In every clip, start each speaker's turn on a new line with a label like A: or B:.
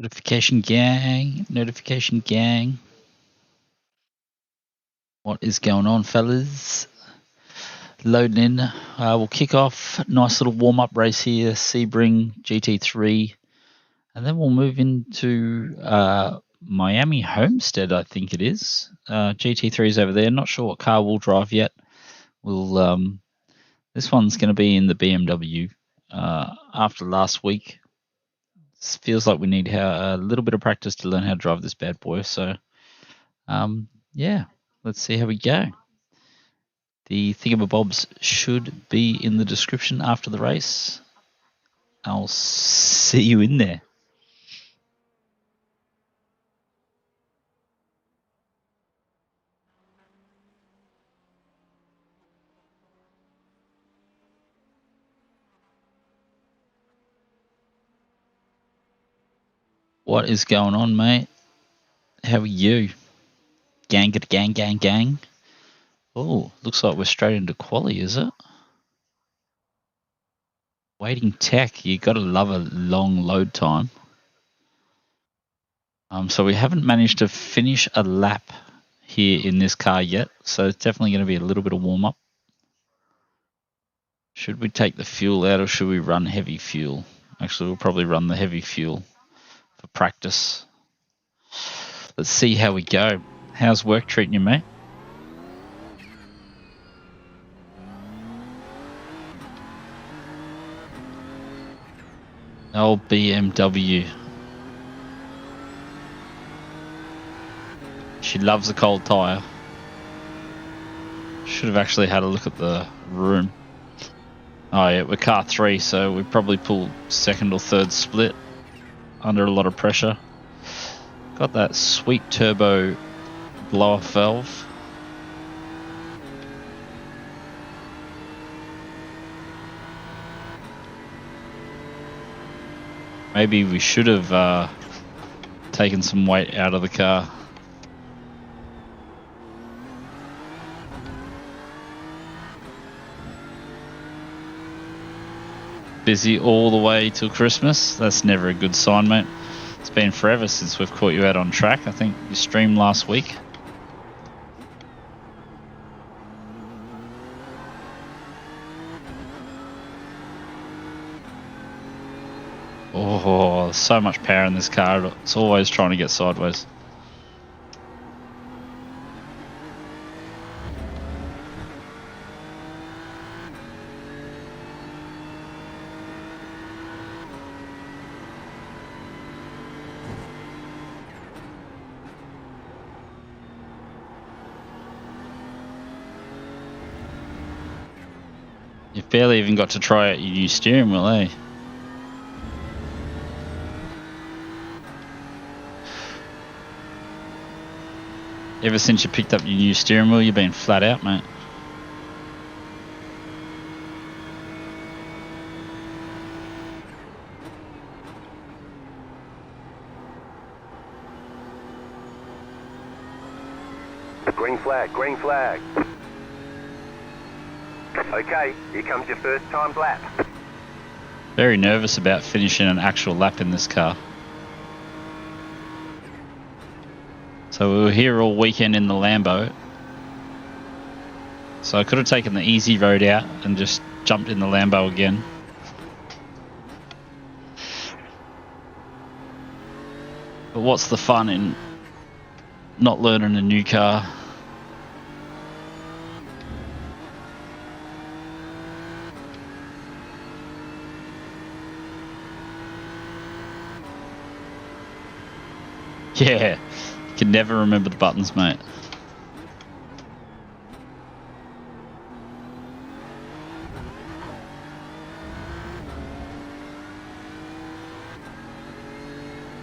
A: Notification gang, notification gang. What is going on, fellas? Loading in. We'll kick off. Nice little warm-up race here. Sebring GT3. And then we'll move into Miami Homestead, I think it is. GT3 is over there. Not sure what car we'll drive yet. We'll. This one's going to be in the BMW. After last week, it feels like we need a little bit of practice to learn how to drive this bad boy. So, yeah, let's see how we go. The thingamabobs should be in the description after the race. I'll see you in there. What is going on, mate? How are you? Gang, gang, gang, gang. Oh, looks like we're straight into quali, is it? Waiting tech. You got to love a long load time. So we haven't managed to finish a lap here in this car yet, so it's definitely going to be a little bit of warm-up. Should we take the fuel out or should we run heavy fuel? Actually, we'll probably run the heavy fuel for practice. Let's see how we go. How's work treating you, mate? Old BMW. She loves a cold tyre. Should have actually had a look at the room. Oh yeah, we're car 3, so we probably pulled second or third split under a lot of pressure. Got that sweet turbo blow-off valve. Maybe we should have taken some weight out of the car. Busy all the way till Christmas. That's never a good sign, mate. It's been forever since we've caught you out on track. I think you streamed last week. Oh, so much power in this car. It's always trying to get sideways. You've barely even got to try out your new steering wheel, eh? Ever since you picked up your new steering wheel, you've been flat out, mate.
B: Green flag, green flag. Okay, here comes your first timed lap.
A: Very nervous about finishing an actual lap in this car. So we were here all weekend in the Lambo. So I could have taken the easy road out and just jumped in the Lambo again. But what's the fun in not learning a new car? Yeah, you can never remember the buttons, mate.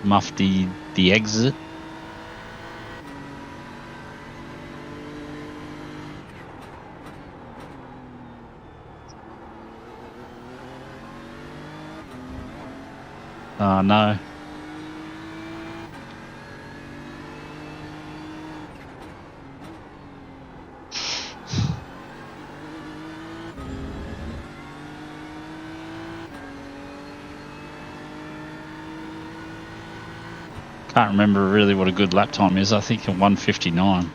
A: Mufti the exit. Oh no. Can't remember really what a good lap time is. I think a 1:59.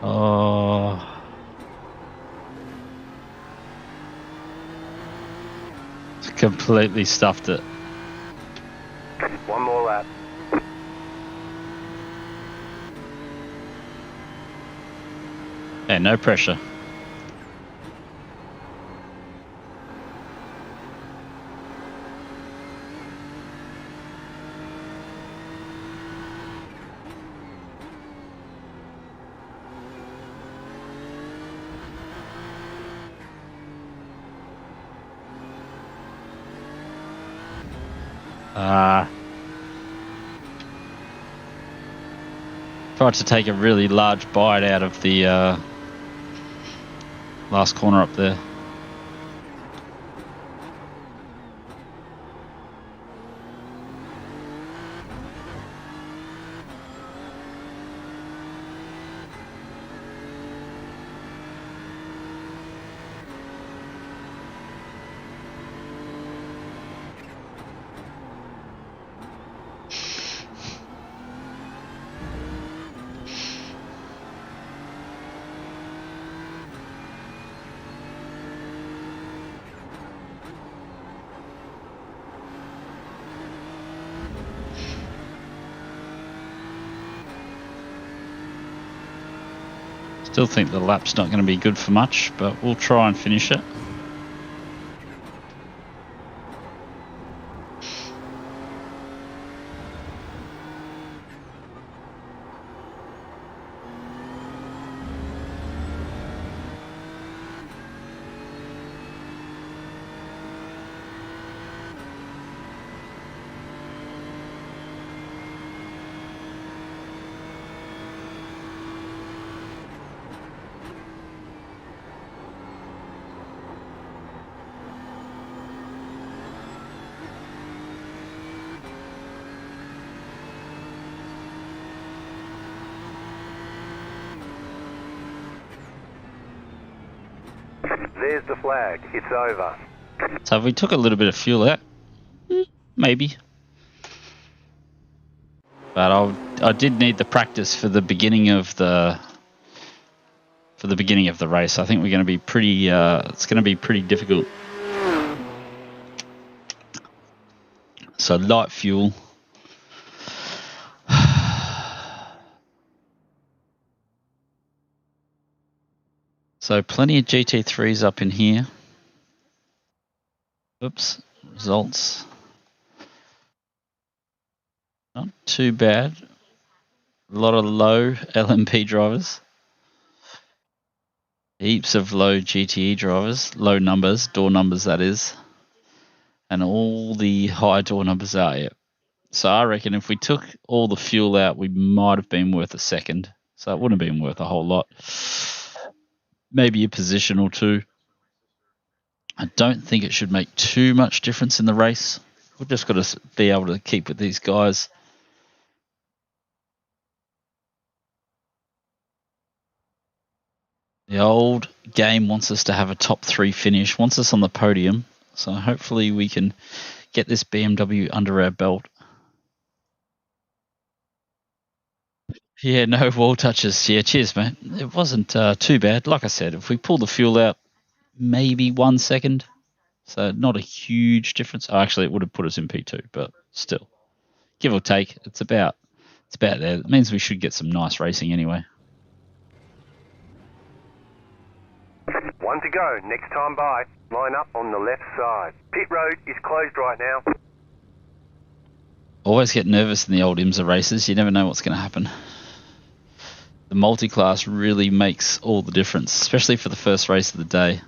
A: Oh, completely stuffed it.
B: One more lap.
A: Yeah, no pressure. Tried to take a really large bite out of the last corner up there. Still think the lap's not going to be good for much, but we'll try and finish it.
B: There's the flag. It's over.
A: So if we took a little bit of fuel out, maybe. But I did need the practice for the beginning of the race. I think we're going to be pretty. It's going to be pretty difficult. So light fuel. So plenty of GT3s up in here. Oops, results. Not too bad. A lot of low LMP drivers. Heaps of low GTE drivers. Low numbers, door numbers that is. And all the high door numbers are, yeah. So I reckon if we took all the fuel out, we might have been worth a second. So it wouldn't have been worth a whole lot. Maybe a position or two. I don't think it should make too much difference in the race. We've just got to be able to keep with these guys. The old game wants us to have a top 3 finish, wants us on the podium. So hopefully we can get this BMW under our belt. Yeah, no wall touches. Yeah, cheers, mate. It wasn't too bad. Like I said, if we pull the fuel out, maybe 1 second. So not a huge difference. Oh, actually, it would have put us in P2, but still, give or take, it's about there. It means we should get some nice racing anyway.
B: 1 to go. Next time by. Line up on the left side. Pit road is closed right now.
A: Always get nervous in the old IMSA races. You never know what's going to happen. The multi-class really makes all the difference, especially for the first race of the day.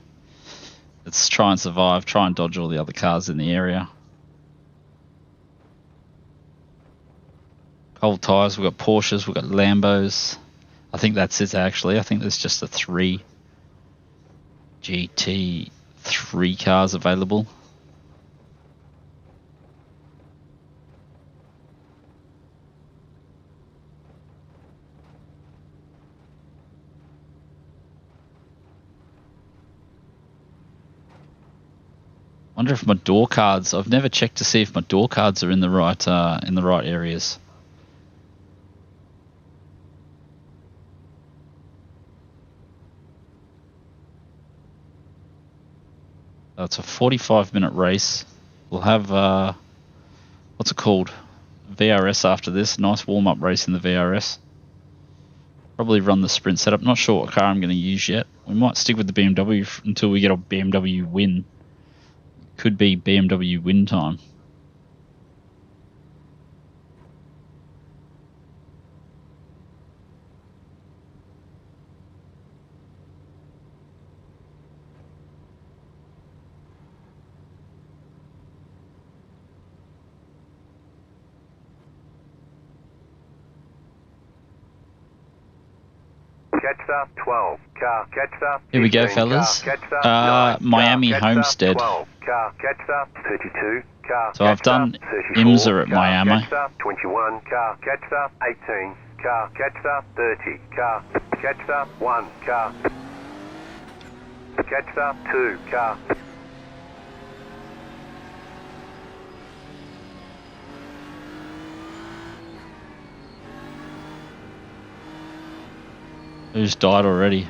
A: Let's try and survive, try and dodge all the other cars in the area. Cold tyres, we've got Porsches, we've got Lambos, I think that's it actually. I think there's just the 3 GT3 cars available. Wonder if my door cards. I've never checked to see if my door cards are in the right areas. So it's a 45-minute race. We'll have what's it called? VRS after this. Nice warm-up race in the VRS. Probably run the sprint setup. Not sure what car I'm going to use yet. We might stick with the BMW until we get a BMW win. Could be BMW win time.
B: Catch up 12 car, catch up.
A: Here we go, fellas. Miami Homestead.
B: 12 car, catch up 32 car.
A: So I've done IMSA at Miami.
B: Catch up 21 car, catch up 18 car, catch up 30 car, catch up 1 car, catch up 2 car.
A: Who's died already?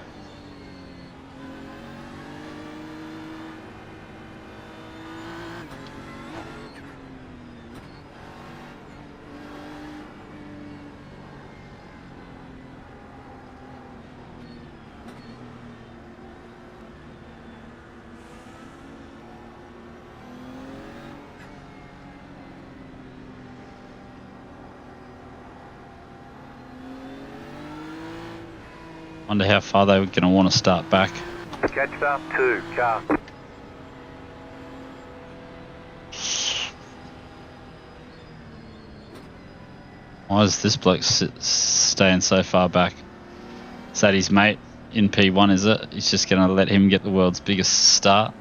A: Wonder how far they were going to want to start back.
B: Catch up 2 car.
A: Why is this bloke staying so far back? Is that his mate in P1, is it? He's just going to let him get the world's biggest start?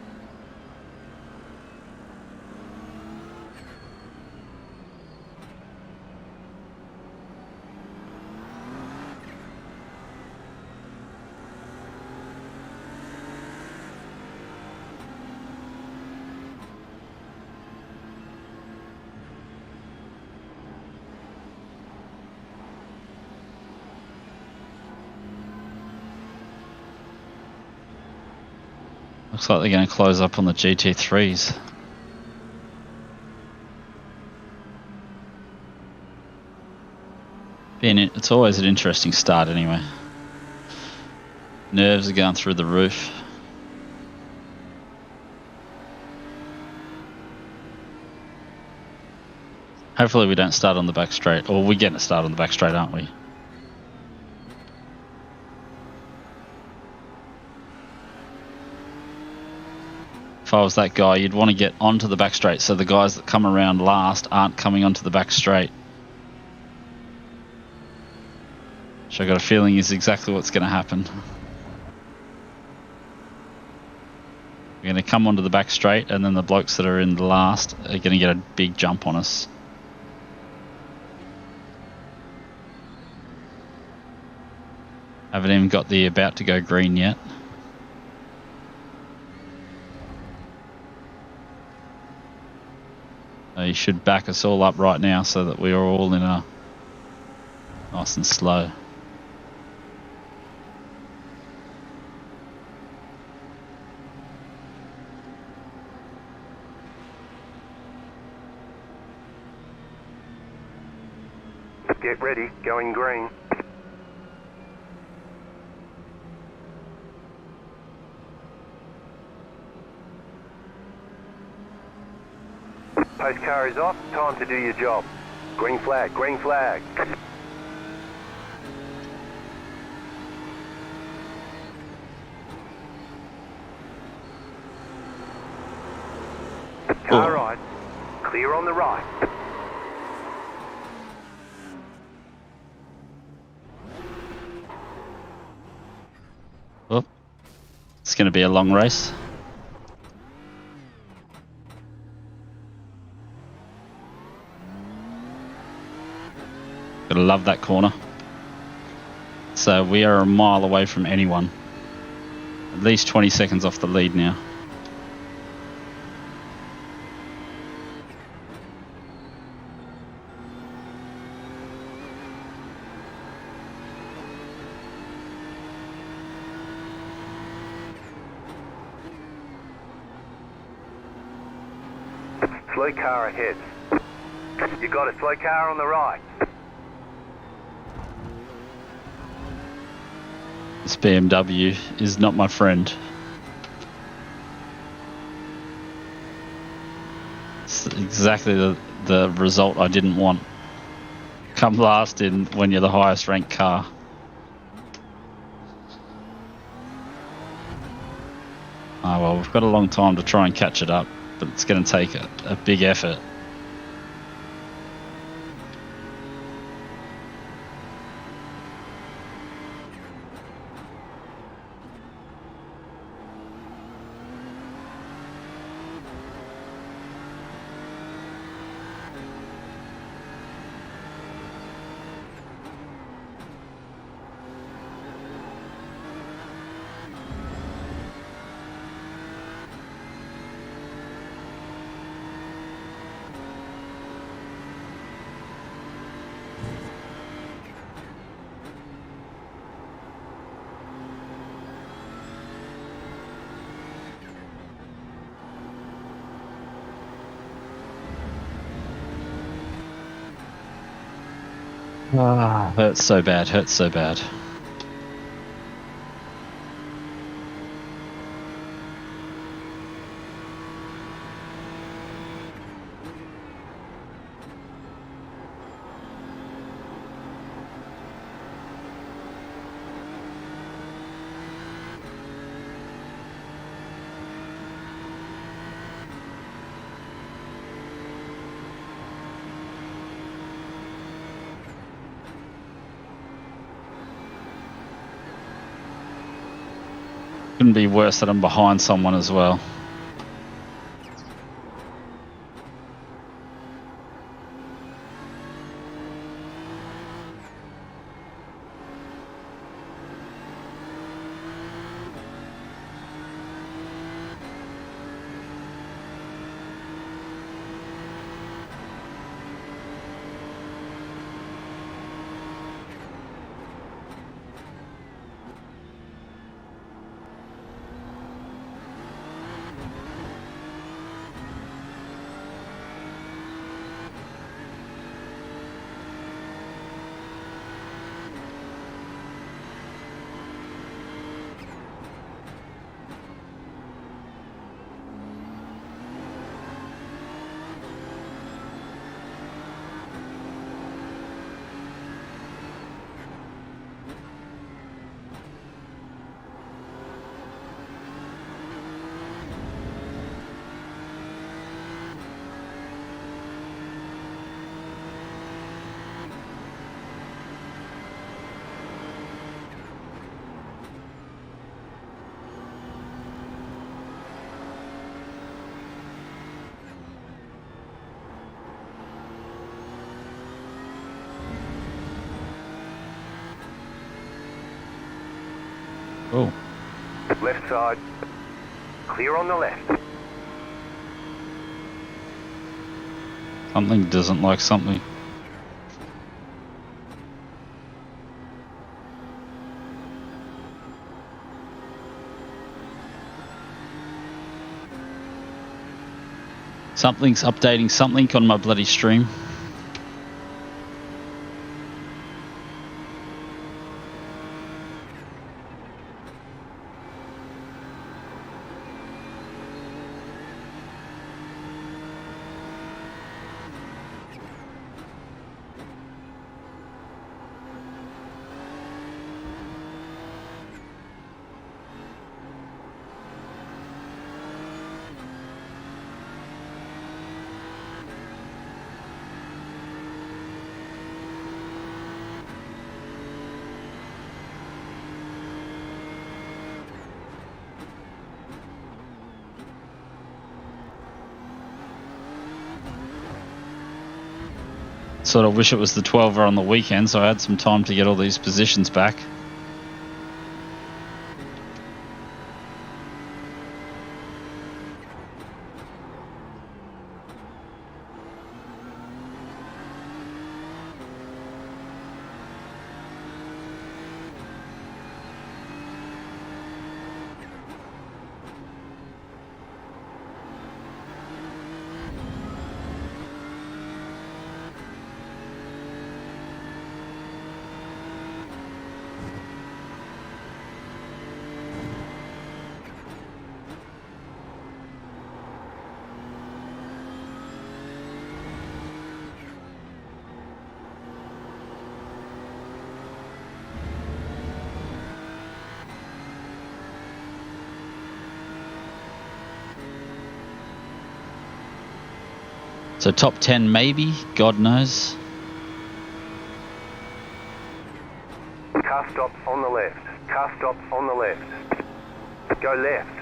A: Looks like they're going to close up on the GT3s. It's always an interesting start anyway. Nerves are going through the roof. Hopefully we don't start on the back straight. Or we're getting to start on the back straight, aren't we? If I was that guy, you'd want to get onto the back straight so the guys that come around last aren't coming onto the back straight. Which I got a feeling is exactly what's going to happen. We're going to come onto the back straight, and then the blokes that are in the last are going to get a big jump on us. Haven't even got the about to go green yet. You should back us all up right now so that we are all in a nice and slow.
B: Get ready, going green. Post car is off, time to do your job. Green flag, green flag. Car right, clear on the right.
A: It's going to be a long race. Gotta love that corner. So we are a mile away from anyone. At least 20 seconds off the lead now.
B: Slow car ahead. You got a slow car on the right.
A: This BMW is not my friend. It's exactly the result I didn't want. Come last in when you're the highest ranked car. Oh well, we've got a long time to try and catch it up, but it's going to take a big effort. Ah, hurts so bad, hurts so bad. Couldn't be worse that I'm behind someone as well. Oh.
B: Left side. Clear on the left.
A: Something doesn't like something. Something's updating something on my bloody stream. Sort of wish it was the 12er on the weekend, so I had some time to get all these positions back. So top 10 maybe, God knows.
B: Car stop on the left. Car stop on the left. Go left.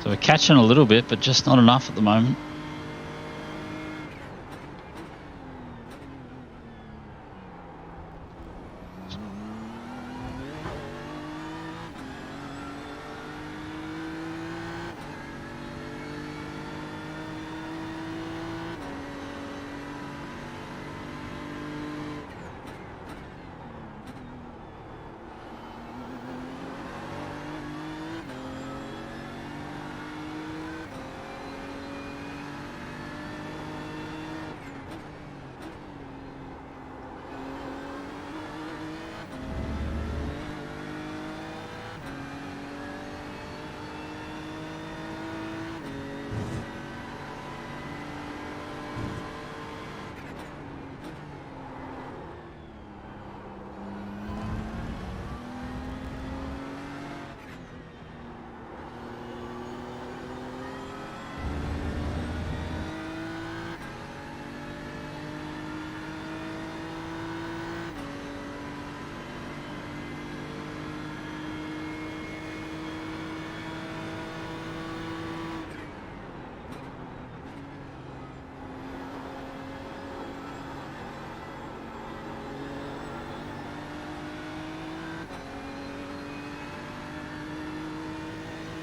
A: So we're catching a little bit, but just not enough at the moment.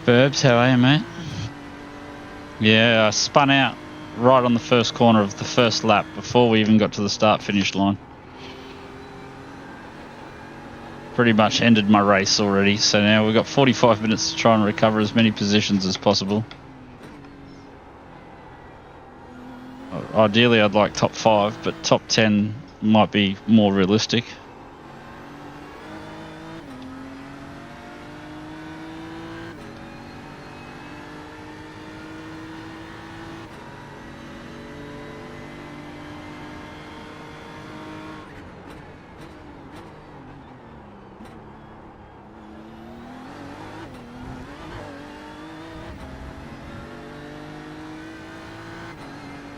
A: Burbs, how are you, mate? Yeah, I spun out right on the first corner of the first lap before we even got to the start-finish line. Pretty much ended my race already, so now we've got 45 minutes to try and recover as many positions as possible. Ideally, I'd like top 5, but top 10 might be more realistic.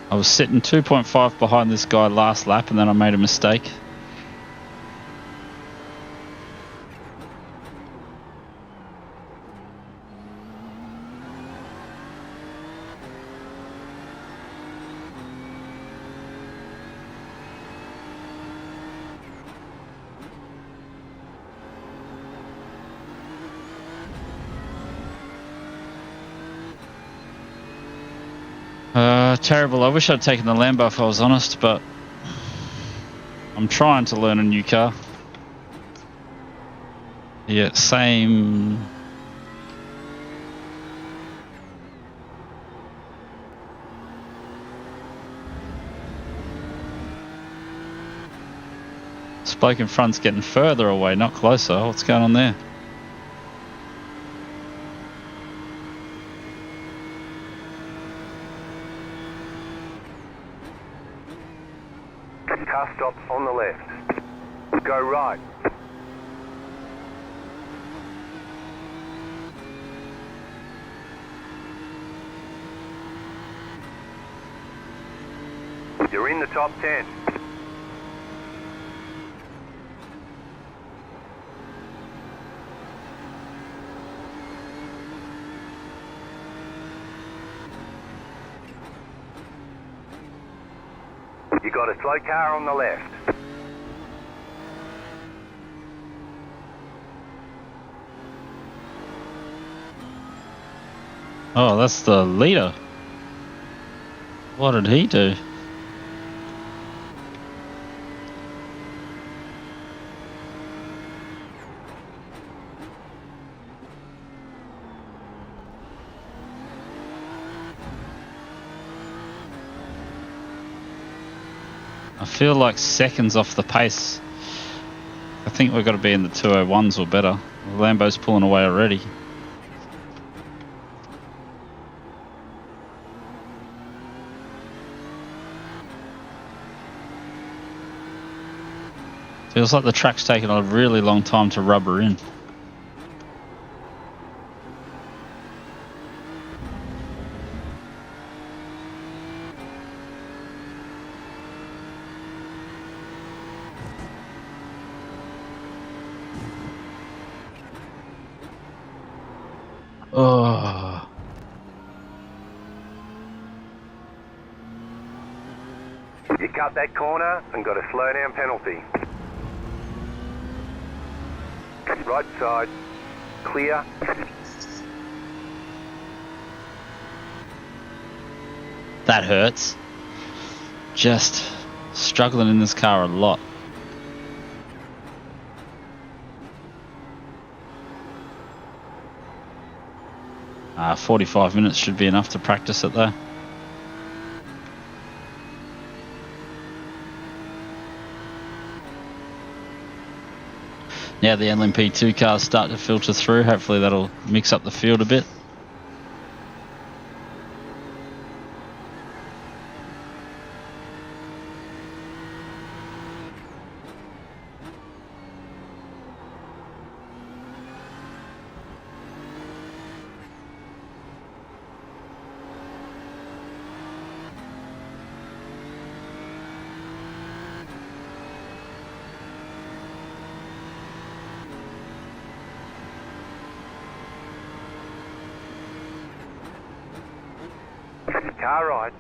A: I was sitting 2.5 behind this guy last lap, and then I made a mistake. Terrible. I wish I'd taken the Lambo if I was honest, but I'm trying to learn a new car. Yeah, same. this bloke in front's getting further away, not closer. What's going on there?
B: Car stop on the left. Go right. You're in the top 10. You got a slow car on the left.
A: Oh, that's the leader. What did he do? I feel like seconds off the pace. I think we've got to be in the 201s or better. Lambo's pulling away already. Feels like the track's taking a really long time to rubber in. Oh.
B: You cut that corner and got a slow down penalty. Right side, clear.
A: That hurts. Just struggling in this car a lot. 45 minutes should be enough to practice it though. Now the LMP2 cars start to filter through. Hopefully that'll mix up the field a bit.
B: Car right.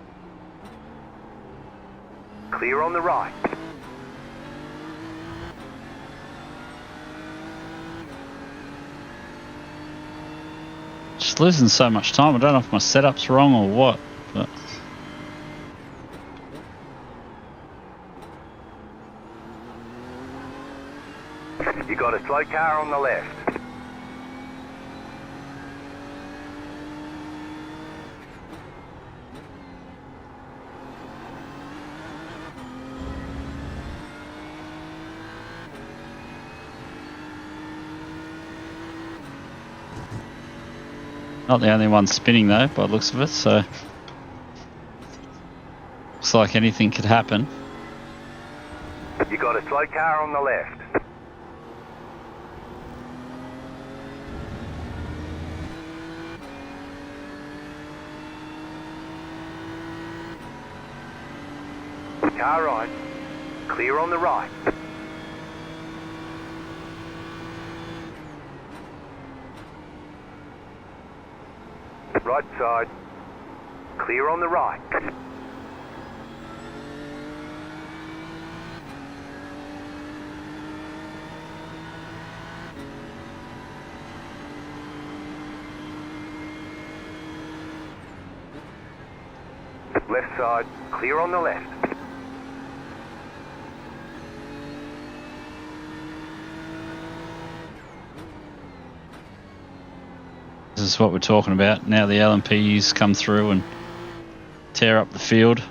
B: Clear on the right.
A: Just losing so much time. I don't know if my setup's wrong or what, but
B: You got a slow car on the left.
A: not the only one spinning though, by the looks of it, so looks like anything could happen.
B: You got a slow car on the left. Car right. Clear on the right. Right side. Clear on the right. Left side. Clear on the left.
A: This is what we're talking about. Now the LMPs come through and tear up the field.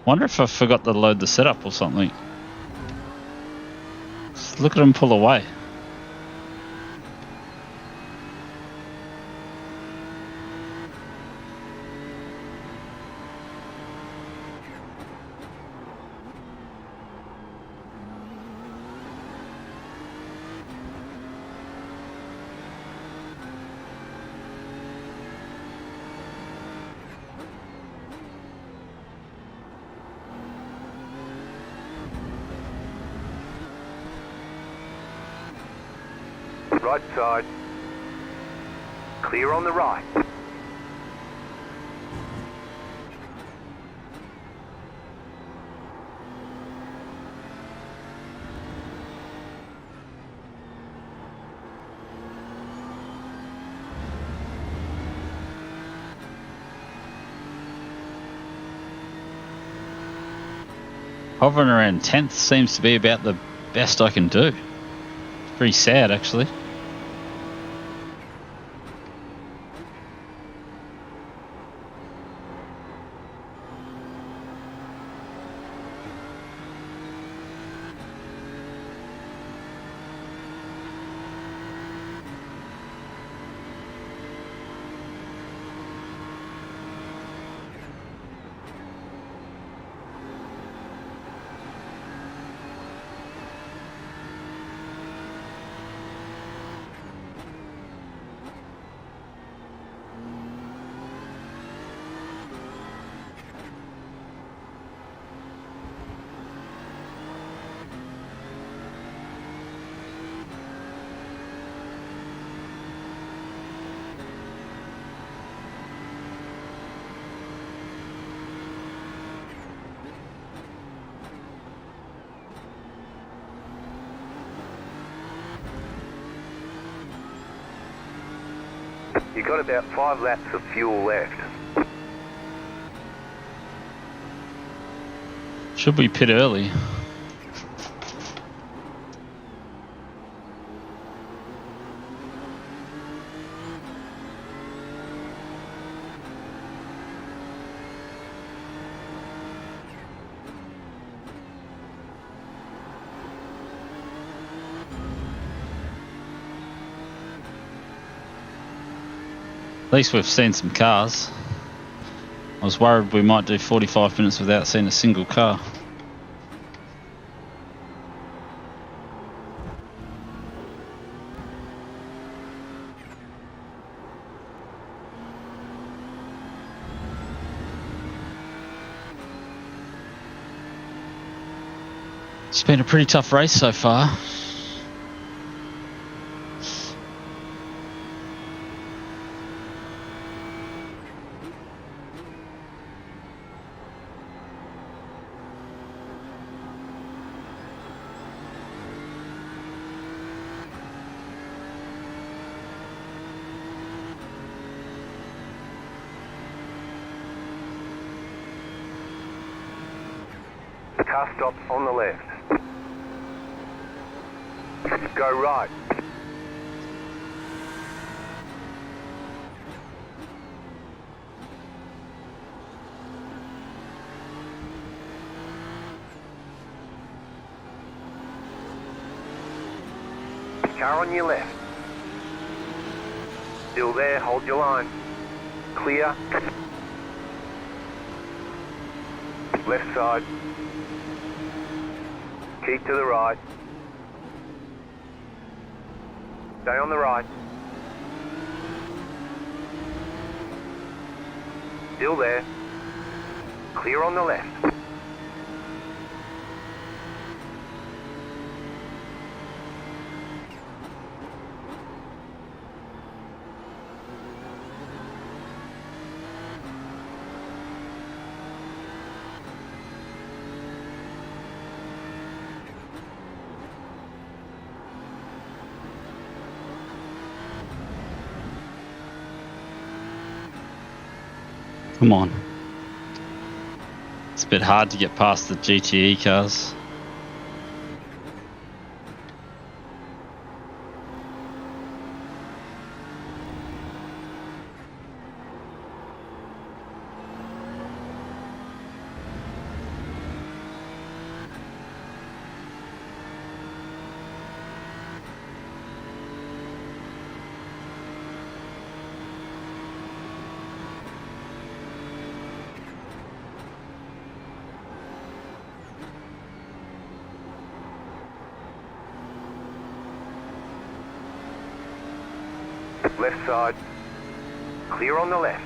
A: Wonder if I forgot to load the setup or something. Just look at him pull away.
B: Right side. Clear on the right.
A: Hovering around 10th seems to be about the best I can do. It's pretty sad, actually. You got about 5 laps of fuel left. Should we pit early? At least we've seen some cars. I was worried we might do 45 minutes without seeing a single car. It's been a pretty tough race so far.
B: Car stops on the left. Go right. Car on your left. Still there, hold your line. Clear. Left side. Keep to the right. Stay on the right. Still there. Clear on the left.
A: Come on. It's a bit hard to get past the GTE cars.
B: Left side. Clear on the left.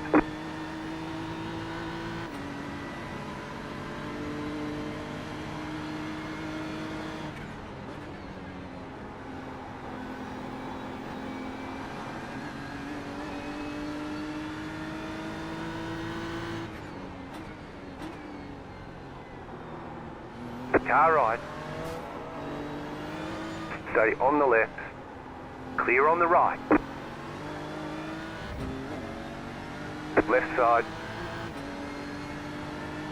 B: Car right. Stay on the left. Clear on the right. Left side.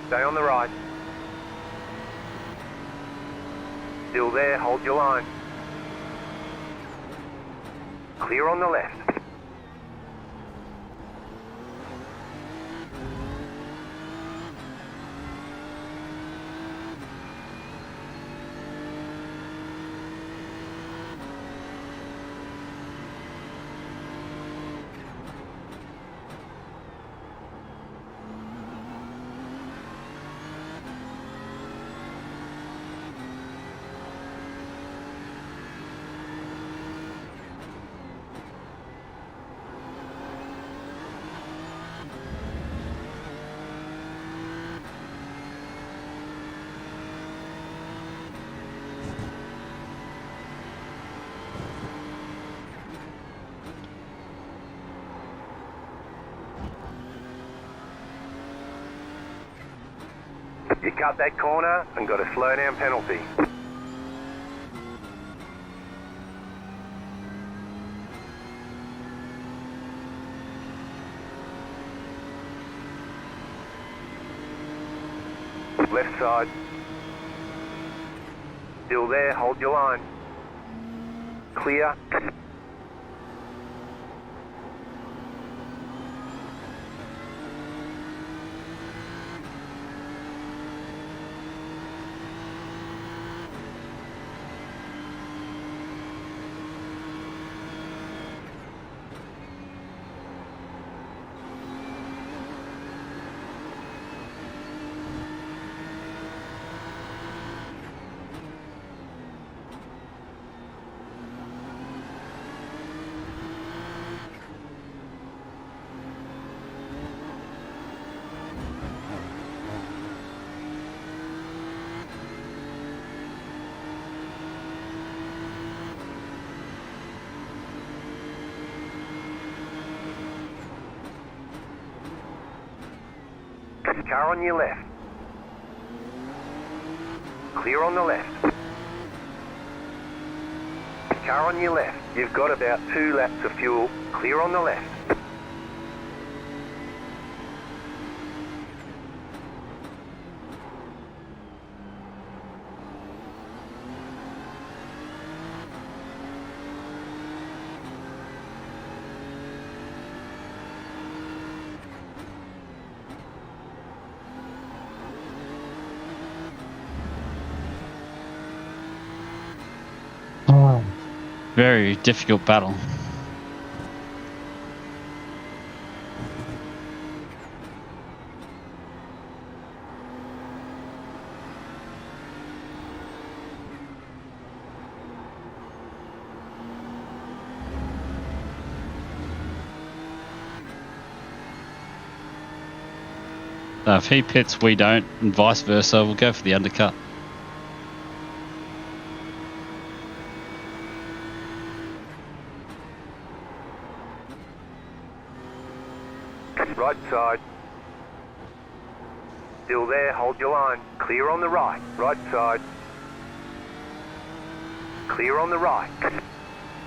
B: Stay on the right. Still there, hold your line. Clear on the left. You cut that corner and got a slow down penalty. Left side. Still there, hold your line. Clear. Car on your left. Clear on the left. Car on your left. You've got about 2 laps of fuel. Clear on the left.
A: Very difficult battle. If he pits, we don't, and vice versa, we'll go for the undercut.
B: Right side. Still there, hold your line. Clear on the right. Right side. Clear on the right.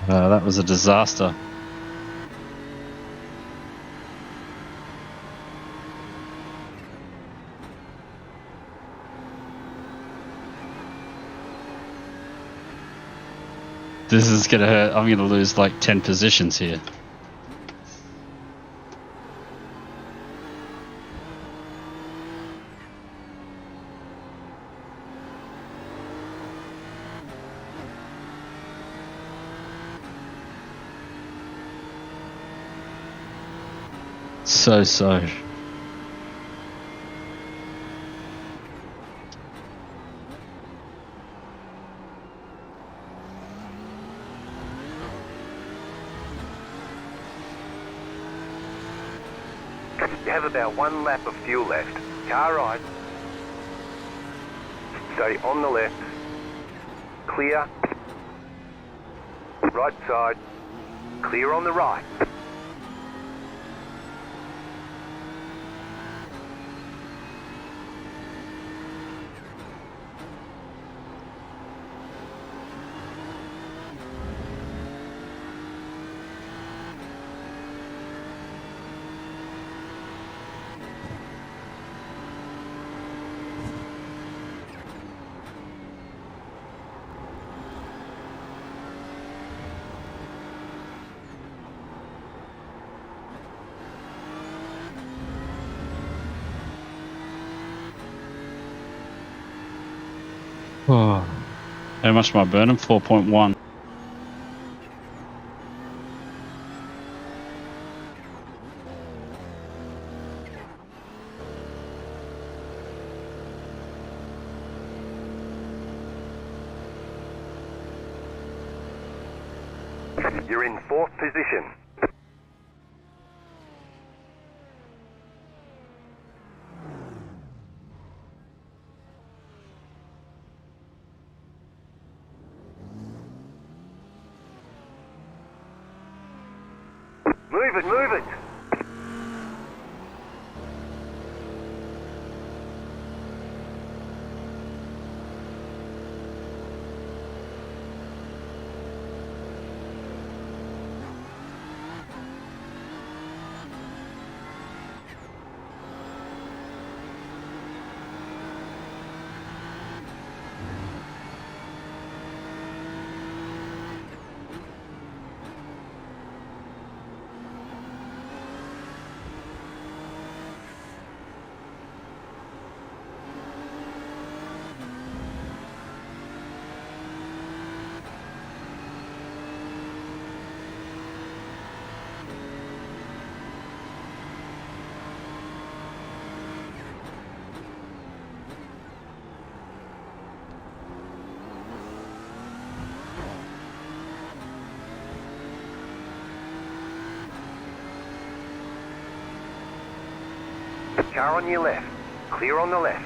A: That was a disaster. This is gonna hurt. I'm gonna lose like 10 positions here. So.
B: You have about 1 lap of fuel left. Car right. Stay on the left. Clear. Right side. Clear on the right.
C: Oh. How much am I burning? 4.1.
B: You're in 4th position. Move it, move it! Car on your left. Clear on the left.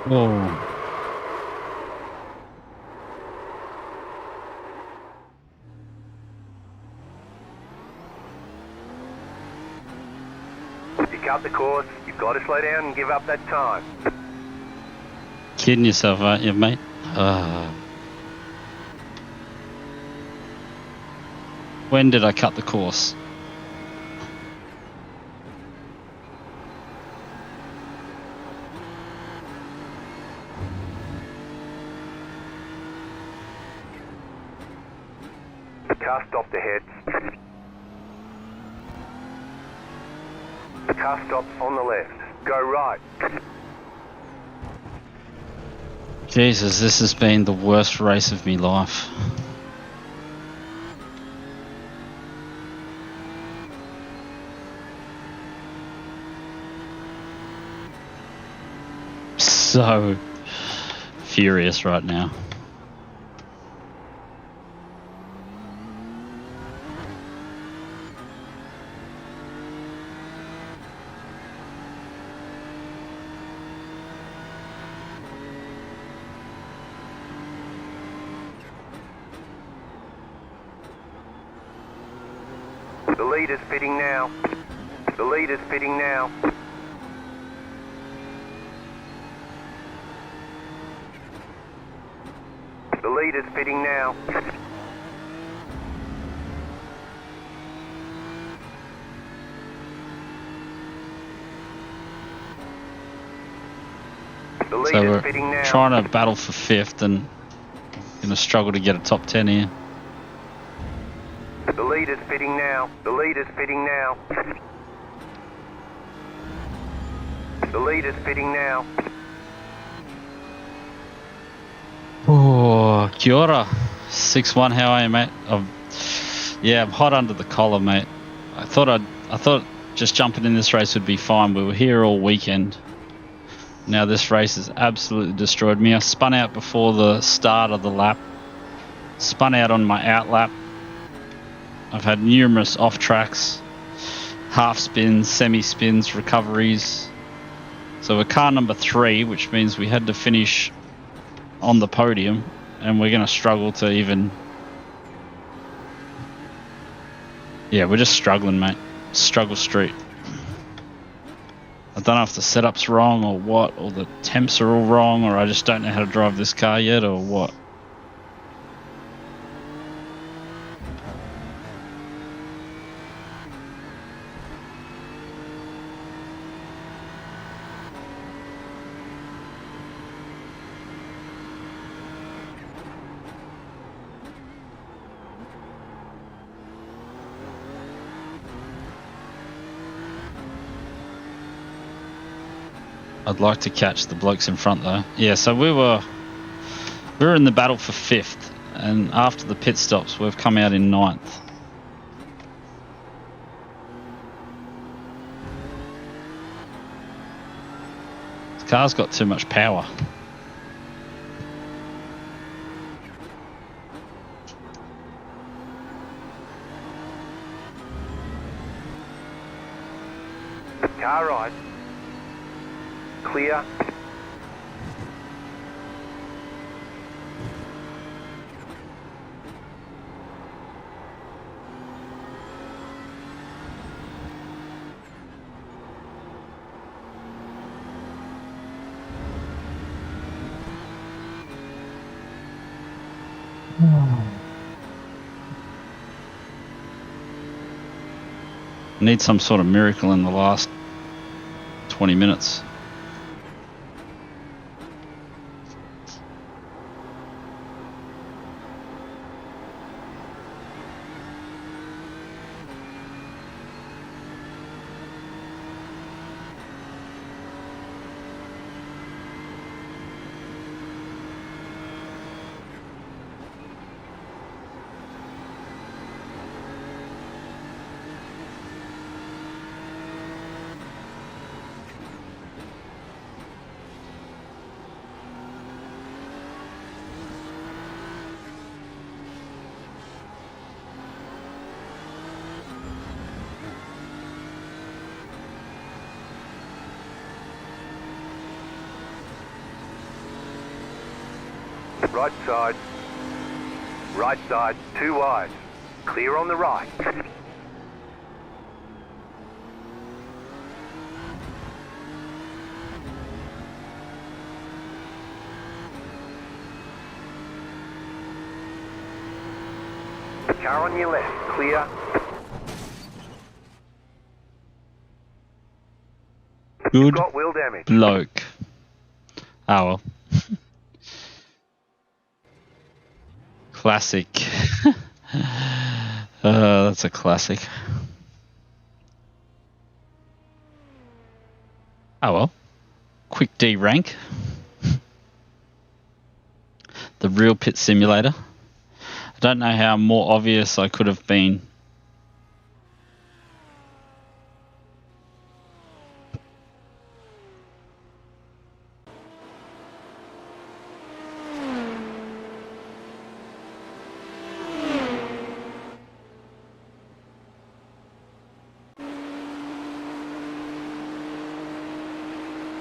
C: Whoa.
B: You cut the course, you've got to slow down and give up that time.
C: Kidding yourself, aren't you, mate? When did I cut the course?
B: Car stopped ahead. Car stops on the left. Go right.
C: Jesus, this has been the worst race of my life. So furious right now.
B: The leader's pitting now. The leader's pitting now. leader's pitting now. The
C: So
B: leader's
C: we're
B: pitting now.
C: trying to battle for 5th and going to struggle to get a top 10 here.
B: The leader's pitting now. The leader's pitting now. The leader's pitting now.
C: Oh, kia ora. 6-1, how are you, mate? Yeah, I'm hot under the collar, mate. I thought just jumping in this race would be fine. We were here all weekend. Now this race has absolutely destroyed me. I spun out before the start of the lap. Spun out on my out lap. I've had numerous off tracks, half spins, semi spins, recoveries. So we're car number 3, which means we had to finish on the podium, and we're going to struggle to even... Yeah, we're just struggling, mate. Struggle street. I don't know if the setup's wrong or what, or the temps are all wrong, or I just don't know how to drive this car yet, or what. I'd like to catch the blokes in front though. Yeah, so we were in the battle for 5th, and after the pit stops we've come out in 9th. The car's got too much power.
B: Car right. Clear.
C: Need some sort of miracle in the last 20 minutes.
B: Right side. Right side, 2 wide. Clear on the right. Car on your left, clear.
C: Good
B: Got wheel damage.
C: bloke. Oh well. Classic. That's a classic. Oh well. Quick D rank. The real pit simulator. I don't know how more obvious I could have been.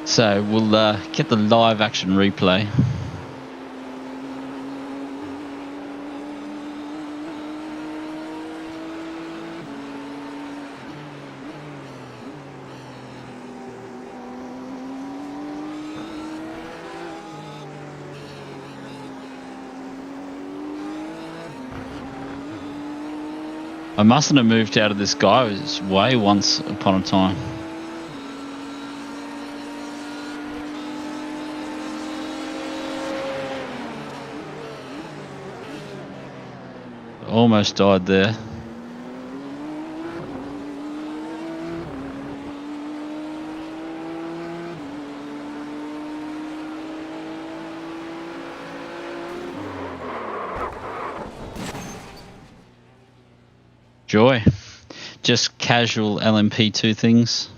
C: So we'll get the live action replay. I mustn't have moved out of this guy's way once upon a time. Almost died there. Joy. Just casual LMP2 things.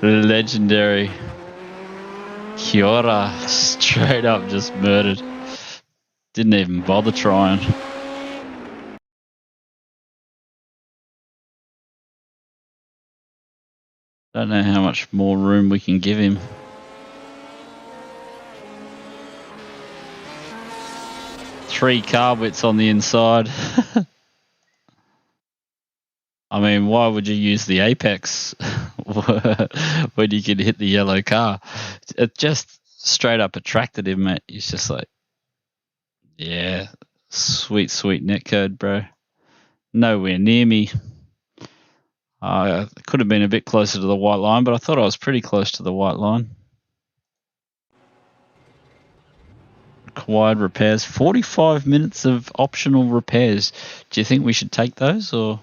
C: Legendary. Kiora, straight up just murdered. Didn't even bother trying. Don't know how much more room we can give him. Three carb widths on the inside. I mean, why would you use the apex when you can hit the yellow car? It just straight up attracted him, mate. He's just like, yeah, sweet, sweet netcode, bro. Nowhere near me. I could have been a bit closer to the white line, but I thought I was pretty close to the white line. Required repairs. 45 minutes of optional repairs. Do you think we should take those or?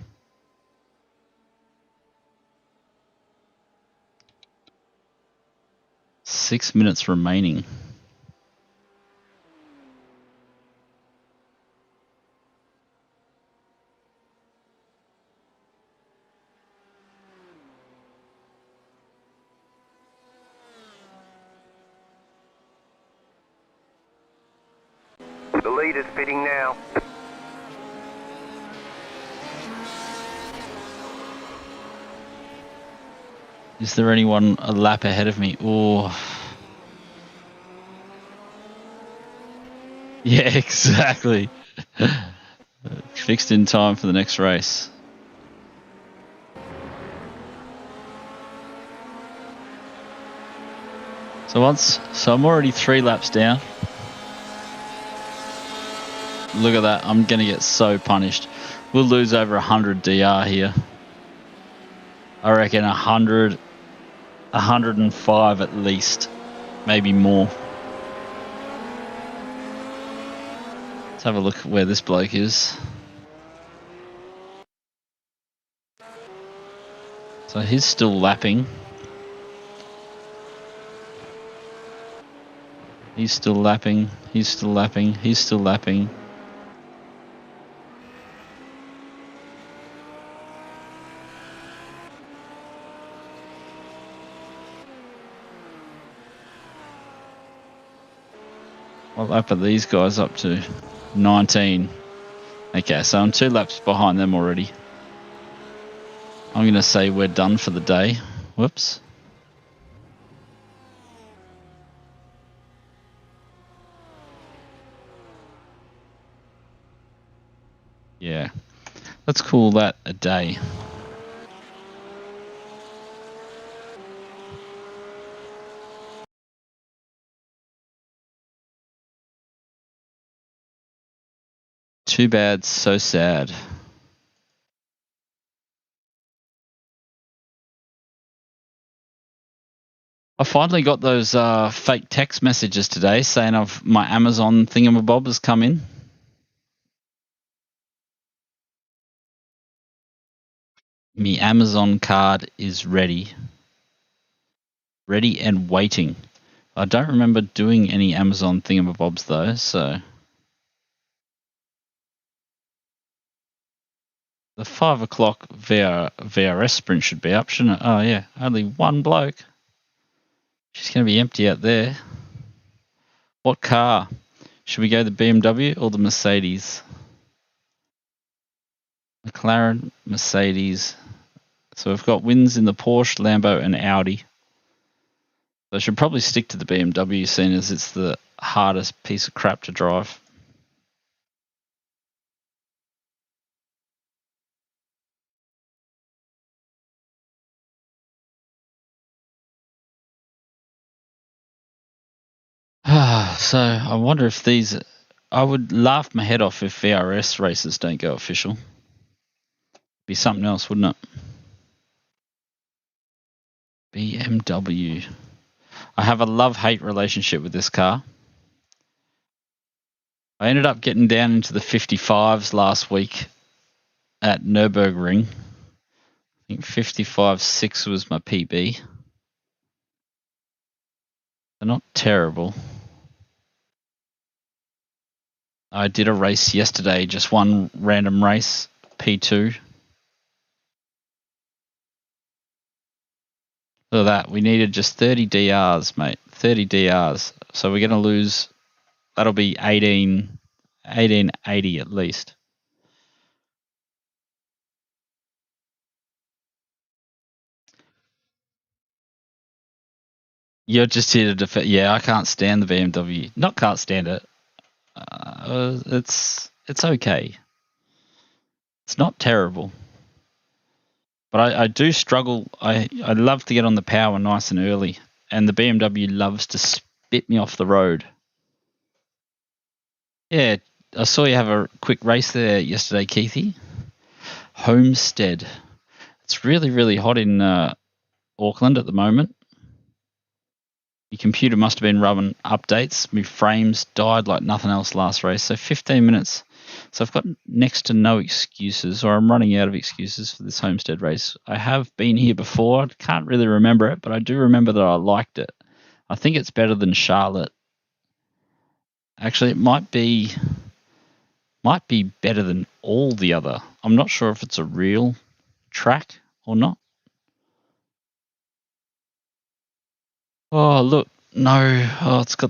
C: 6 minutes remaining.
B: The leader's pitting now.
C: Is there anyone a lap ahead of me? Oh. Yeah, exactly. Fixed in time for the next race. So I'm already 3 laps down. Look at that. I'm going to get so punished. We'll lose over 100 DR here. I reckon 100, 105 at least. Maybe more. Let's have a look at where this bloke is. So he's still lapping. He's still lapping. He's still lapping. He's still lapping. What lap are these guys up to? 19. Okay, so I'm 2 laps behind them already. I'm going to say we're done for the day. Whoops. Yeah, let's call that a day. Too bad, so sad. I finally got those fake text messages today saying my Amazon thingamabob has come in. My Amazon card is ready. Ready and waiting. I don't remember doing any Amazon thingamabobs though, so. The 5 o'clock VRS sprint should be up, shouldn't it? Oh yeah, only one bloke. She's going to be empty out there. What car? Should we go the BMW or the Mercedes? McLaren, Mercedes. So we've got wins in the Porsche, Lambo, and Audi. So I should probably stick to the BMW, seeing as it's the hardest piece of crap to drive. So I wonder if these... I would laugh my head off if VRS races don't go official. Be something else, wouldn't it? BMW. I have a love-hate relationship with this car. I ended up getting down into the 55s last week at Nürburgring. I think 55.6 was my PB. They're not terrible. I did a race yesterday, just one random race, P2. Look at that. We needed just 30 DRs, mate. 30 DRs. So we're going to lose... That'll be 1880 at least. You're just here to defend. Yeah, I can't stand the BMW. Not can't stand it. It's okay. It's not terrible. But I do struggle. I love to get on the power nice and early. And the BMW loves to spit me off the road. Yeah, I saw you have a quick race there yesterday, Keithy. Homestead. It's really, really hot in Auckland at the moment. Your computer must have been running updates. My frames died like nothing else last race. So 15 minutes. So I've got next to no excuses, or I'm running out of excuses for this Homestead race. I have been here before. I can't really remember it, but I do remember that I liked it. I think it's better than Charlotte. Actually, it might be better than all the other. I'm not sure if it's a real track or not. Oh, look. No. Oh, it's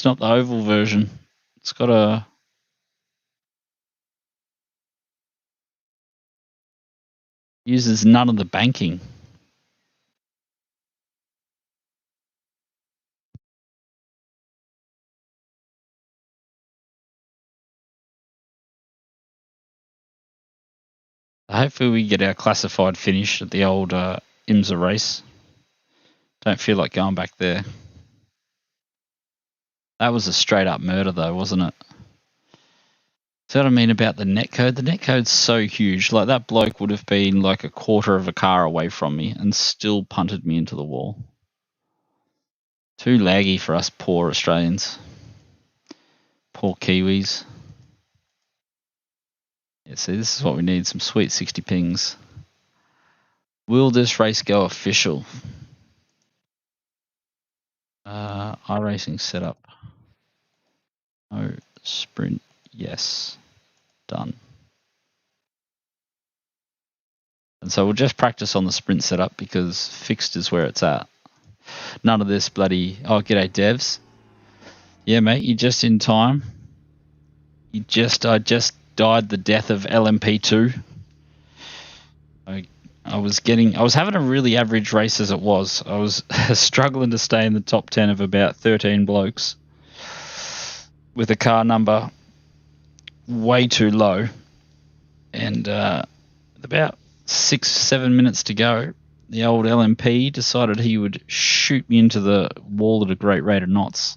C: not the oval version. It's got a... Uses none of the banking. Hopefully we get our classified finish at the old IMSA race. Don't feel like going back there. That was a straight up murder though, wasn't it? See what I mean about the netcode? The netcode's so huge. Like that bloke would have been like a quarter of a car away from me and still punted me into the wall. Too laggy for us poor Australians. Poor Kiwis. Yeah, see, this is what we need, some sweet 60 pings. Will this race go official? iRacing setup. No sprint. Yes. Done. And so we'll just practice on the sprint setup because fixed is where it's at. None of this bloody... Oh, g'day, devs. Yeah, mate, you're just in time. I just died the death of LMP2. I was having a really average race as it was. I was struggling to stay in the top 10 of about 13 blokes with a car number way too low. And about 6-7 minutes to go, the old LMP decided he would shoot me into the wall at a great rate of knots.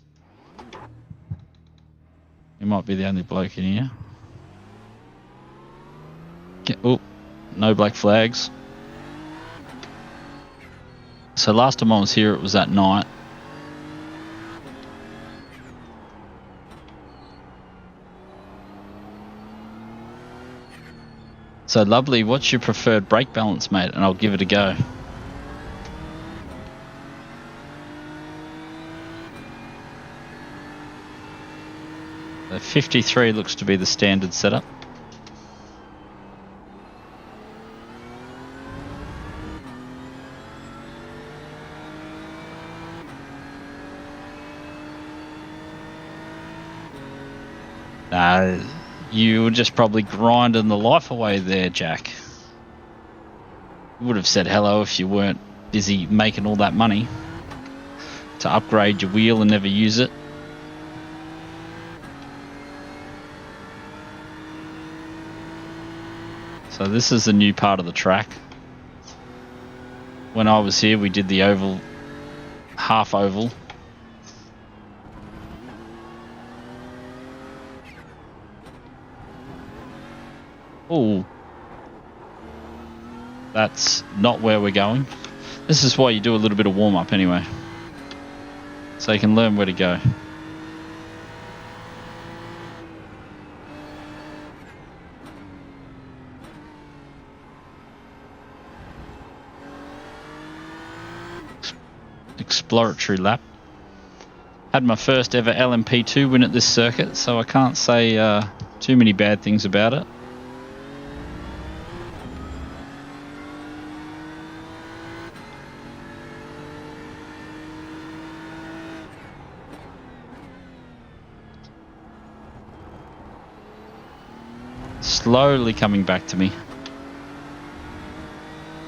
C: He might be the only bloke in here. Oh, no black flags. So last time I was here, it was at night. So lovely. What's your preferred brake balance, mate? And I'll give it a go. The 53 looks to be the standard setup. You were just probably grinding the life away there, Jack. You would have said hello if you weren't busy making all that money to upgrade your wheel and never use it. So this is the new part of the track. When I was here, we did the oval, half oval. Oh, that's not where we're going. This is why you do a little bit of warm-up anyway, so you can learn where to go. Exploratory lap. Had my first ever LMP2 win at this circuit, so I can't say too many bad things about it. Slowly coming back to me.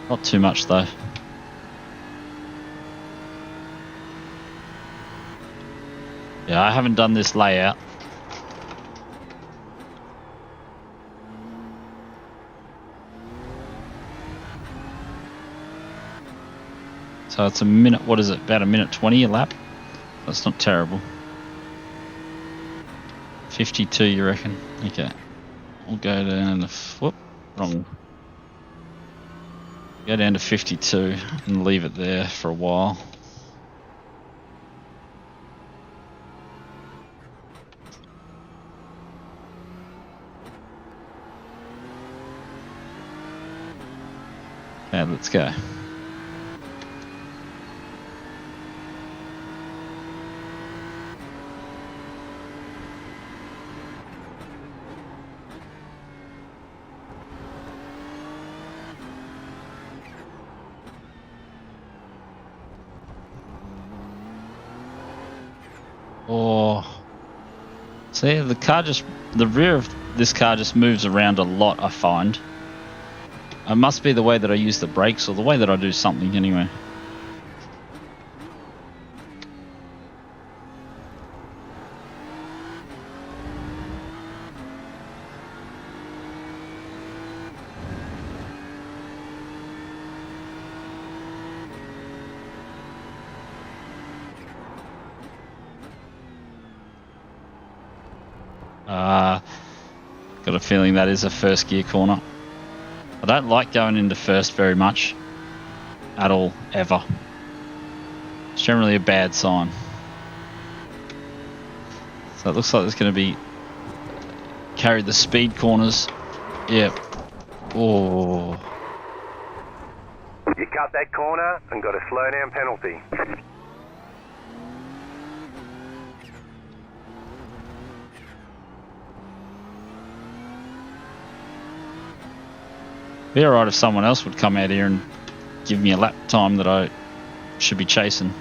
C: Not too much though. Yeah, I haven't done this layout. So it's a minute, what is it, about a minute 20 a lap? That's not terrible. 52 you reckon? Okay. We'll go down to, whoop, wrong. Go down to 52 and leave it there for a while. Okay, let's go. Oh, see, the rear of this car just moves around a lot, I find. It must be the way that I use the brakes or the way that I do something anyway. Got a feeling that is a first gear corner. I don't like going into first very much at all, ever. It's generally a bad sign. So it looks like there's going to be carry the speed corners. Yep. Oh.
B: You cut that corner and got a slow down penalty.
C: Be alright if someone else would come out here and give me a lap time that I should be chasing.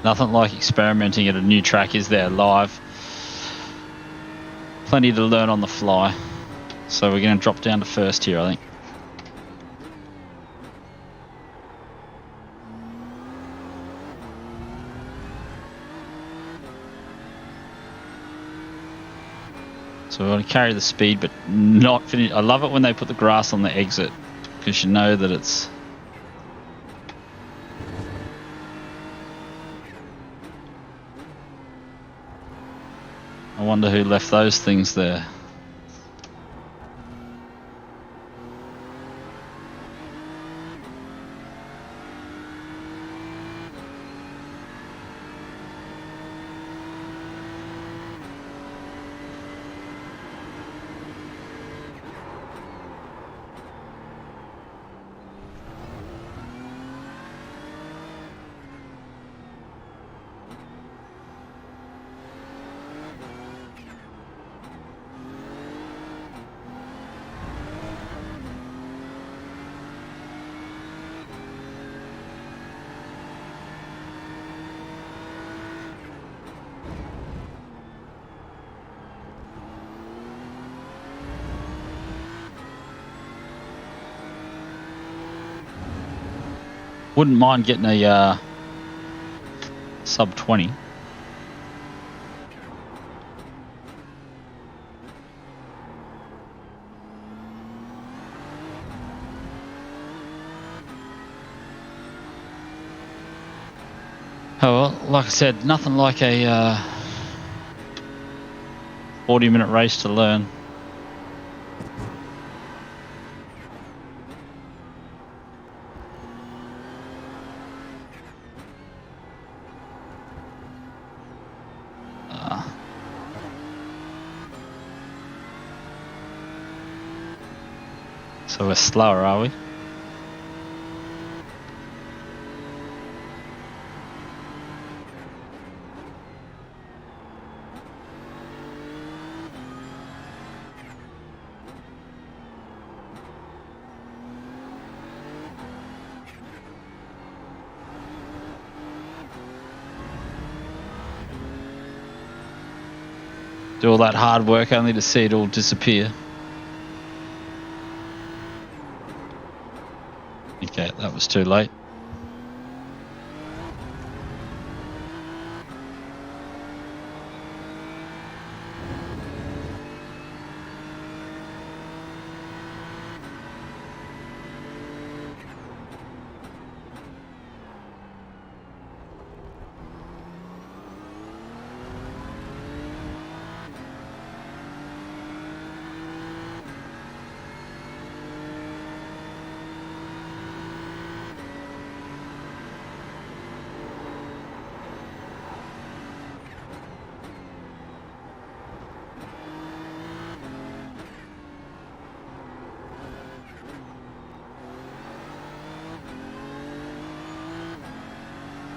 C: Nothing like experimenting at a new track, is there, live? Plenty to learn on the fly. So we're going to drop down to first here, I think. So we want to carry the speed, but not finish. I love it when they put the grass on the exit, because you know that it's... I wonder who left those things there. Wouldn't mind getting a sub 20. Oh, well, like I said, nothing like a 40-minute race to learn. So we're slower, are we? Do all that hard work only to see it all disappear. Okay, that was too late.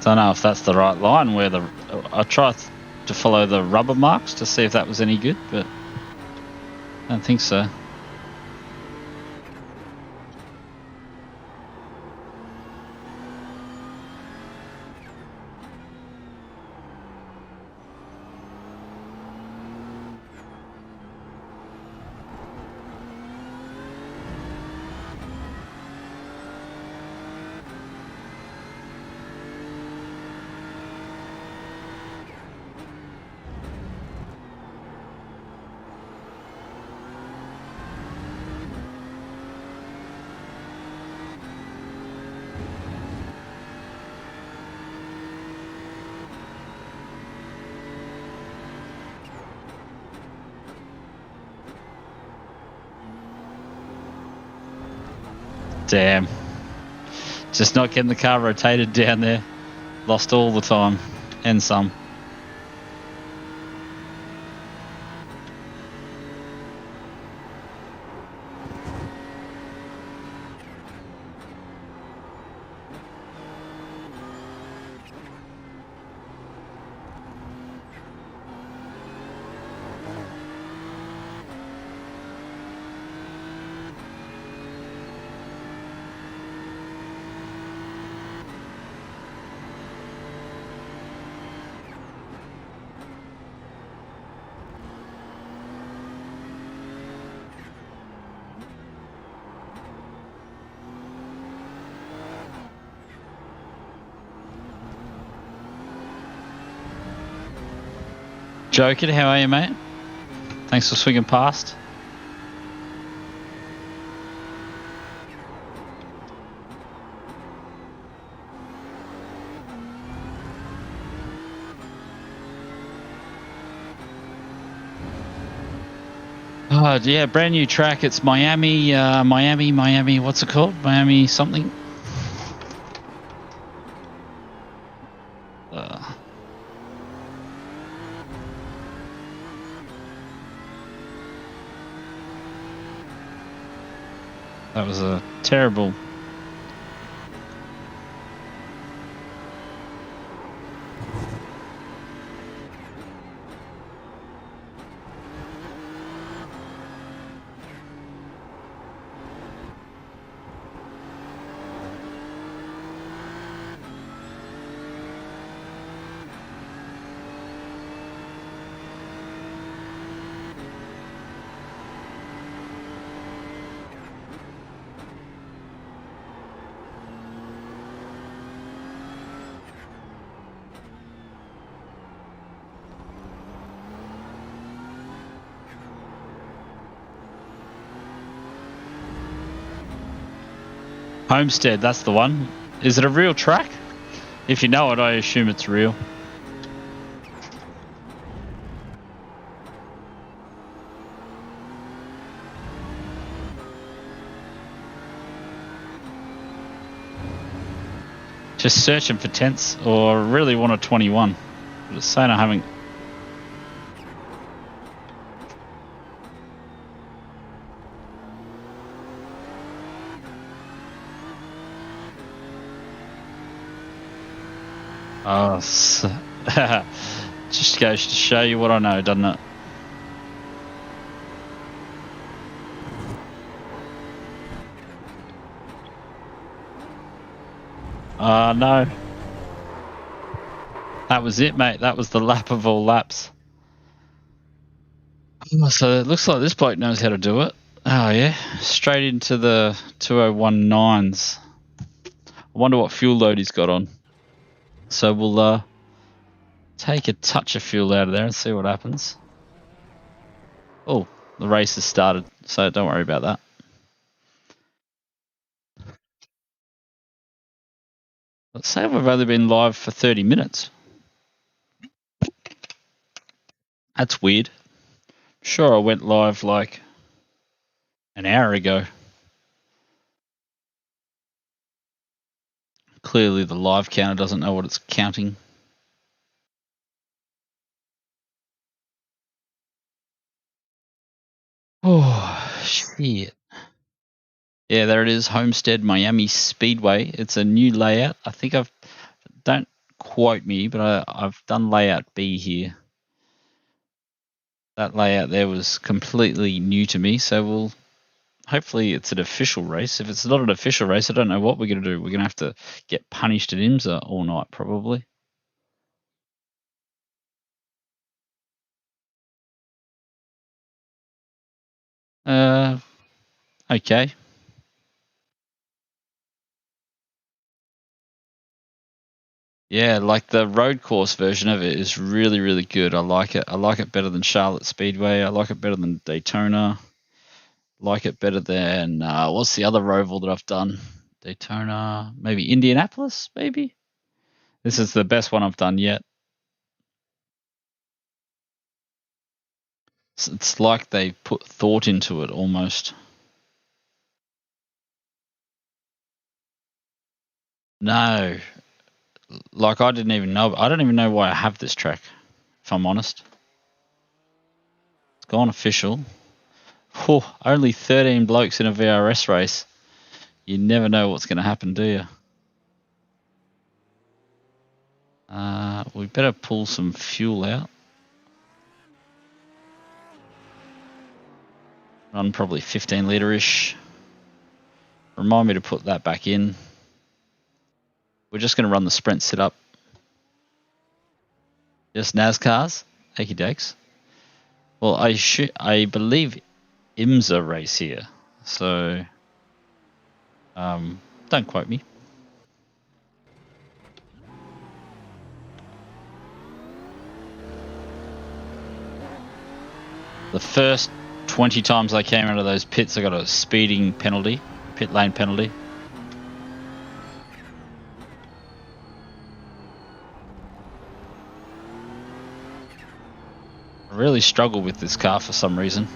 C: Don't know if that's the right line where I tried to follow the rubber marks to see if that was any good, but I don't think so. Damn. Just not getting the car rotated down there. Lost all the time and some. Joker, how are you, mate? Thanks for swinging past. Oh, yeah, brand new track. It's Miami, what's it called? Miami something? That was a terrible... Homestead, that's the one. Is it a real track? If you know it, I assume it's real. Just searching for tents, or really want a 21. But it's saying I haven't. Oh, just goes to show you what I know, doesn't it? No. That was it, mate. That was the lap of all laps. So it looks like this bloke knows how to do it. Oh, yeah. Straight into the 2019s. I wonder what fuel load he's got on. So we'll take a touch of fuel out of there and see what happens. Oh, the race has started, so don't worry about that. Let's say we've only been live for 30 minutes. That's weird. Sure, I went live like an hour ago. Clearly the live counter doesn't know what it's counting. Oh, shit. Yeah, there it is, Homestead Miami Speedway. It's a new layout. I think don't quote me, but I've done layout B here. That layout there was completely new to me, so hopefully it's an official race. If it's not an official race, I don't know what we're going to do. We're going to have to get punished at IMSA all night, probably. Okay. Yeah, like the road course version of it is really, really good. I like it. I like it better than Charlotte Speedway. I like it better than Daytona. Like it better than what's the other roval that I've done? Daytona, maybe Indianapolis, maybe. This is the best one I've done yet. It's like they put thought into it almost. No, like I didn't even know. I don't even know why I have this track, if I'm honest. It's gone official. Oh, only 13 blokes in a VRS race. You never know what's going to happen, do you? We better pull some fuel out. Run probably 15 litre-ish. Remind me to put that back in. We're just going to run the sprint sit-up. Just NASCARs? Okie dokes. Well, I believe IMSA race here. So, don't quote me. The first 20 times I came out of those pits, I got a speeding penalty, pit lane penalty. I really struggle with this car for some reason.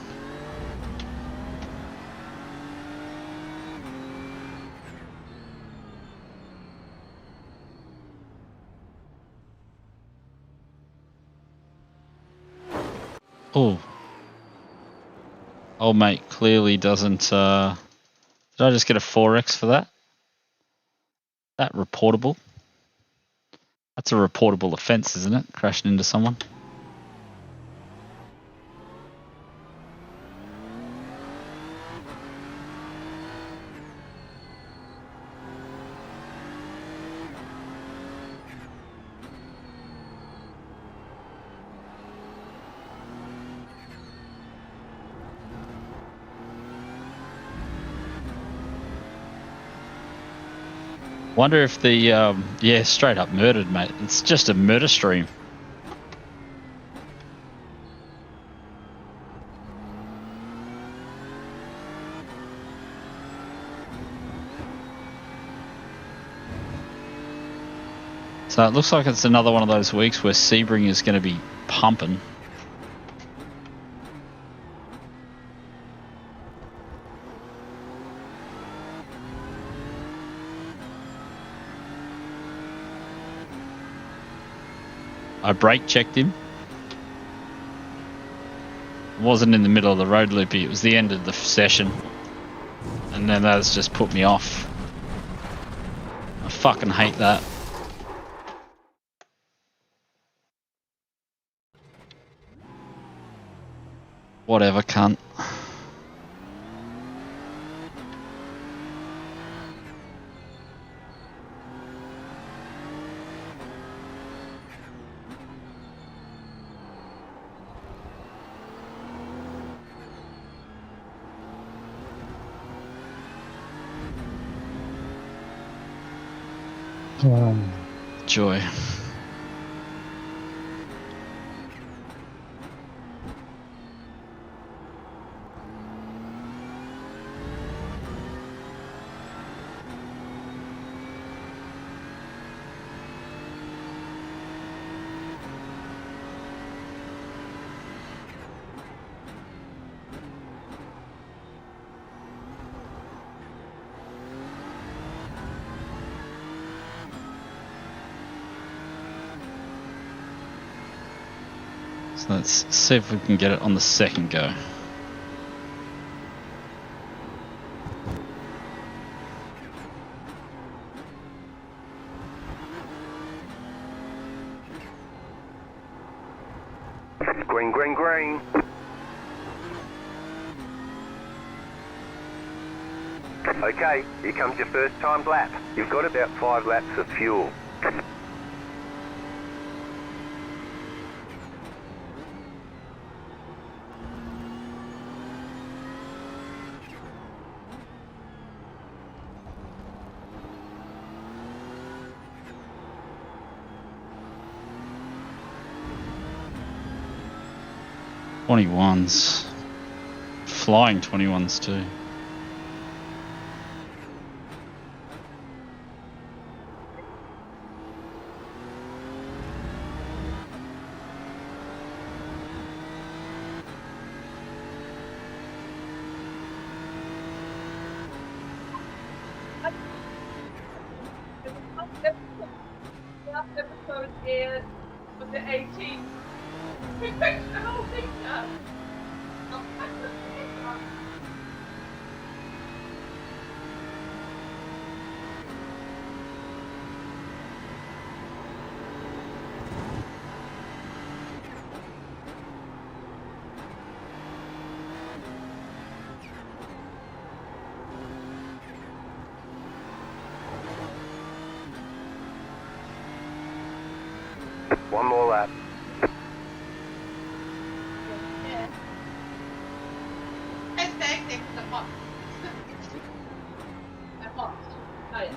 C: Oh. Old mate clearly doesn't... did I just get a 4X for that? That reportable? That's a reportable offence, isn't it? Crashing into someone. Wonder if the, yeah, straight up murdered, mate. It's just a murder stream. So it looks like it's another one of those weeks where Sebring is going to be pumping. I brake checked him. It wasn't in the middle of the road loopy, it was the end of the session. And then that's just put me off. I fucking hate that. Whatever, cunt. Joy. So let's see if we can get it on the second go.
B: Green, green, green. Okay, here comes your first timed lap. You've got about 5 laps of fuel.
C: '21s. Flying 21s too.
D: Last episode aired on the 18th. We picked the whole thing up. I'll pack the thing up.
B: One more lap.
D: Yeah. It's next to the box. The box. Oh yeah.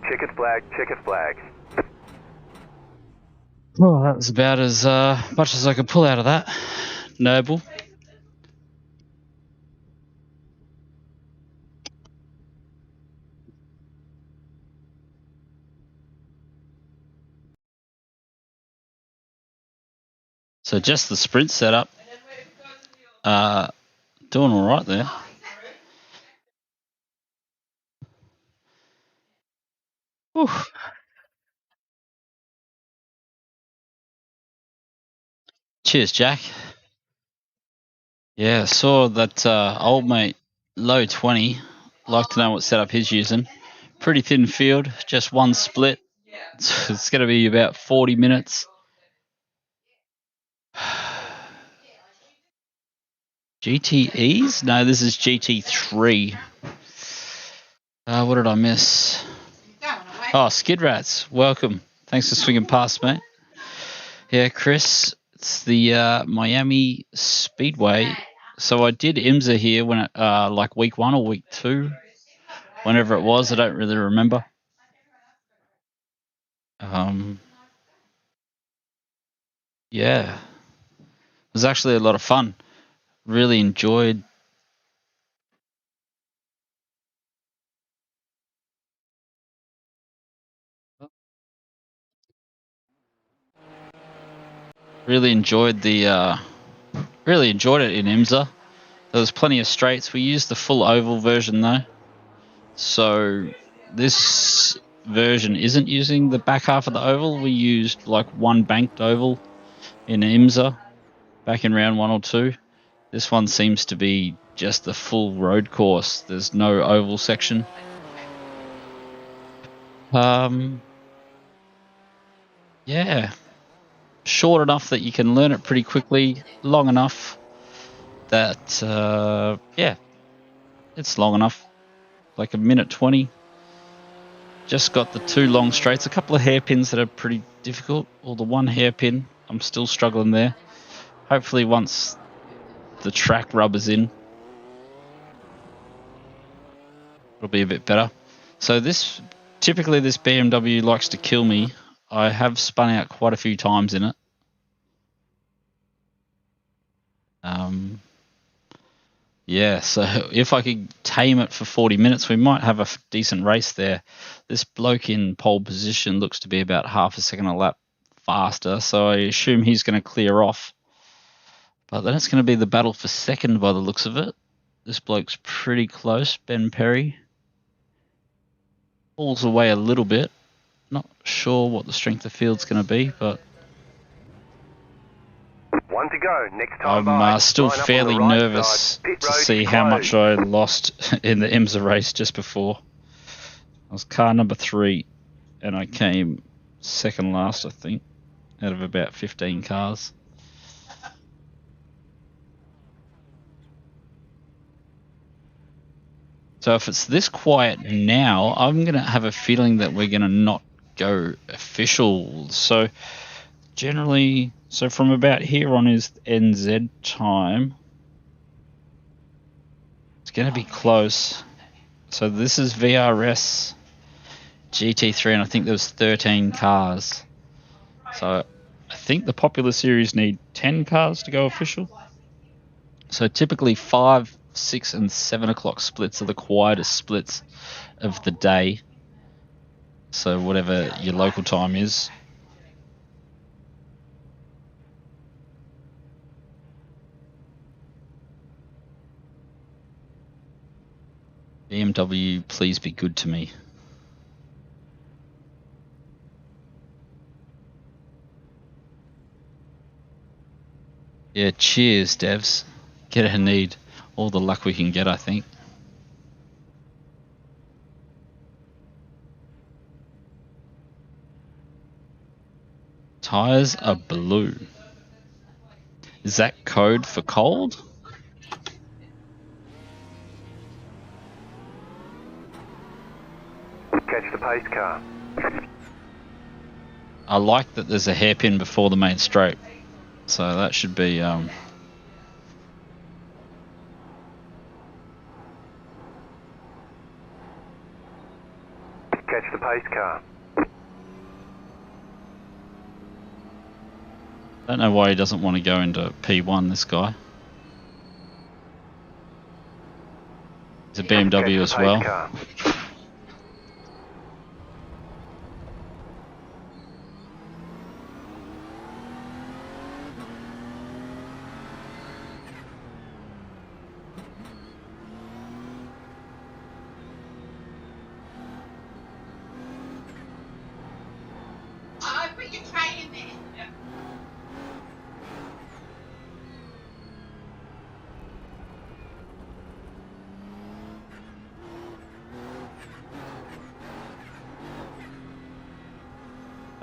B: Checkered flag, checkered flag.
C: Well, that was about as much as I could pull out of that. Noble. So just the sprint setup. Doing all right there. Whew. Cheers, Jack. Yeah, I saw that old mate, low 20. Like to know what setup he's using. Pretty thin field, just one split. It's going to be about 40 minutes. GTEs? No, this is GT3. What did I miss? Oh, Skid Rats, welcome. Thanks for swinging past, mate. Yeah, Chris, it's the Miami Speedway. So I did IMSA here when like week 1 or week 2, whenever it was. I don't really remember. Yeah, it was actually a lot of fun. Really enjoyed. Really enjoyed the. Really enjoyed it in IMSA. There was plenty of straights. We used the full oval version though, so this version isn't using the back half of the oval. We used like one banked oval in IMSA back in round 1 or 2. This one seems to be just the full road course. There's no oval section. Yeah, short enough that you can learn it pretty quickly. Long enough that yeah, it's long enough, like a minute 20. Just got the 2 long straights, a couple of hairpins that are pretty difficult, or the one hairpin. I'm still struggling there. Hopefully once the track rubbers in, it'll be a bit better. So typically this BMW likes to kill me. I have spun out quite a few times in it. Yeah, so if I could tame it for 40 minutes, we might have a decent race there. This bloke in pole position looks to be about half a second a lap faster, so I assume he's going to clear off. But then it's going to be the battle for second by the looks of it. This bloke's pretty close, Ben Perry. Pulls away a little bit. Not sure what the strength of field's going to be, but
B: 1 to go. Next time
C: I'm still fairly nervous to see how much I lost in the IMSA race just before. I was car number 3, and I came second last, I think, out of about 15 cars. So if it's this quiet now, I'm going to have a feeling that we're going to not go official. So generally, so from about here on is NZ time. It's going to be close. So this is VRS GT3, and I think there was 13 cars. So I think the Popular Series need 10 cars to go official. So typically 5, 6 and 7 o'clock splits are the quietest splits of the day. So whatever your local time is. BMW, please be good to me. Yeah, cheers, devs. Get a need. All the luck we can get, I think. Tires are blue. Is that code for cold?
B: Catch the pace car.
C: I like that there's a hairpin before the main straight. So that should be... Catch
B: the pace car.
C: Don't know why he doesn't want to go into P1, this guy. He's a BMW as well.
B: Car.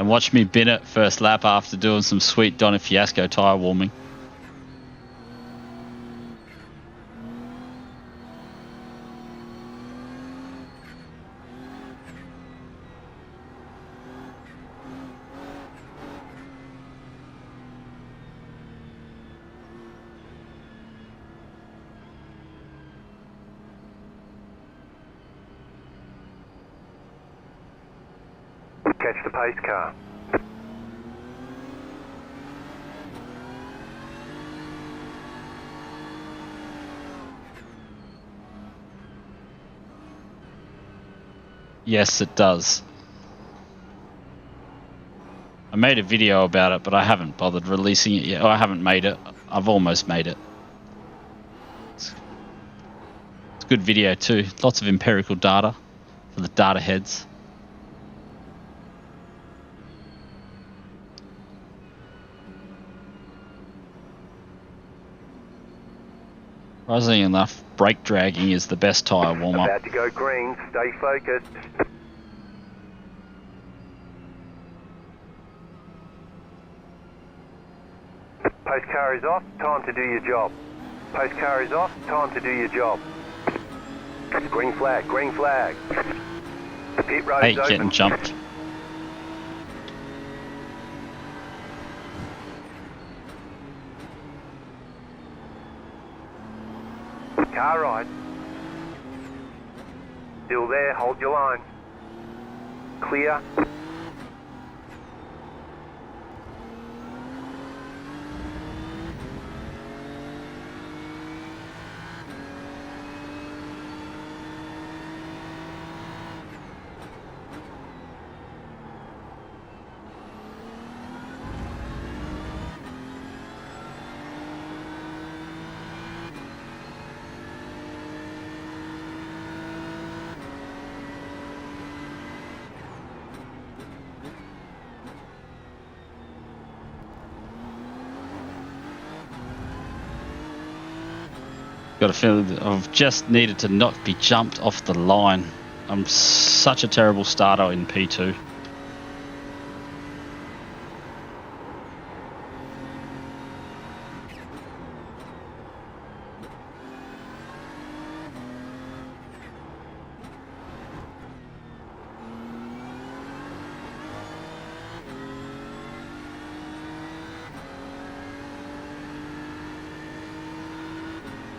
C: And watch me bin it first lap after doing some sweet Donna Fiasco tyre warming.
B: Catch the pace car.
C: Yes, it does. I made a video about it, but I haven't bothered releasing it yet. Oh, I haven't made it. I've almost made it. It's a good video too. Lots of empirical data for the data heads. Surprisingly enough, brake dragging is the best tyre warm-up.
B: About to go green, stay focused. Post car is off, time to do your job. Post car is off, time to do your job. Green flag, green flag. Pit road's
C: Hey,
B: open.
C: getting jumped.
B: Car right. Still there, hold your line. Clear.
C: Got a feeling that I've just needed to not be jumped off the line. I'm such a terrible starter in P2.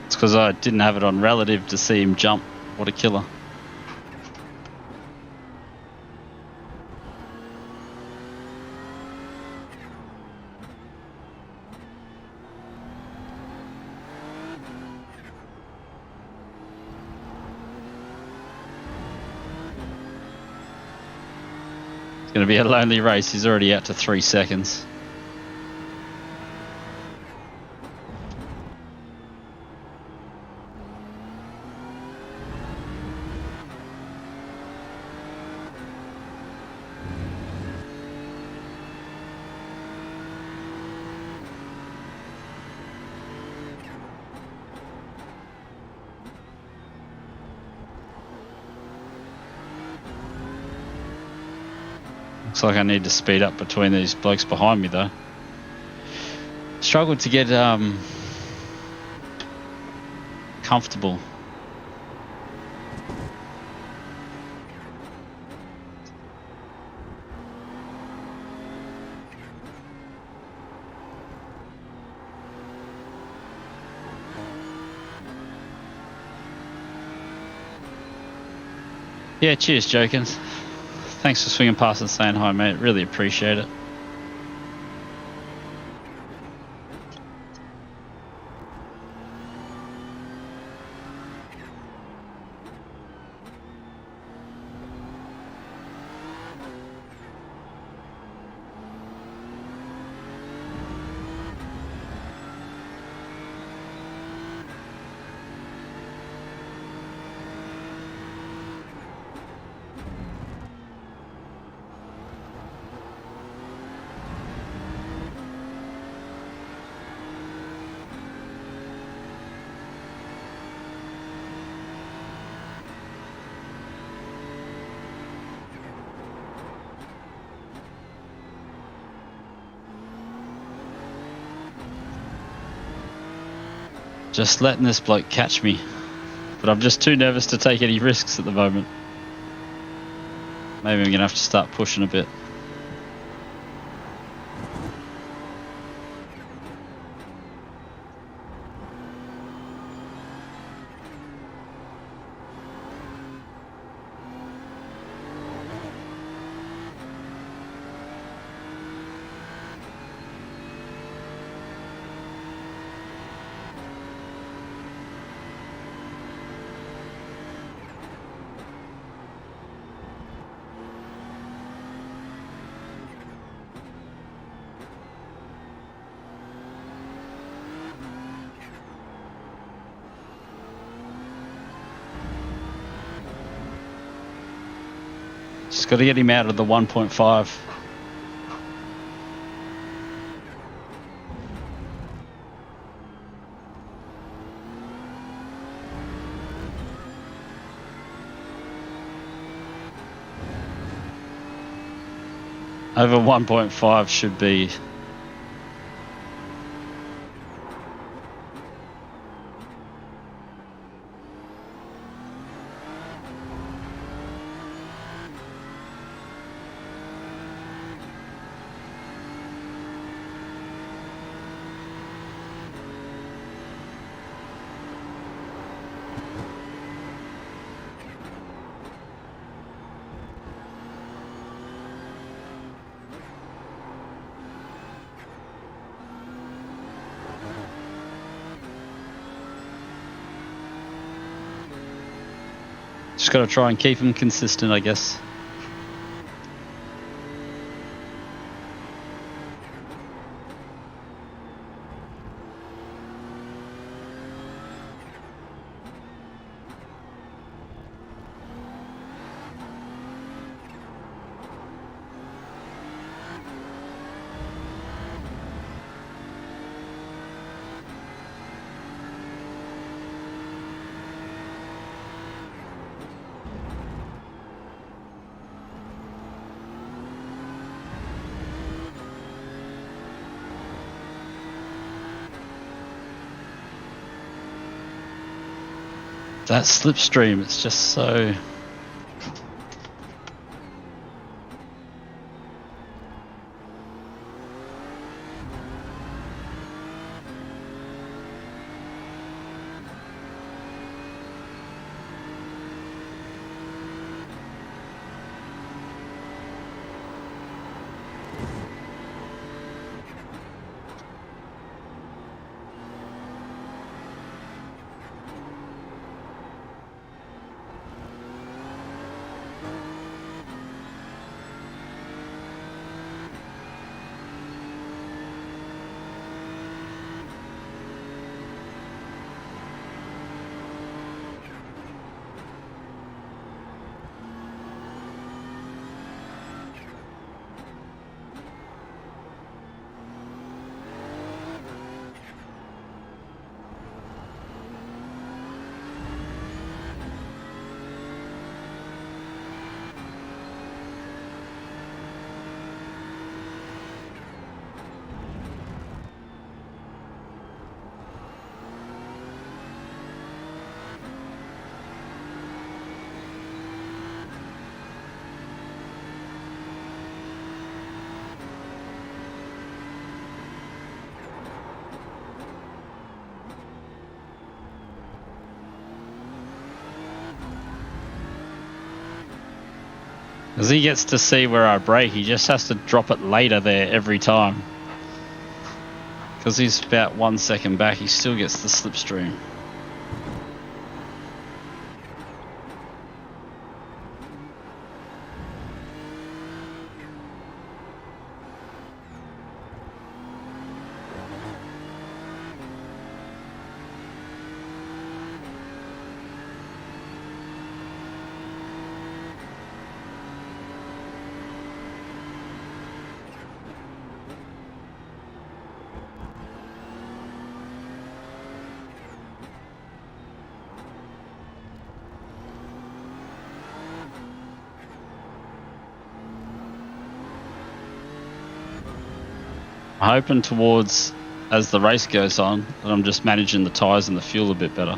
C: Because I didn't have it on relative to see him jump. What a killer. It's going to be a lonely race. He's already out to 3 seconds. Looks like I need to speed up between these blokes behind me though. Struggled to get comfortable. Yeah, cheers, Jokins. Thanks for swinging past and saying hi, mate. Really appreciate it. Just letting this bloke catch me. But I'm just too nervous to take any risks at the moment. Maybe I'm going to have to start pushing a bit. Just got to get him out of the 1.5. Over 1.5 should be. Just got to try and keep him consistent, I guess. That slipstream, it's just so... As he gets to see where I brake, he just has to drop it later there every time. Because he's about 1 second back, he still gets the slipstream. Hoping towards as the race goes on, and I'm just managing the tyres and the fuel a bit better.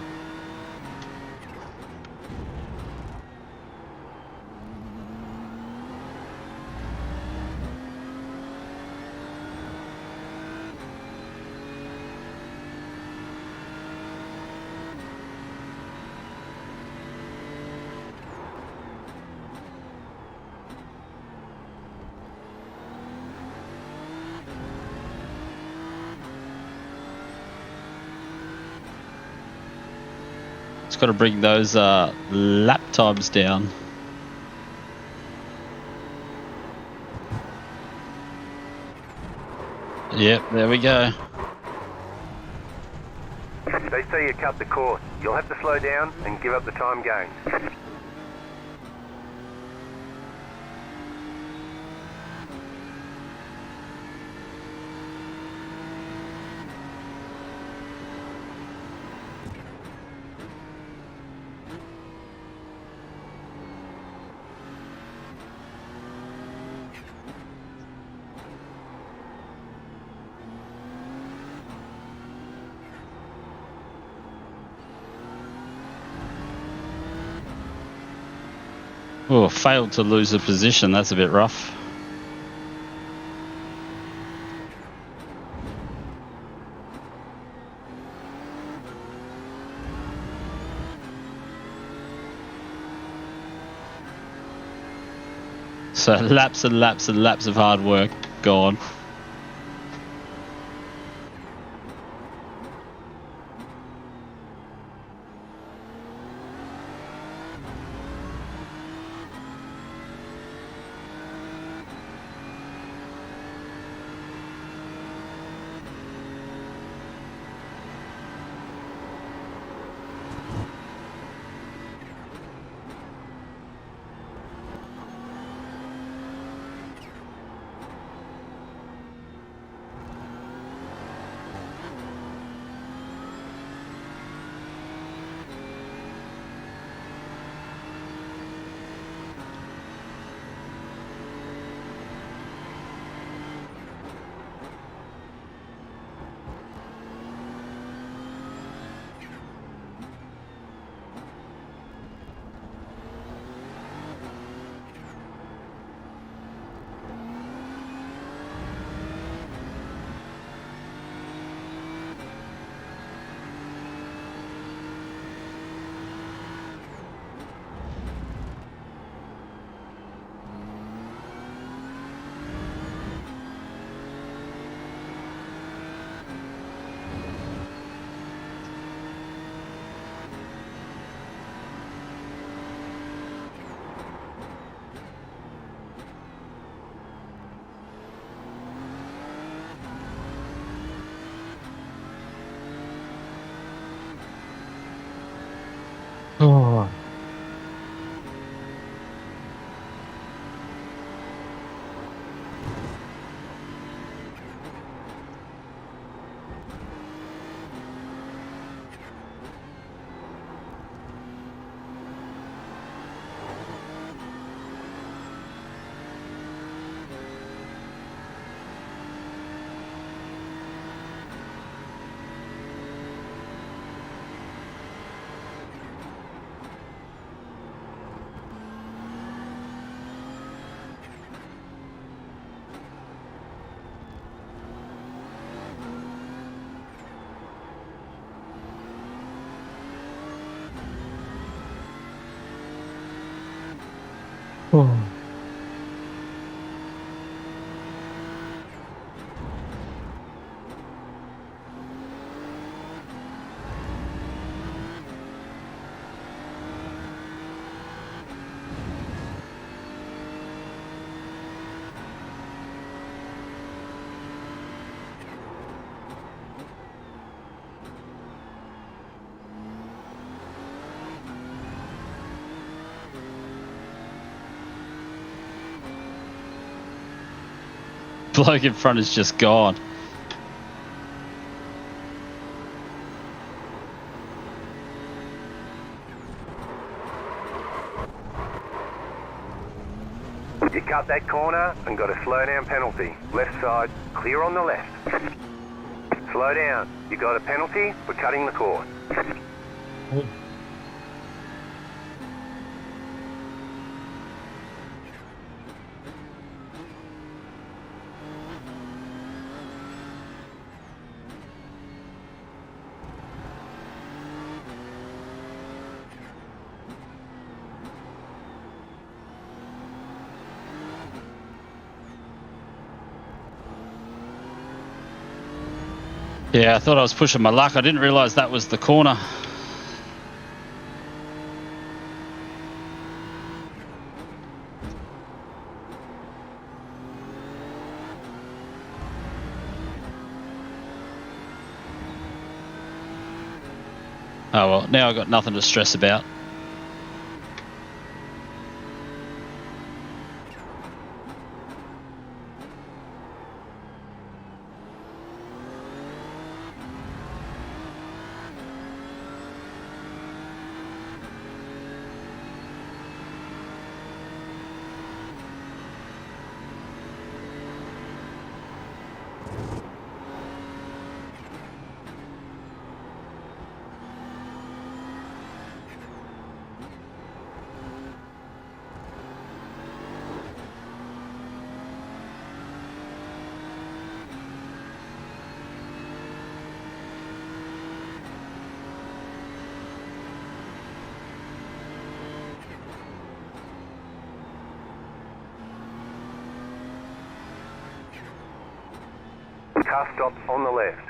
C: It's got to bring those lap times down. Yep, there we go.
B: They say you cut the course. You'll have to slow down and give up the time gains.
C: Oh, failed to lose a position. That's a bit rough. So laps and laps and laps of hard work gone. Oh. Bloke in front is just gone.
B: You cut that corner and got a slow down penalty. Left side, clear on the left. Slow down. You got a penalty for cutting the course.
C: Yeah, I thought I was pushing my luck. I didn't realise that was the corner. Oh well, now I've got nothing to stress about.
B: Car stops on the left.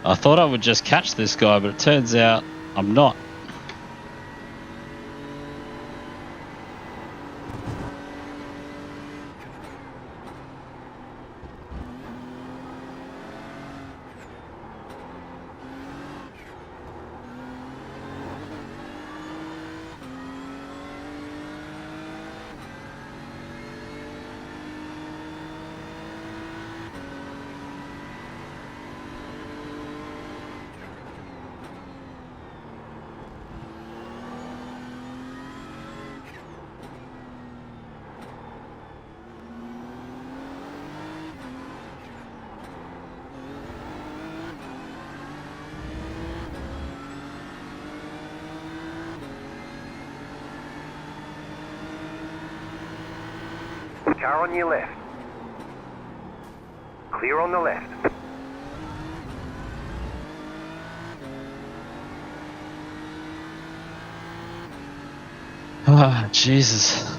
C: I thought I would just catch this guy, but it turns out I'm not.
B: Car on your left. Clear on the left.
C: Ah, Jesus.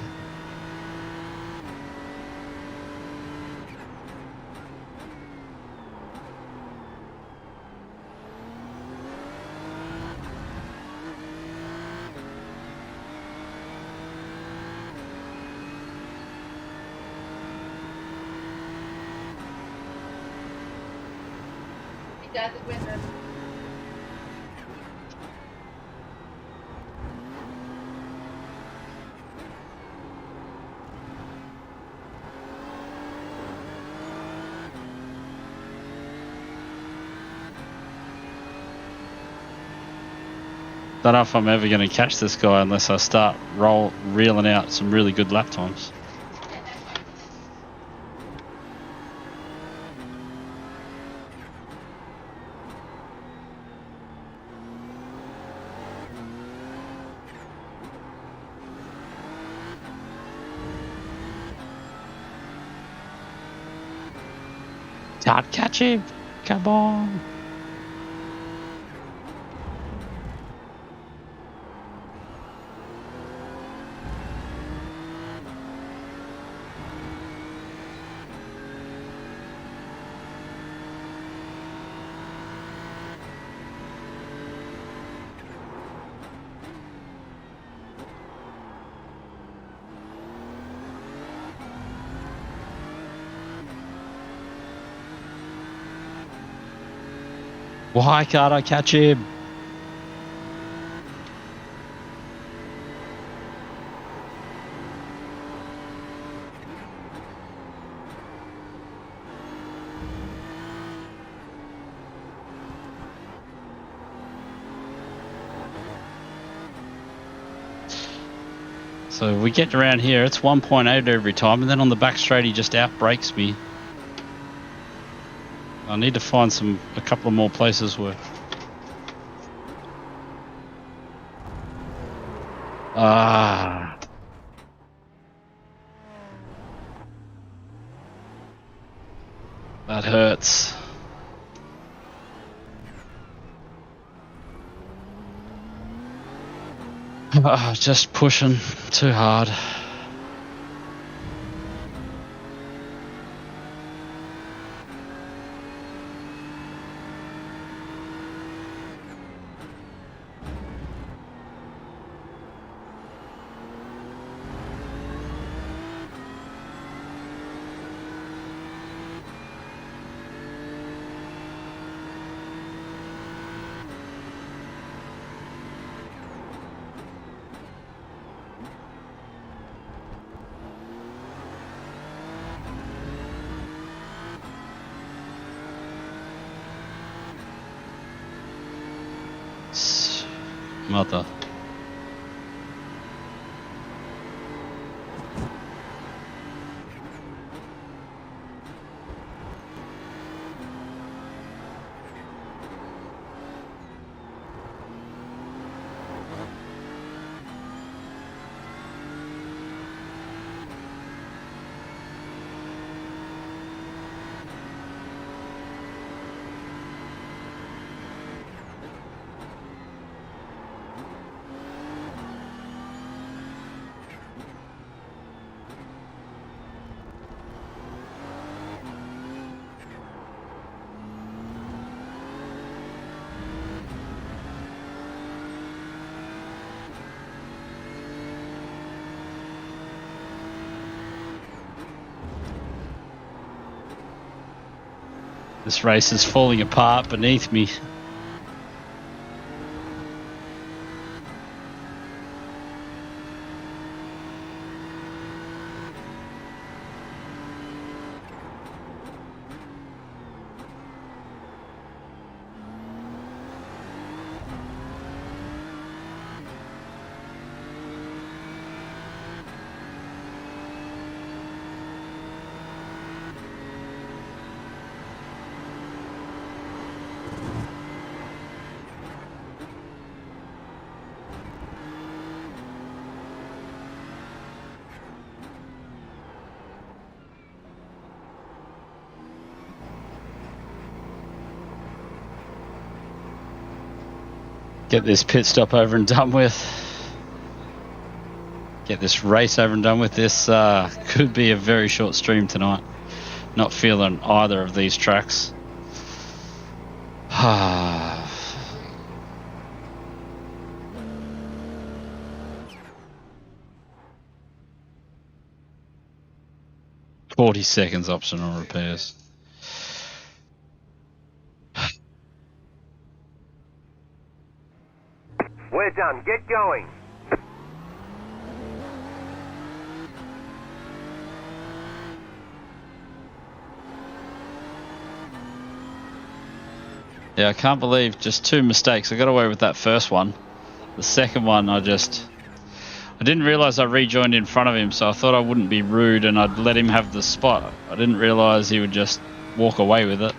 D: He doesn't win them.
C: Don't know if I'm ever going to catch this guy unless I start reeling out some really good lap times. Can't catch him. Come on. Why can't I catch him? So we get around here, it's 1.8 every time, and then on the back straight he just outbrakes me. I need to find a couple of more places where... Ah. That hurts. Just pushing too hard. Mother. This race is falling apart beneath me. Get this pit stop over and done with. Get this race over and done with. This could be a very short stream tonight. Not feeling either of these tracks. 40 seconds optional repairs.
B: We're done. Get going.
C: Yeah, I can't believe just 2 mistakes. I got away with that first one. The second one, I didn't realize I rejoined in front of him, so I thought I wouldn't be rude and I'd let him have the spot. I didn't realize he would just walk away with it.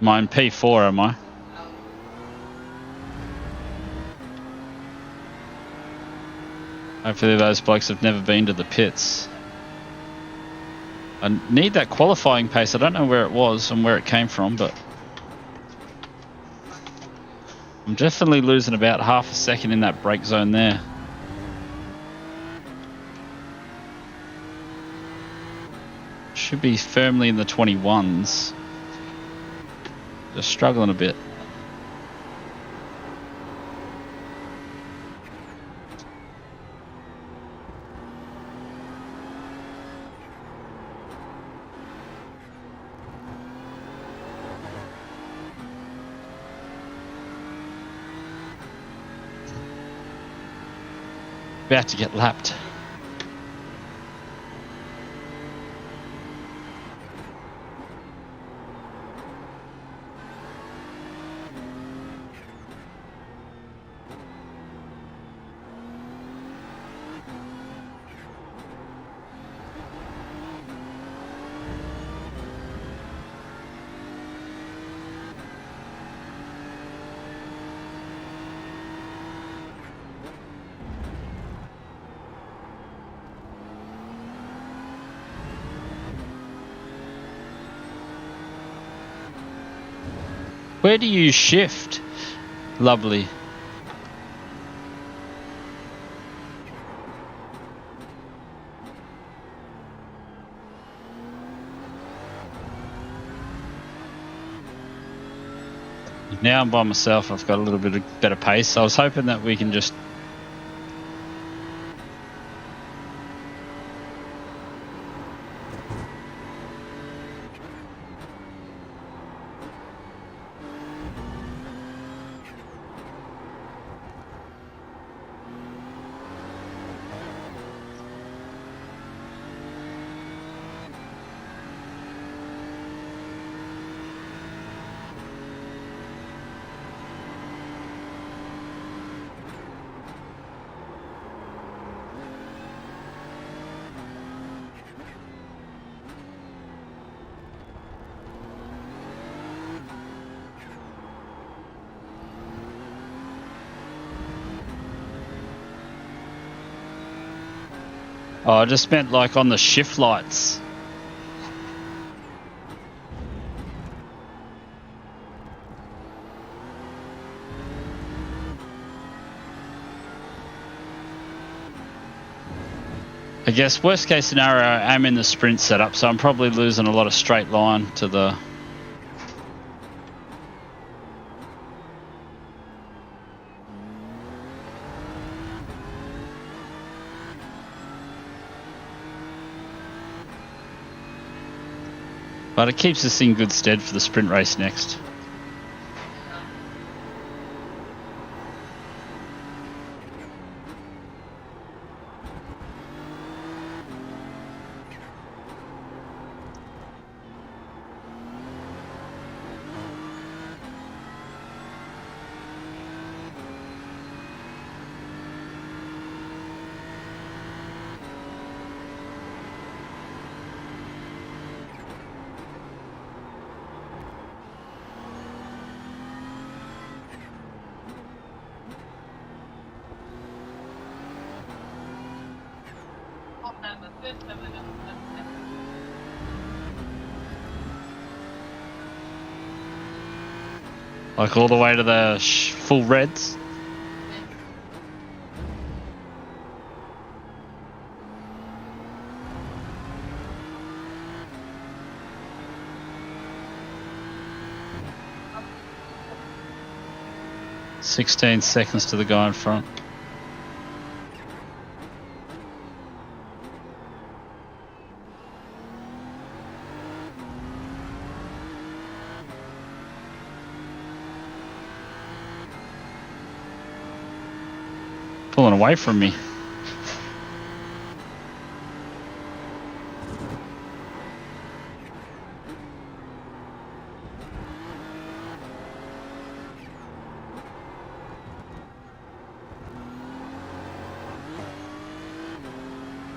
C: Am I in P4, am I? Hopefully those blokes have never been to the pits. I need that qualifying pace. I don't know where it was and where it came from, but I'm definitely losing about half a second in that brake zone there. Should be firmly in the 21s. Just struggling a bit. About to get lapped. Where do you shift? Lovely. Now I'm by myself. I've got a little bit of better pace. I was hoping that we can just... Oh, I just meant like on the shift lights. I guess worst case scenario, I'm in the sprint setup, so I'm probably losing a lot of straight line to the... But it keeps us in good stead for the sprint race next. Like all the way to the full reds. "16 seconds to the guy in front." Pulling away from me.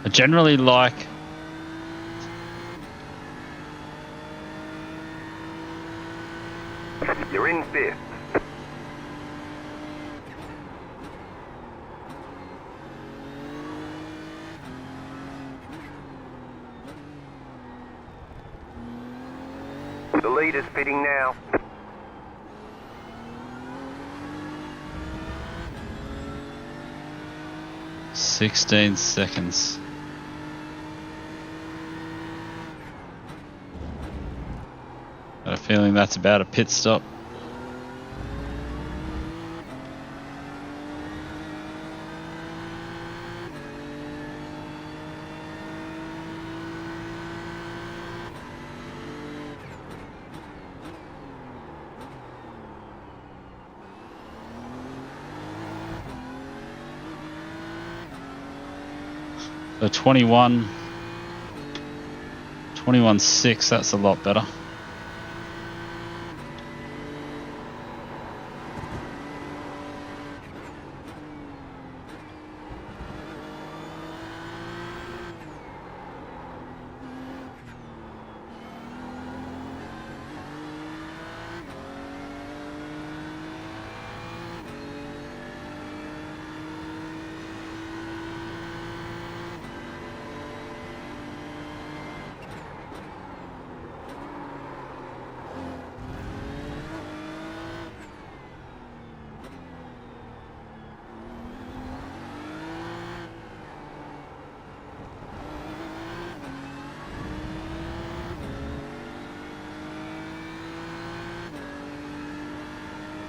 C: I generally like...
B: You're in fifth. The leader's pitting now.
C: "16 seconds. Got a feeling that's about a pit stop. So 21.6, that's a lot better.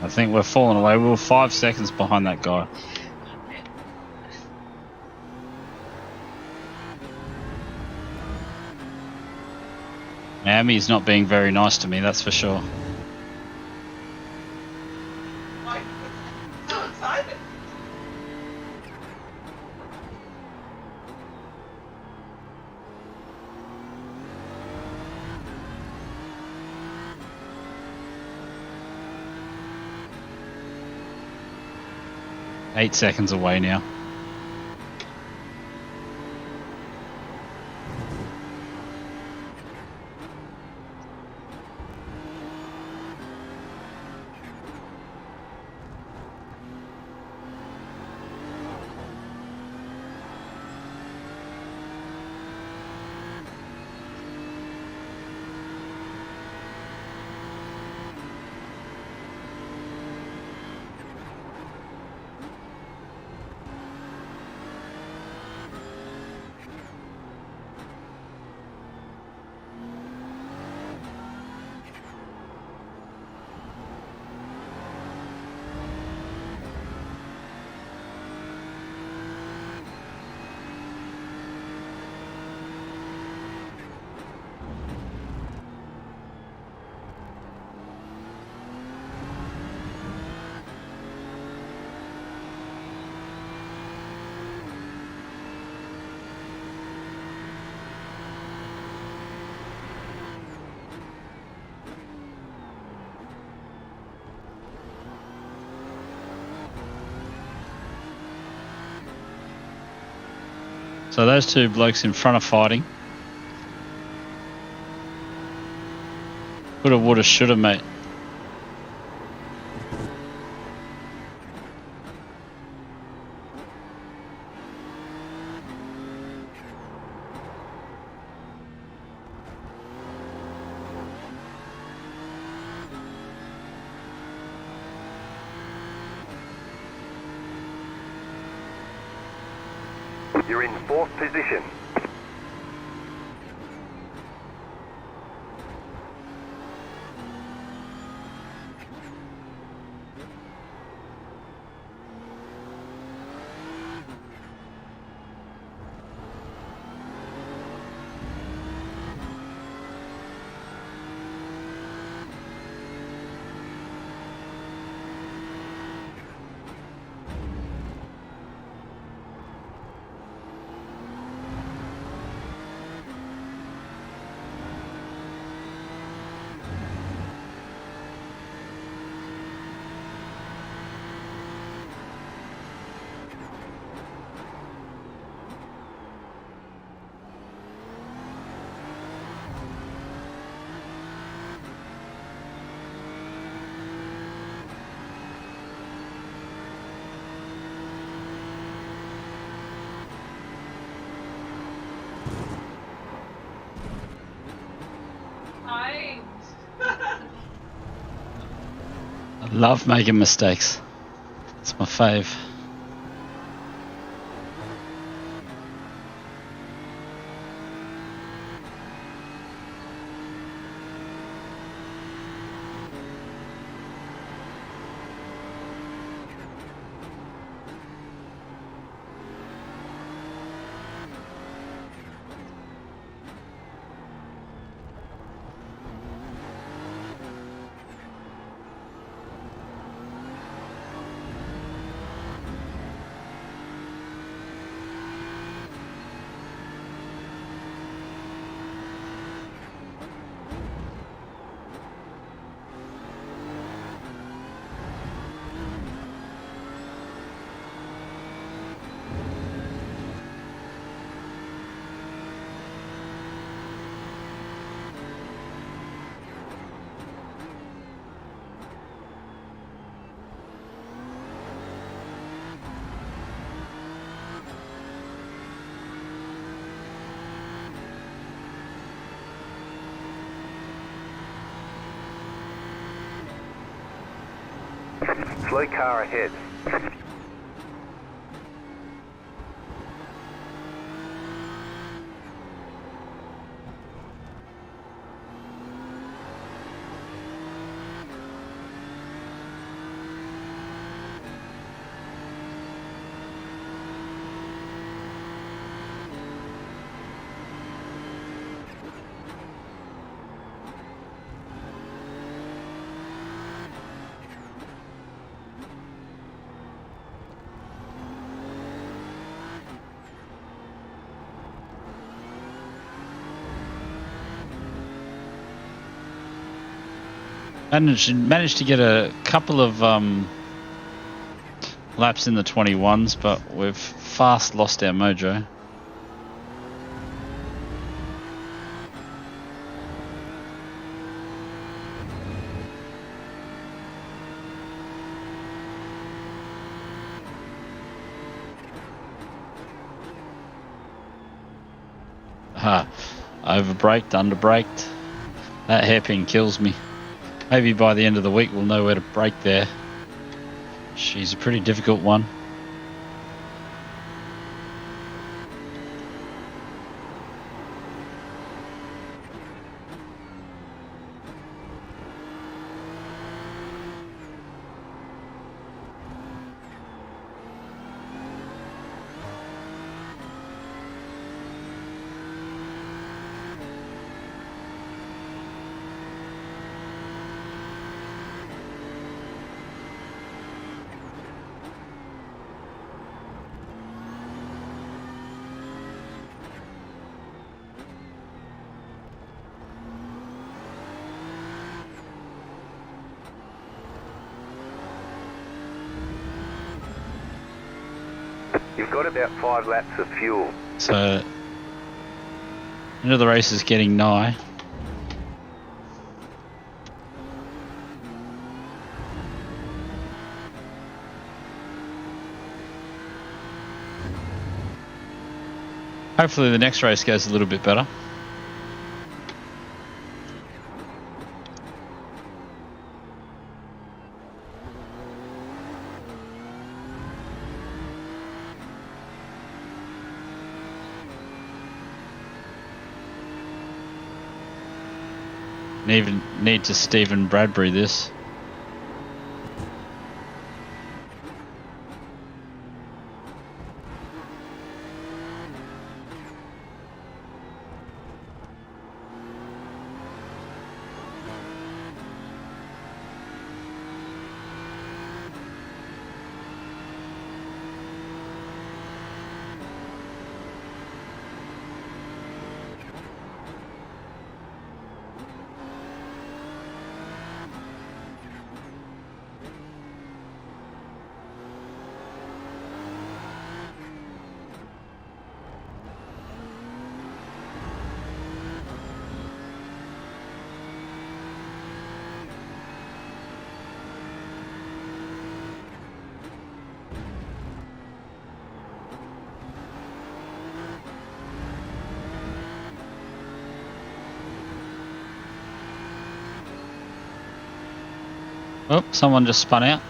C: I think we're falling away. We were 5 seconds behind that guy. Miami's not being very nice to me, that's for sure.
D: I'm so excited.
C: Eight seconds away now. So those two blokes in front are fighting. Coulda, woulda, shoulda, mate.
B: You're in 4th position.
D: Hi.
C: I love making mistakes. It's my fave.
B: Slow car ahead.
C: Managed to get a couple of laps in the 21s, but we've fast lost our mojo. Overbraked, underbraked. That hairpin kills me. Maybe by the end of the week we'll know where to brake there. She's a pretty difficult one.
B: You've got about 5 laps of fuel.
C: So, end of the race is getting nigh. Hopefully the next race goes a little bit better. Even need to Stephen Bradbury this. Oh, someone just spun out.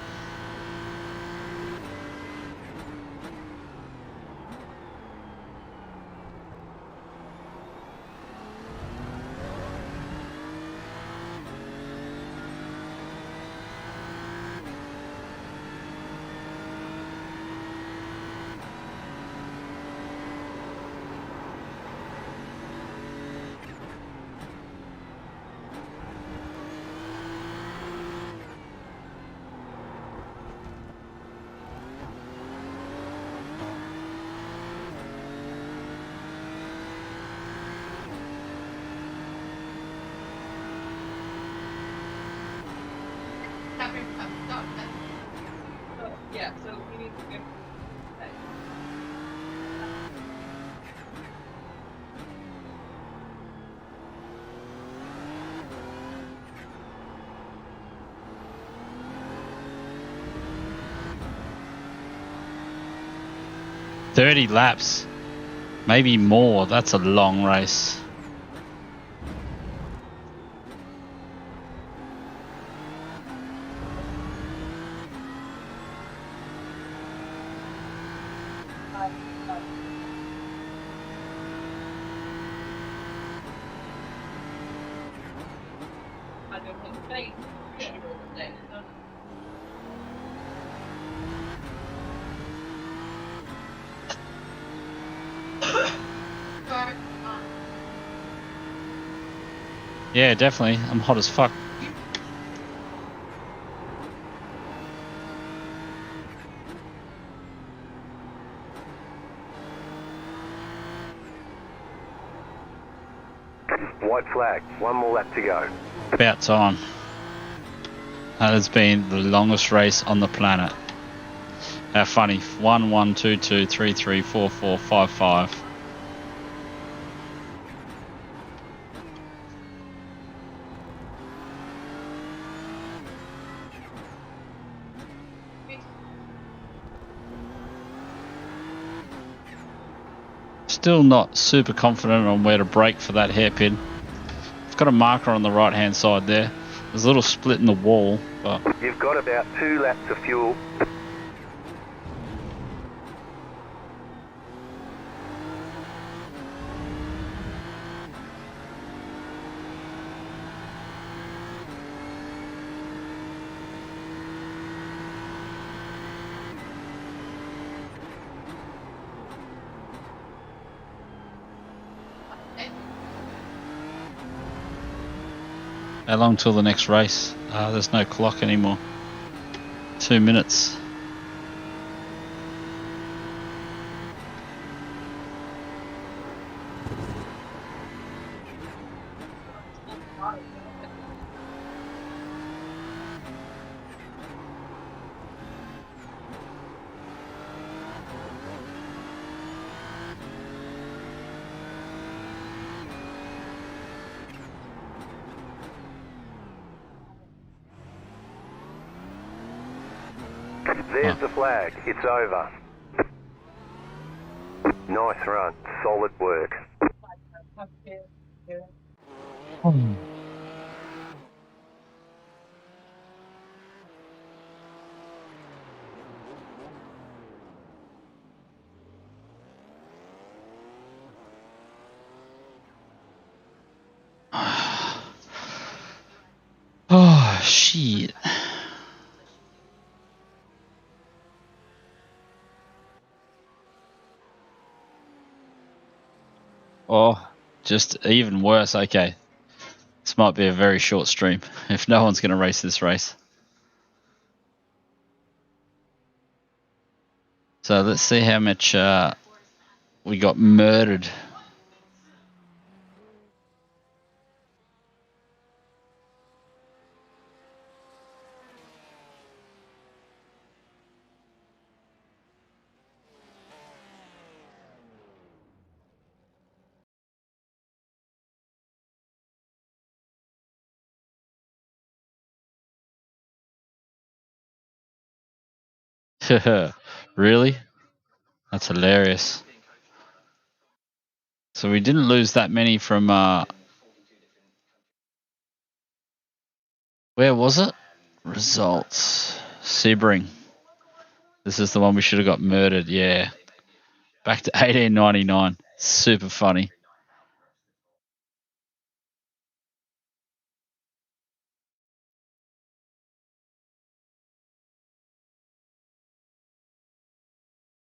D: Yeah, so we need to go.
C: $30 laps, maybe more. That's a long race.
D: I don't think they should all the day.
C: Yeah, definitely. I'm hot as fuck.
B: White flag. One more lap to go.
C: About time. That has been the longest race on the planet. How funny. 1, 1, 2, 2, 3, 3, 4, 4, 5, 5. Still not super confident on where to brake for that hairpin. It's got a marker on the right hand side there. There's a little split in the wall, but
B: You've got about 2 laps of fuel.
C: how long till the next race? There's no clock anymore. 2 minutes.
B: There's the flag. It's over. Nice run. Solid work.
C: Oh, shit. Oh, just even worse. Okay. This might be a very short stream if no one's going to race this race. So let's see how much we got murdered. Really? That's hilarious. So we didn't lose that many from where was it? Results. Sebring. This is the one we should have got murdered, yeah. Back to 1899. Super funny.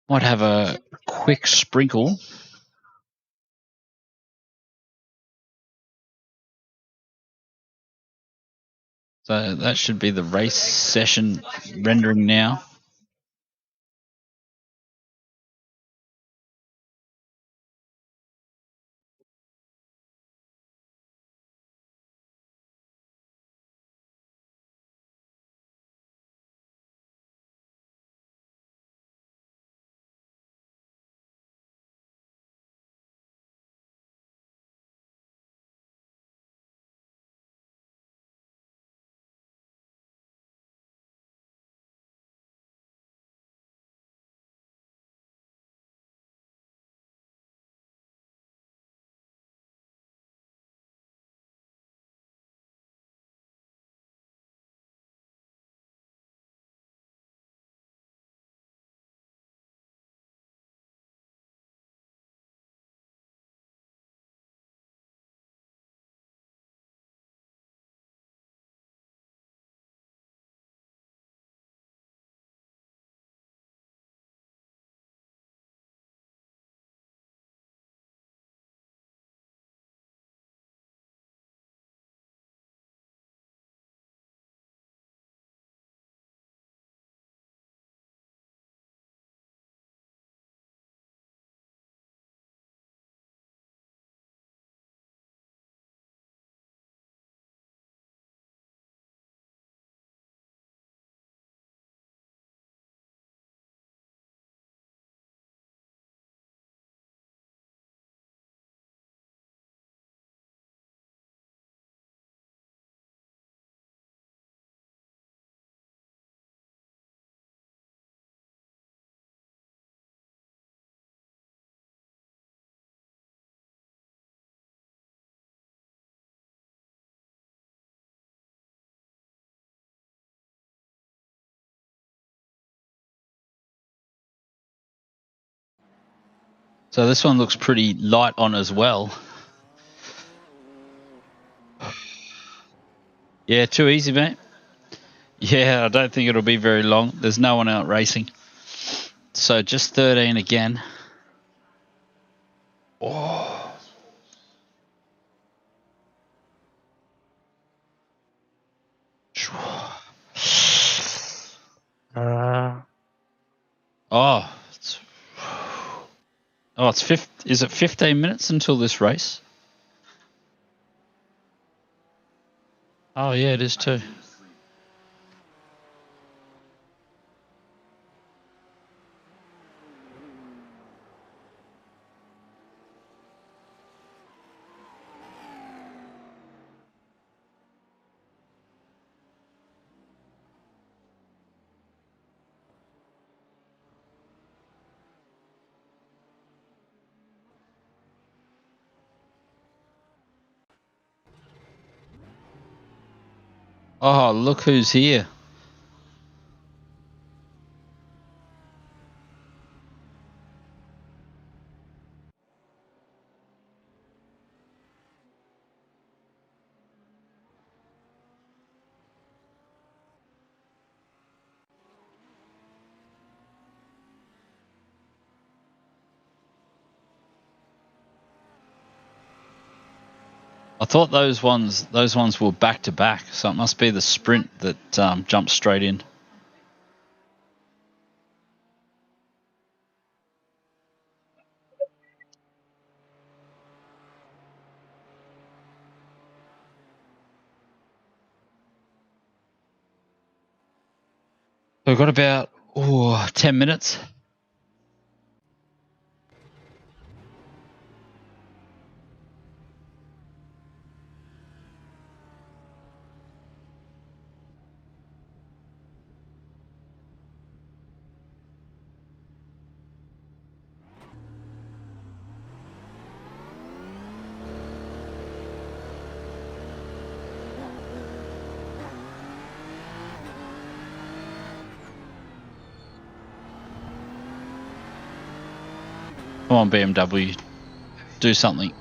C: Might have a quick sprinkle. So that should be the race session rendering now. So this one looks pretty light on as well. Yeah, too easy, mate. Yeah, I don't think it'll be very long. There's no one out racing. So just 13 again. Oh. Is it 15 minutes until this race? Oh yeah, it is too. Oh, look who's here. I thought those ones were back to back, so it must be the sprint that jumped straight in. We've got about 10 minutes. Come on, BMW, do something.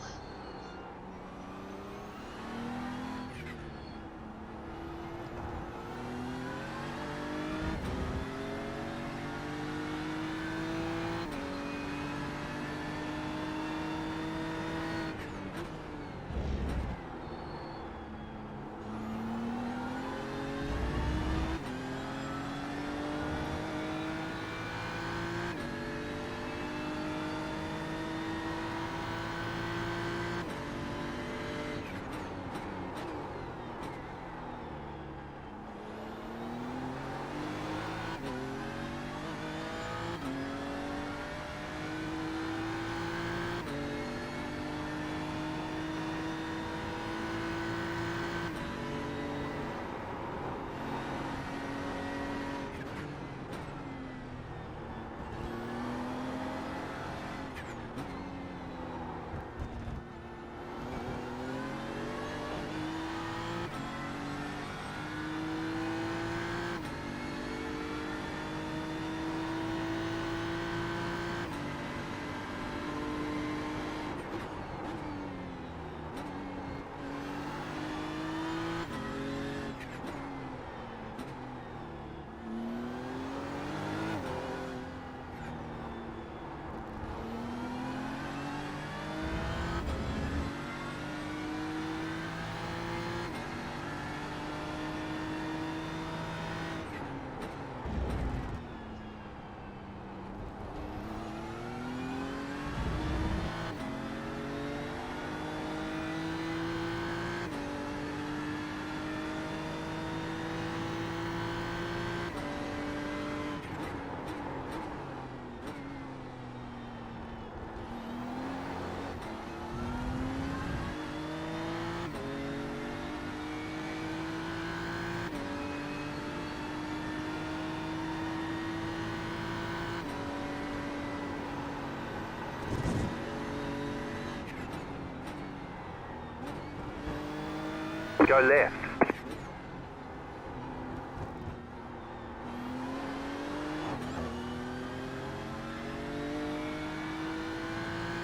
B: Go left.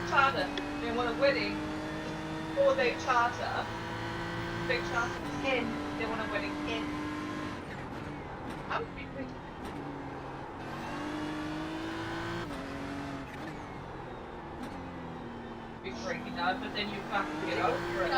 D: charter. They want a wedding before they charter. They charter 10. They want a wedding 10. I'm be freaking out, but then you fucking get over it.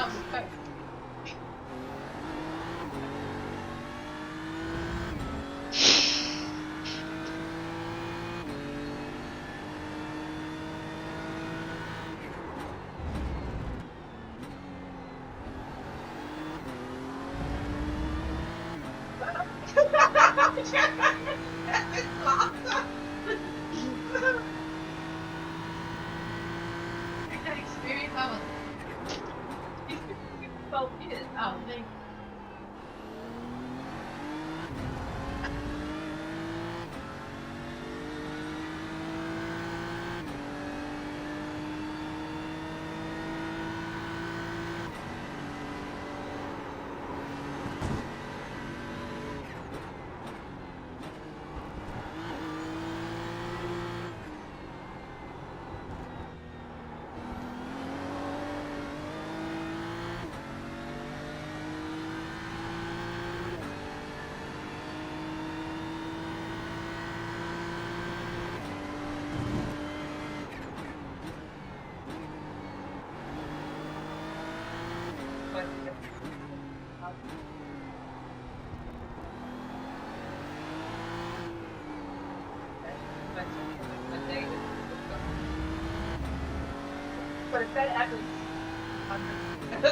D: But if that happens,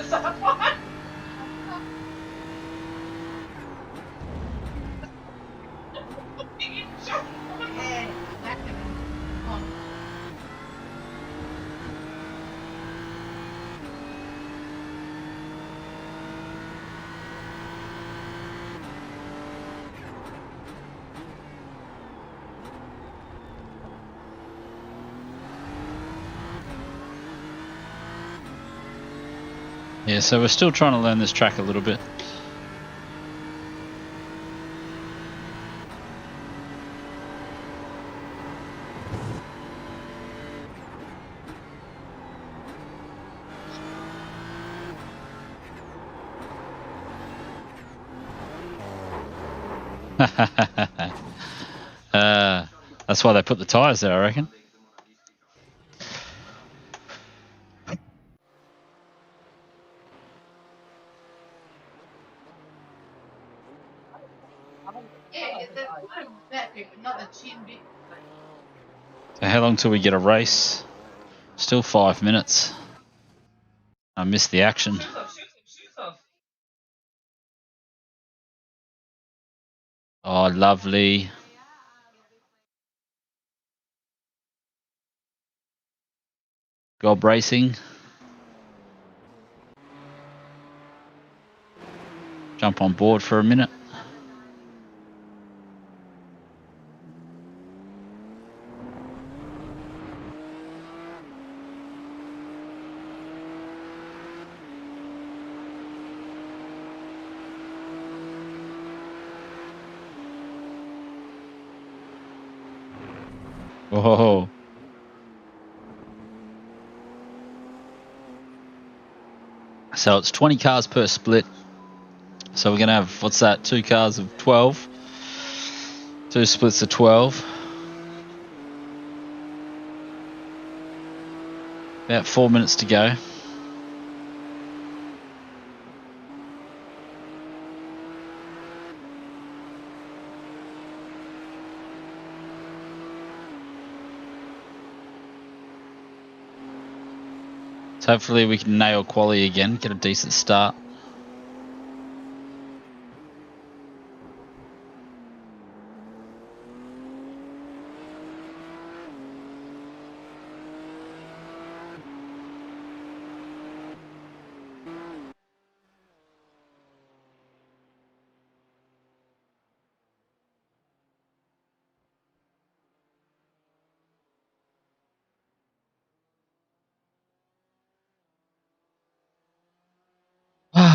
D: someone.
C: Yeah, so we're still trying to learn this track a little bit. That's why they put the tyres there, I reckon. So how long till we get a race? Still 5 minutes. I missed the action. Oh, lovely. Gob Racing. Jump on board for a minute. Whoa. So it's 20 cars per split. So we're going to have, what's that, 2 cars of 12. 2 splits of 12. About 4 minutes to go. So hopefully we can nail quali again, get a decent start.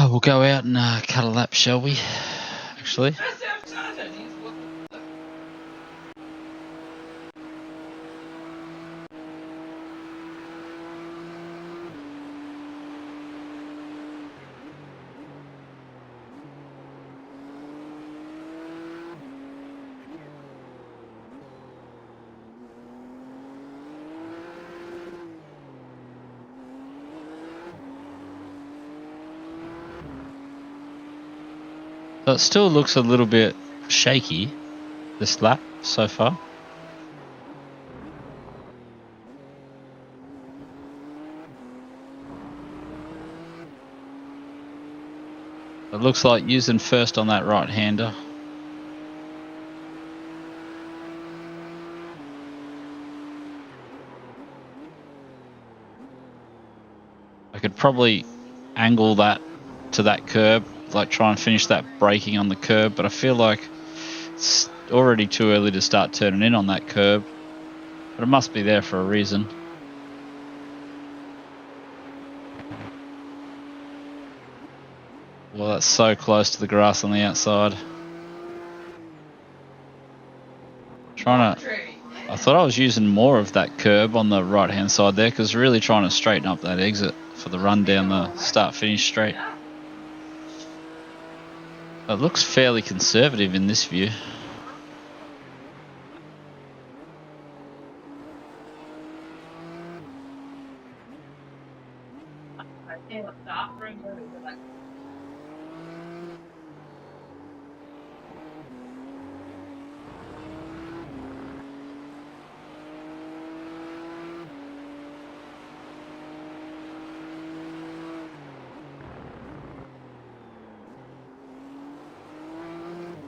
C: We'll go out and cut a lap, shall we? Actually. So it still looks a little bit shaky, this lap so far. It looks like using first on that right-hander. I could probably angle that to that curb, like try and finish that braking on the curb, but I feel like it's already too early to start turning in on that curb. But it must be there for a reason. Well, that's so close to the grass on the outside. I thought I was using more of that curb on the right hand side there, because really trying to straighten up that exit for the run down the start finish straight. It looks fairly conservative in this view.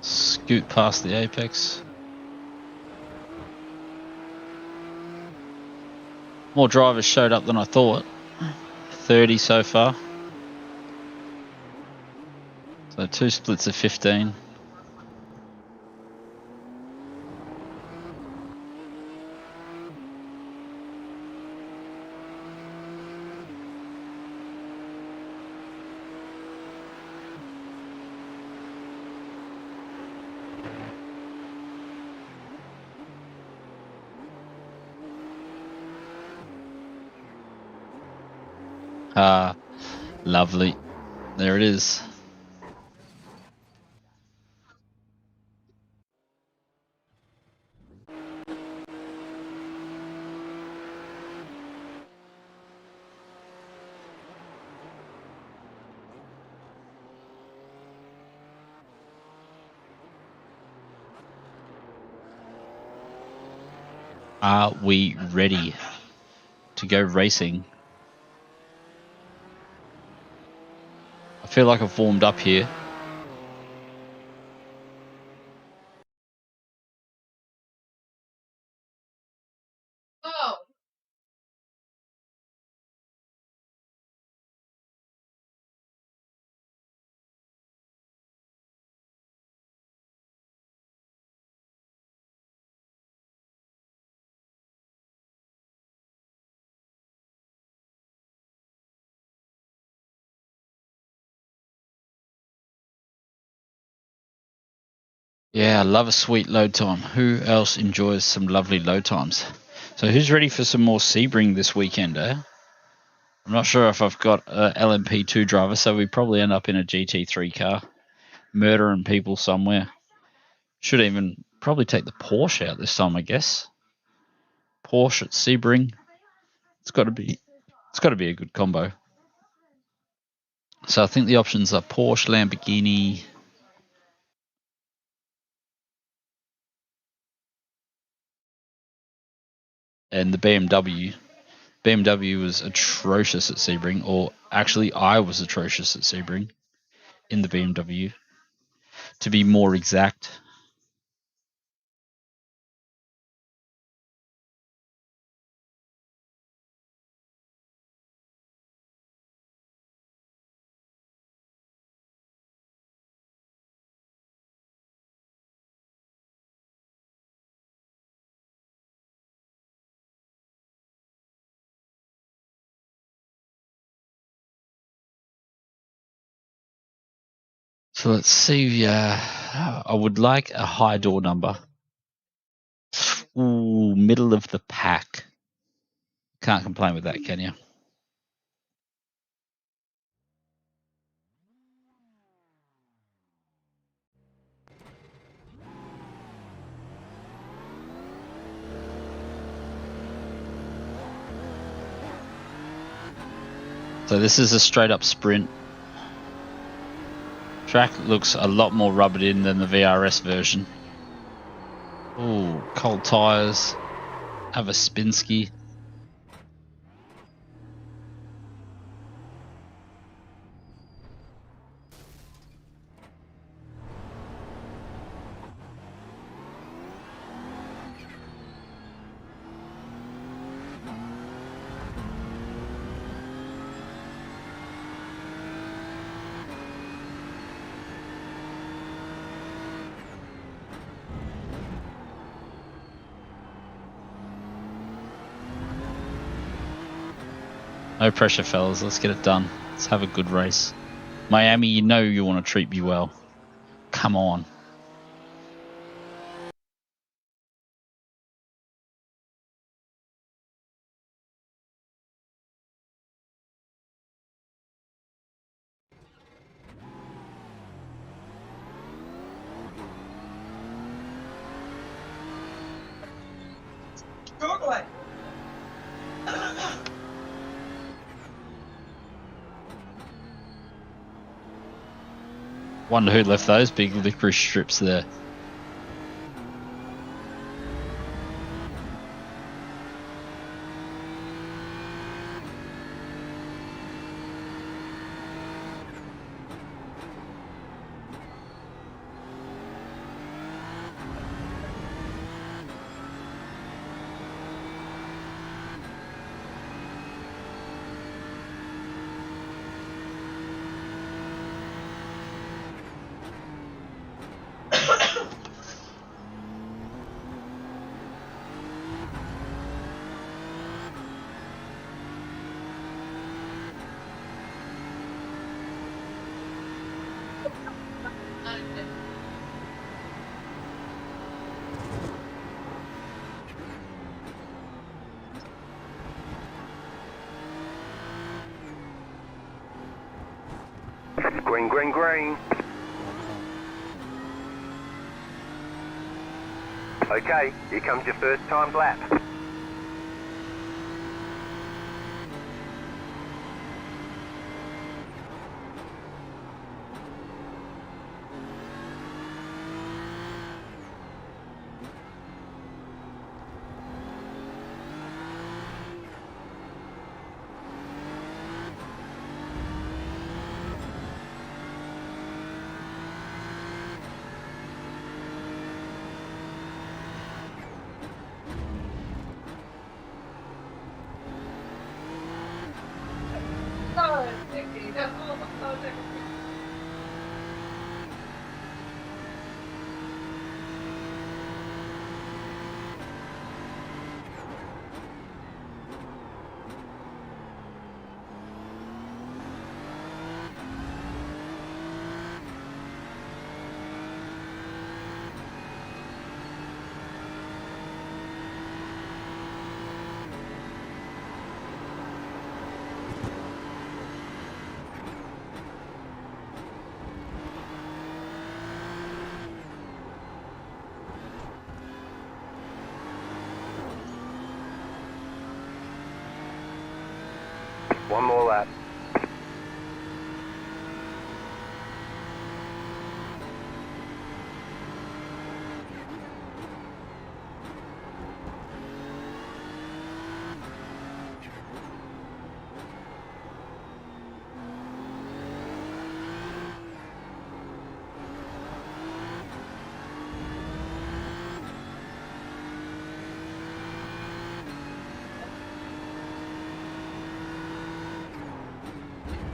C: Scoot past the apex. More drivers showed up than I thought. 30 so far. So 2 splits of 15. Ah, lovely. There it is. Are we ready to go racing? I feel like I've warmed up here.
D: Oh.
C: Yeah, I love a sweet load time. Who else enjoys some lovely load times? So who's ready for some more Sebring this weekend, eh? I'm not sure if I've got a LMP2 driver, so we probably end up in a GT3 car, murdering people somewhere. Should even probably take the Porsche out this time, I guess. Porsche at Sebring. It's got to be a good combo. So I think the options are Porsche, Lamborghini, and the BMW. BMW was atrocious at Sebring, or actually I was atrocious at Sebring in the BMW, to be more exact. So let's see. I would like a high door number. Ooh, middle of the pack. Can't complain with that, can you? So this is a straight up sprint. Track looks a lot more rubbered in than the VRS version. Ooh, cold tyres. Have a spin ski. No pressure, fellas. Let's get it done. Let's have a good race. Miami, you know you want to treat me well. Come on. Wonder who left those big licorice strips there.
B: Green, green, green. Okay, here comes your first time lap.
D: So sticky. That's all so sticky.
B: One more lap.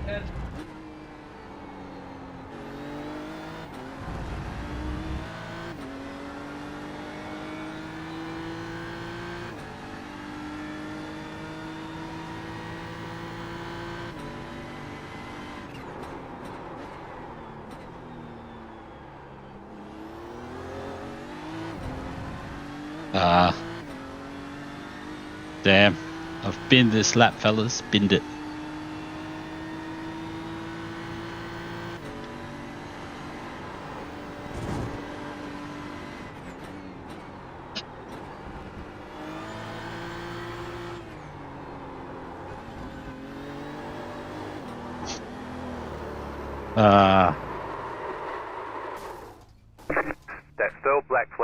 D: Good.
C: Damn. I've binned this lap, fellas. Binned it.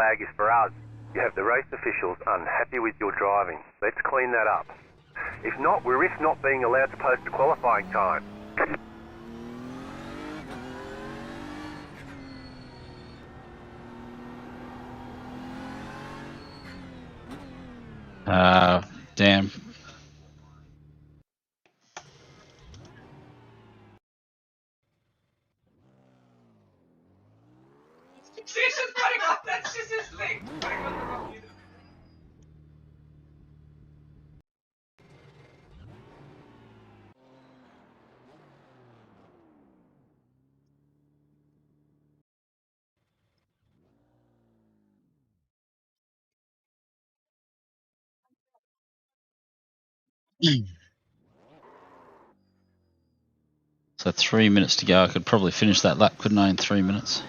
B: flag is for us. You have the race officials unhappy with your driving. Let's clean that up. If not, we risk not being allowed to post a qualifying time.
C: Damn.
D: She's just putting on that. She's just like putting on the wrong unit.
C: So 3 minutes to go. I could probably finish that lap, couldn't I, in 3 minutes?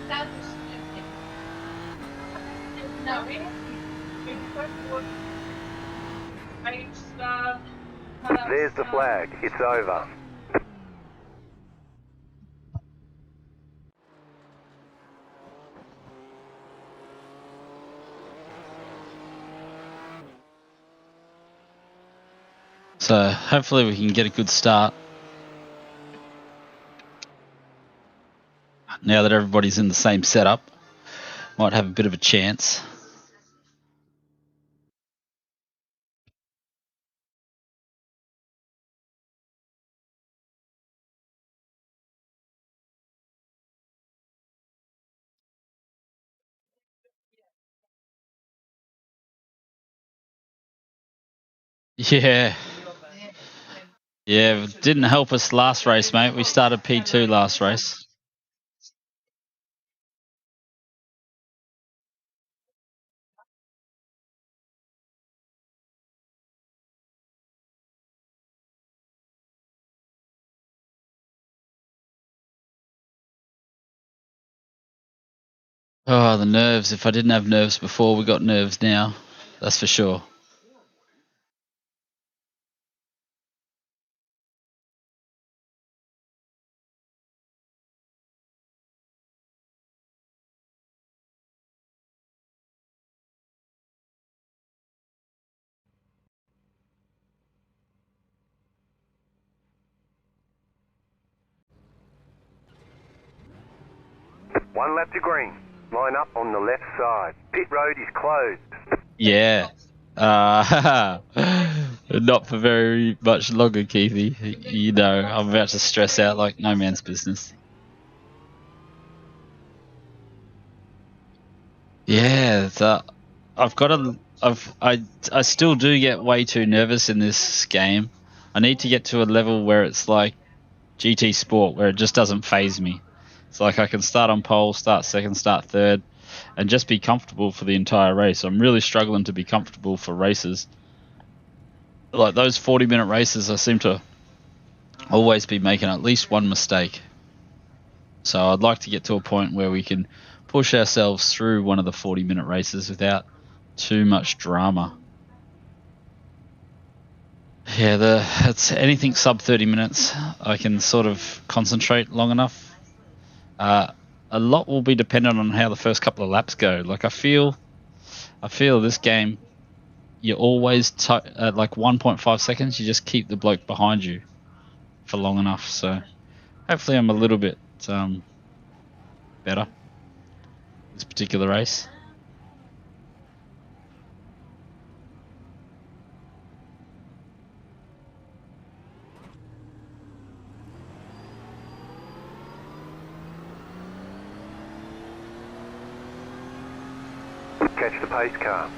D: That was stupid. No, we
B: There's the flag. It's over.
C: So hopefully we can get a good start. Now that everybody's in the same setup, might have a bit of a chance. Yeah. Yeah, it didn't help us last race, mate. We started P2 last race. Oh, the nerves. If I didn't have nerves before, we got nerves now. That's for sure.
B: One lap to green. Line up on the left side. Pit road is closed.
C: Yeah. Not for very much longer, Keithy. You know, I'm about to stress out like no man's business. Yeah, I still do get way too nervous in this game. I need to get to a level where it's like GT Sport, where it just doesn't phase me. It's like I can start on pole, start second, start third, and just be comfortable for the entire race. I'm really struggling to be comfortable for races. Like those 40-minute races, I seem to always be making at least one mistake. So I'd like to get to a point where we can push ourselves through one of the 40-minute races without too much drama. Yeah, it's anything sub 30 minutes. I can sort of concentrate long enough. A lot will be dependent on how the first couple of laps go. Like I feel this game, you always like 1.5 seconds. You just keep the bloke behind you for long enough. So hopefully, I'm a little bit better this particular race.
B: Catch the pace car.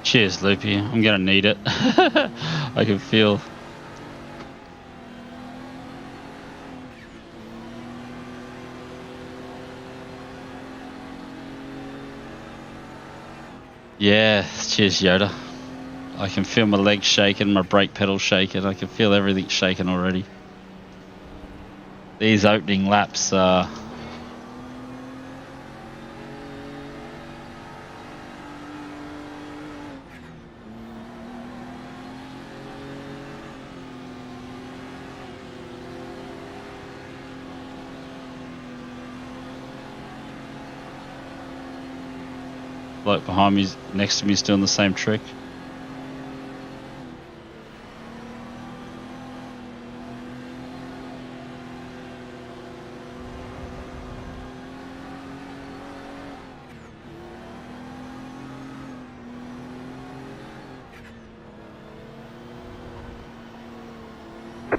C: Cheers, Loopy. I'm gonna need it. I can feel. Yeah, cheers, Yoda. I can feel my legs shaking, my brake pedal shaking. I can feel everything shaking already. These opening laps are. Bloke behind me, next to me, is doing the same trick.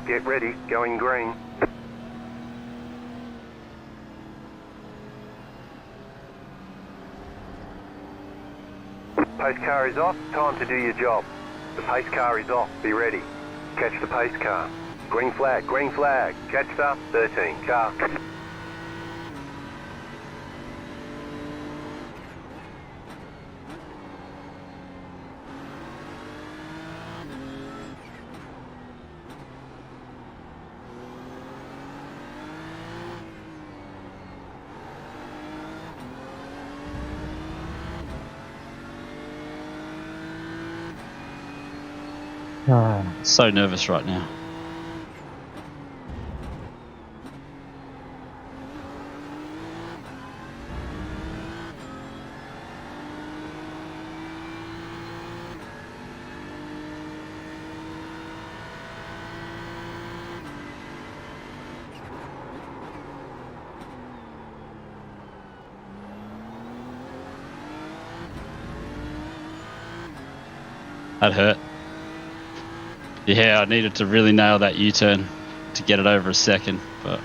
B: Get ready, going green. Pace car is off, time to do your job. The pace car is off, be ready. Catch the pace car. Green flag, catch the 13 car.
C: So nervous right now. That hurt. Yeah, I needed to really nail that U-turn to get it over a second, but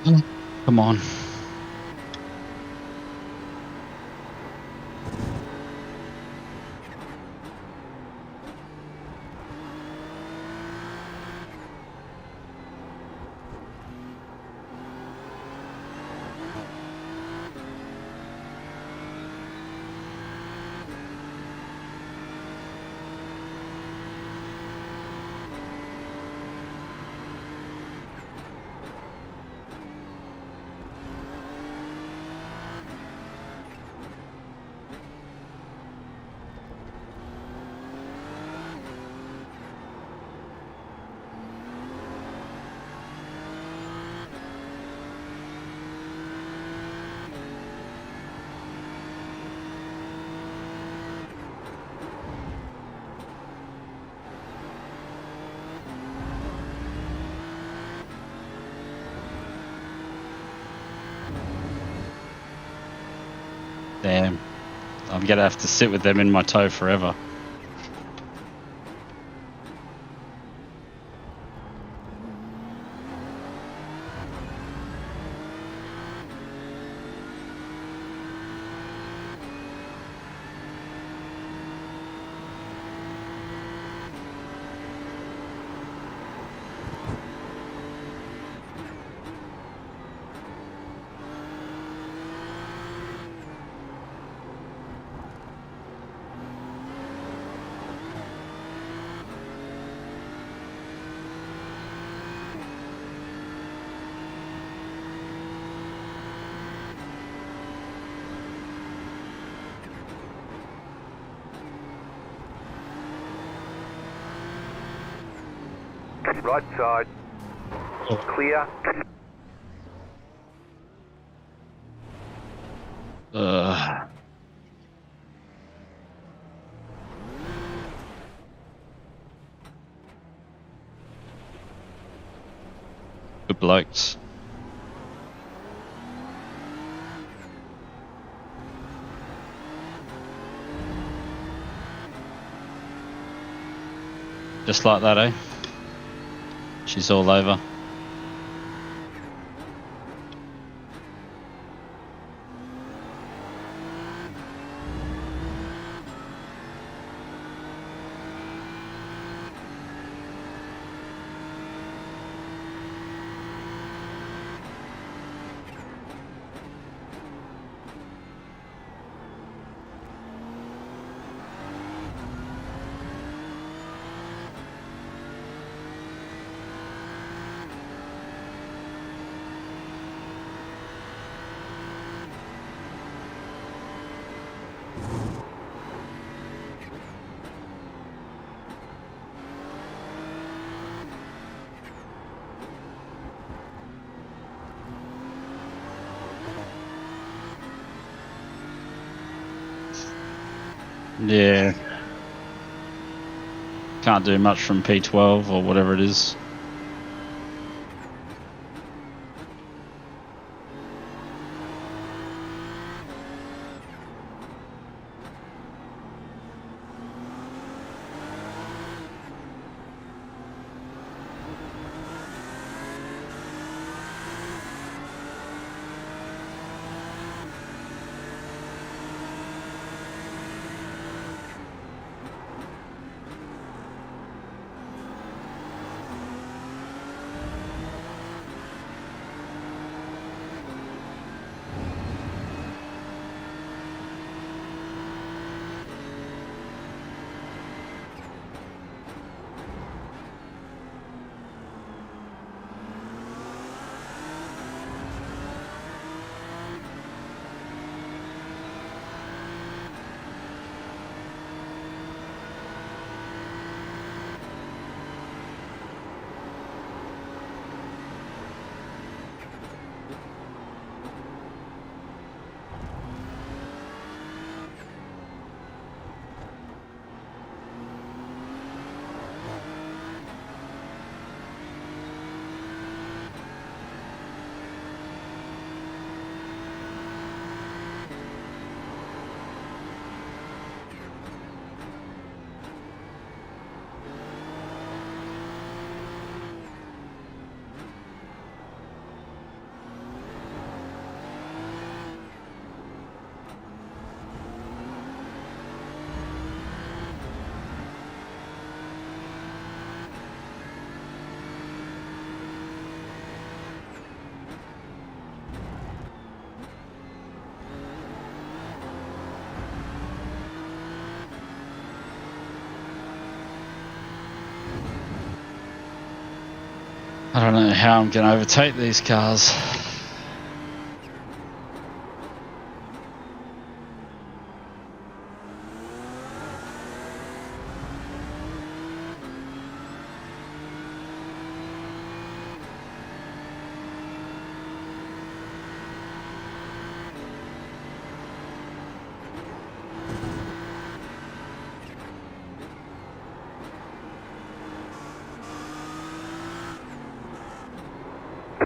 C: Come on. Damn. I'm gonna have to sit with them in my toe forever.
B: Right side. Clear.
C: Good blokes. Just like that, eh? She's all over. Yeah. Can't do much from P12 or whatever it is. I don't know how I'm going to overtake these cars.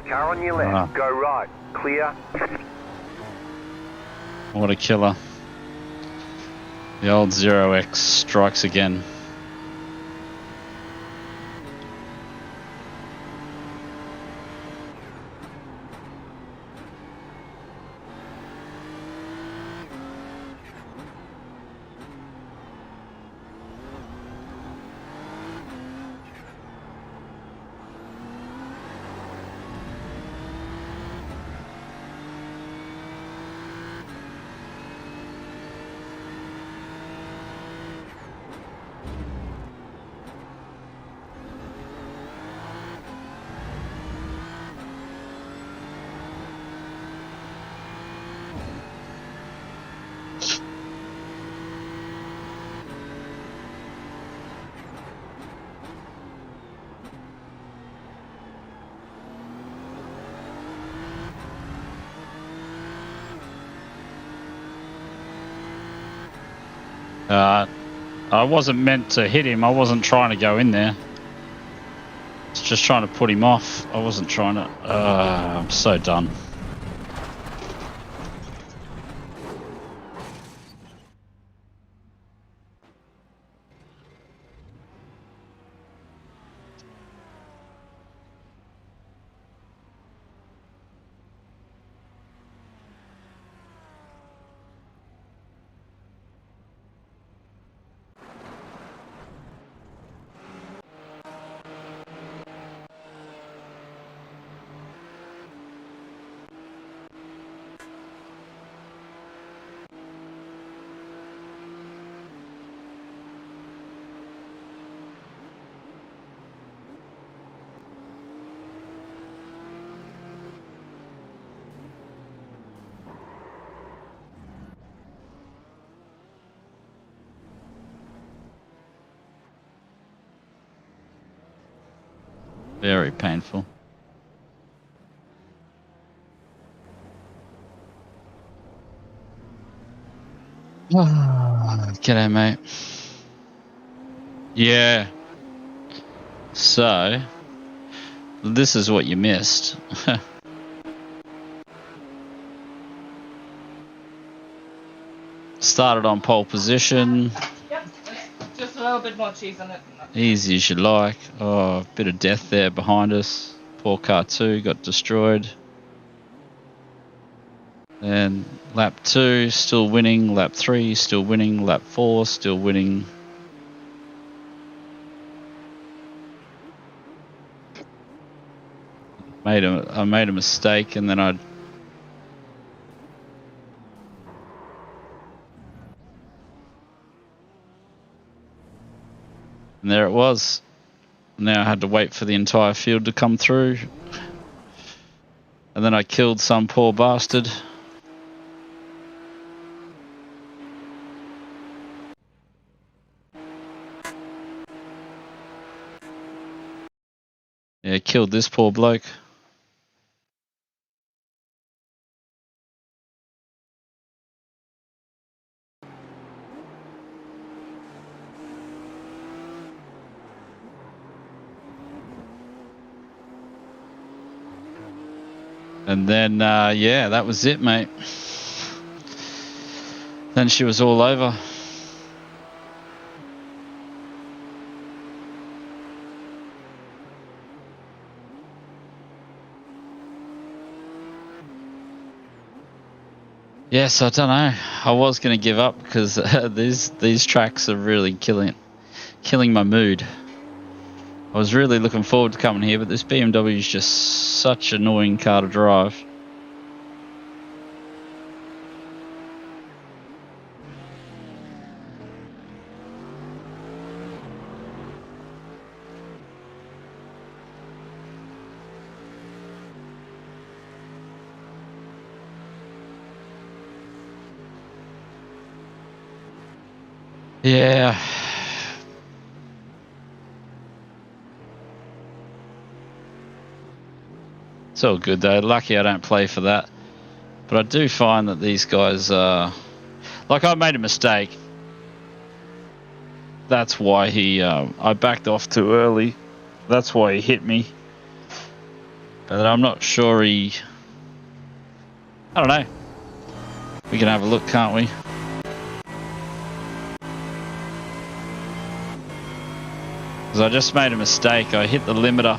B: Car on your left, go right, clear.
C: What a killer. The old 0x strikes again. I wasn't meant to hit him. I wasn't trying to go in there. It's just trying to put him off. I wasn't trying to. I'm so done. Very painful. G'day, mate. Yeah. So, this is what you missed. Started on pole position.
D: Yep, just a little bit more cheese on it.
C: Easy as you like. Oh, a bit of death there behind us. Poor car 2 got destroyed. Then lap 2 still winning. Lap 3 still winning. Lap 4 still winning. I made a mistake, and then and there it was. Now I had to wait for the entire field to come through. And then I killed some poor bastard. Yeah, killed this poor bloke. And then, yeah, that was it, mate. Then she was all over. Yes, I don't know. I was going to give up because these tracks are really killing my mood. I was really looking forward to coming here, but this BMW is just such an annoying car to drive. Yeah. It's all good though. Lucky I don't play for that. But I do find that these guys like I made a mistake. That's why I backed off too early. That's why he hit me. But I'm not sure I don't know. We can have a look, can't we? Because I just made a mistake. I hit the limiter.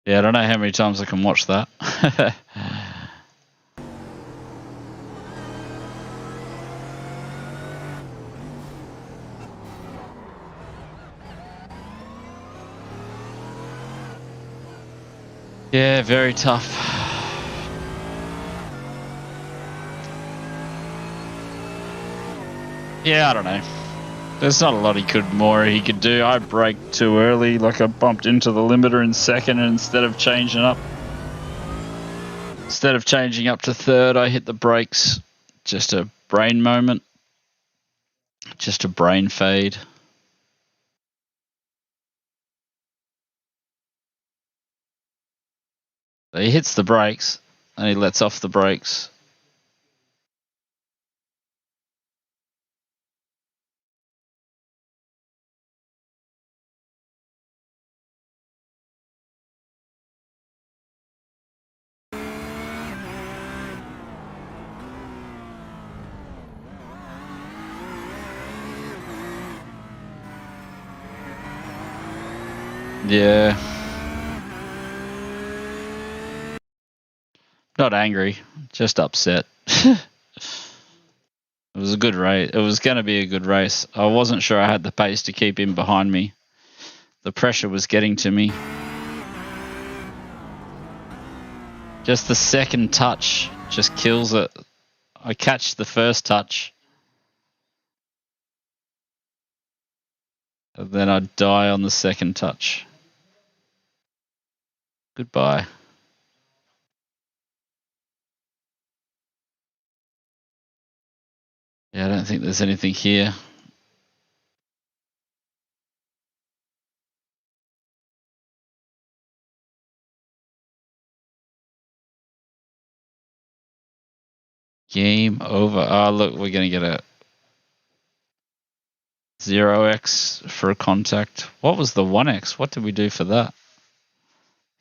C: Yeah, I don't know how many times I can watch that. Yeah, very tough. Yeah, I don't know. There's not a lot he could do. I braked too early, like I bumped into the limiter in second, and instead of changing up to third, I hit the brakes. Just a brain moment. Just a brain fade. So he hits the brakes and he lets off the brakes. Yeah. Not angry, just upset. It was a good race. It was going to be a good race. I wasn't sure I had the pace to keep him behind me. The pressure was getting to me. Just the second touch just kills it. I catch the first touch. And then I die on the second touch. Goodbye. Yeah, I don't think there's anything here. Game over. Oh, look, we're going to get a 0x for a contact. What was the 1x? What did we do for that?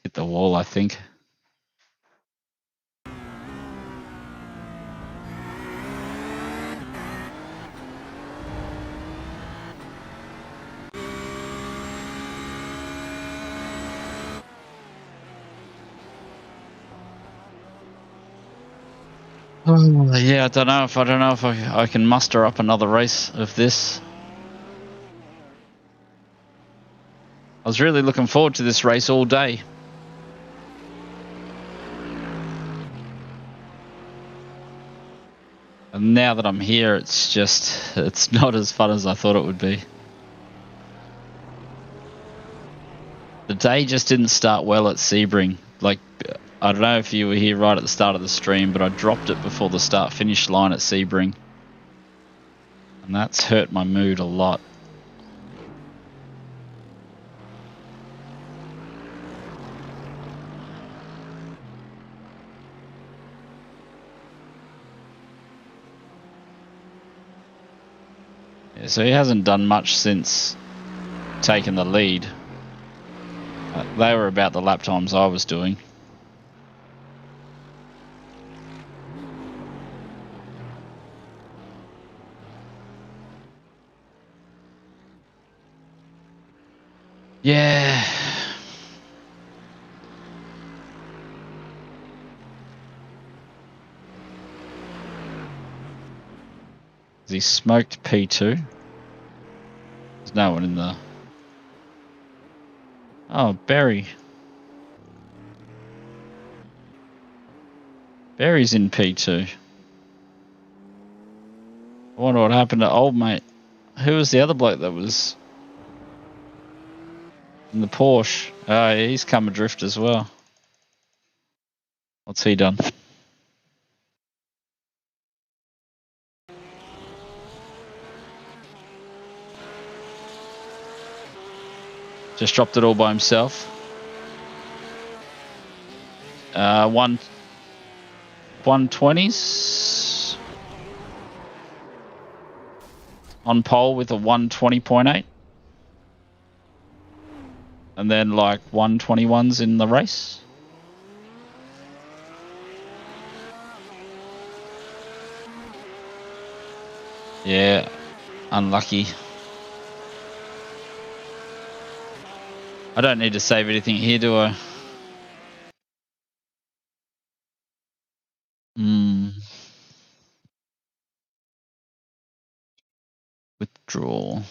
C: Hit the wall, I think. Yeah, I don't know if I can muster up another race of this. I was really looking forward to this race all day. And now that I'm here, it's not as fun as I thought it would be. The day just didn't start well at Sebring. Like, I don't know if you were here right at the start of the stream, but I dropped it before the start-finish line at Sebring. And that's hurt my mood a lot. Yeah, so he hasn't done much since taking the lead. They were about the lap times I was doing. Yeah. He smoked P2. There's no one in the... Oh, Barry. Barry's in P2. I wonder what happened to old mate. Who was the other bloke that was in the Porsche? Oh, yeah, he's come adrift as well. What's he done? Just dropped it all by himself. 120s on pole with a 120.8. And then like 121s in the race. Yeah, unlucky. I don't need to save anything here, do I? Withdraw.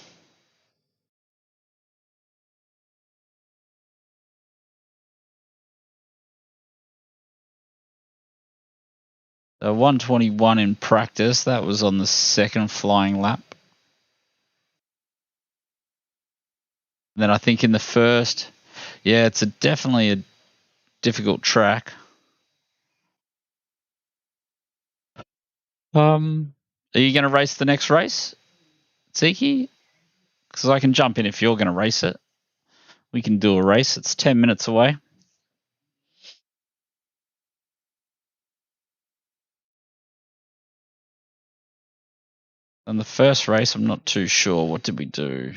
C: So 121 in practice. That was on the second flying lap. And then I think in the first, yeah, it's definitely a difficult track. Are you going to race the next race, Zeke? Because I can jump in if you're going to race it. We can do a race. It's 10 minutes away. And the first race, I'm not too sure. What did we do?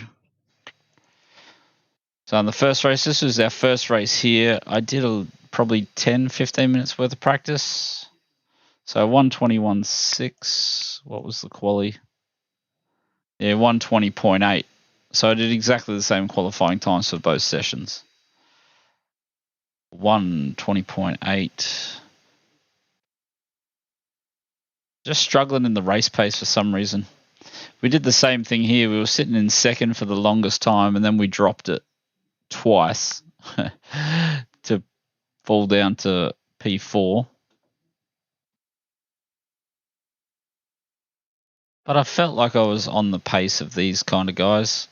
C: So on the first race, this was our first race here. I did probably 10, 15 minutes worth of practice. So 121.6. What was the quali? Yeah, 120.8. So I did exactly the same qualifying times for both sessions. 120.8. Just struggling in the race pace for some reason. We did the same thing here. We were sitting in second for the longest time, and then we dropped it twice to fall down to P4. But I felt like I was on the pace of these kind of guys.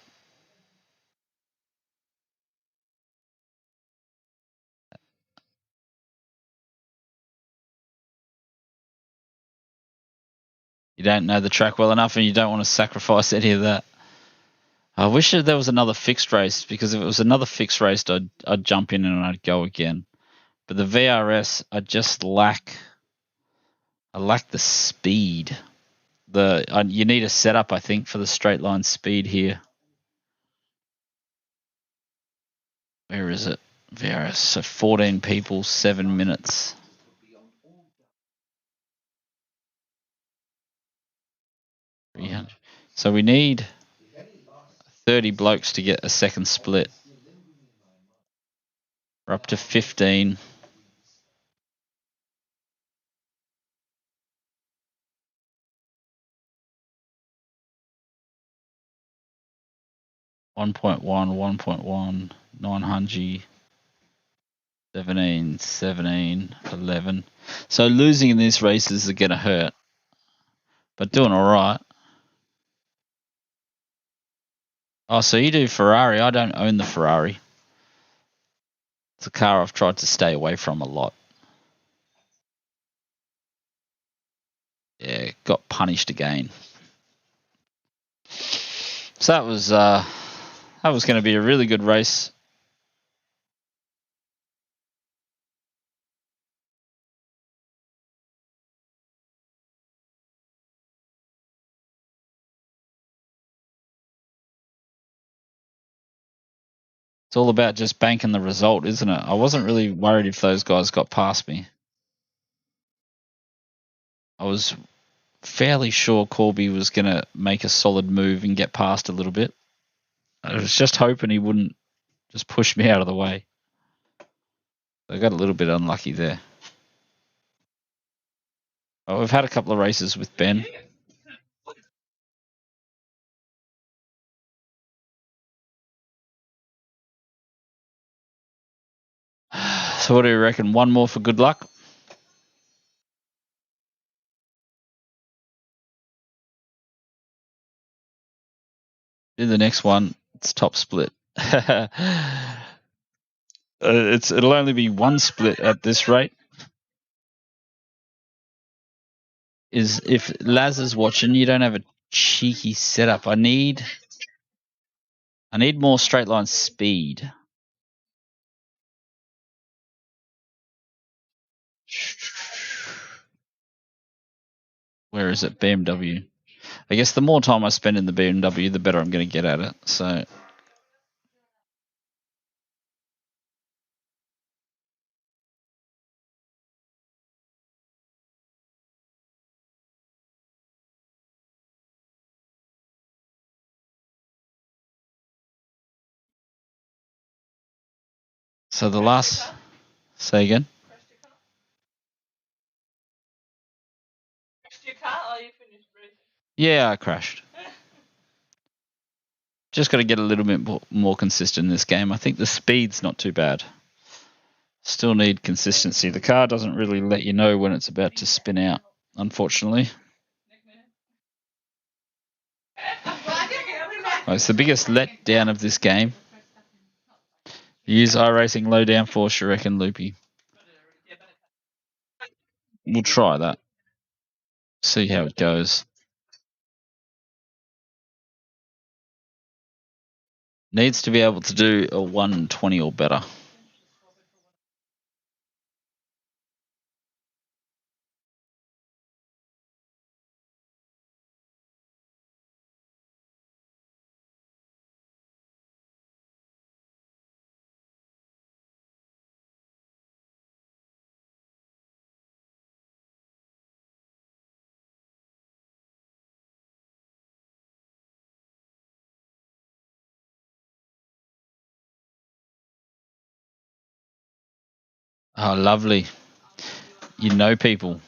C: You don't know the track well enough, and you don't want to sacrifice any of that. I wish there was another fixed race, because if it was another fixed race, I'd jump in and I'd go again. But the VRS, I lack the speed. You need a setup, I think, for the straight line speed here. Where is it? VRS. So 14 people, 7 minutes. So we need 30 blokes to get a second split. We're up to 15. $1.1, 900, 17, 11. So losing in these races is going to hurt, but doing all right. Oh, so you do Ferrari. I don't own the Ferrari. It's a car I've tried to stay away from a lot. Yeah, got punished again. So that was going to be a really good race. It's all about just banking the result, isn't it? I wasn't really worried if those guys got past me. I was fairly sure Corby was going to make a solid move and get past a little bit. I was just hoping he wouldn't just push me out of the way. I got a little bit unlucky there. Oh, we've had a couple of races with Ben. So what do you reckon? One more for good luck? Do the next one. It's top split. It'll only be one split at this rate. Is if Laz is watching, you don't have a cheeky setup. I need more straight line speed. Where is it? BMW. I guess the more time I spend in the BMW, the better I'm going to get at it. So the last. Say again. Yeah, I crashed. Just got to get a little bit more consistent in this game. I think the speed's not too bad. Still need consistency. The car doesn't really let you know when it's about to spin out, unfortunately. Well, it's the biggest letdown of this game. Use iRacing low downforce, you reckon, Loopy? We'll try that. See how it goes. Needs to be able to do a 120 or better. Oh, lovely. You know people.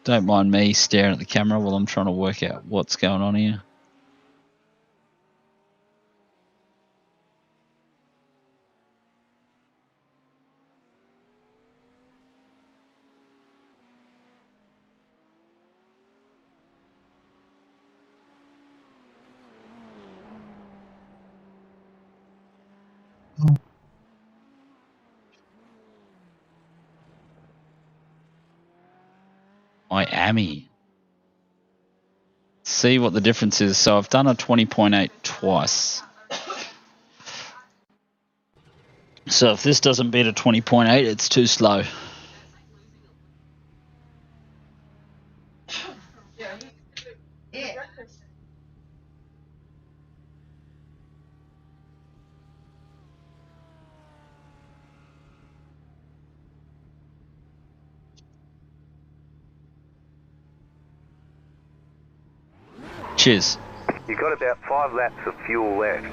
C: Don't mind me staring at the camera while I'm trying to work out what's going on here. Miami. See what the difference is. So I've done a 20.8 twice. So if this doesn't beat a 20.8, it's too slow. Cheers.
B: You've got about 5 laps of fuel left.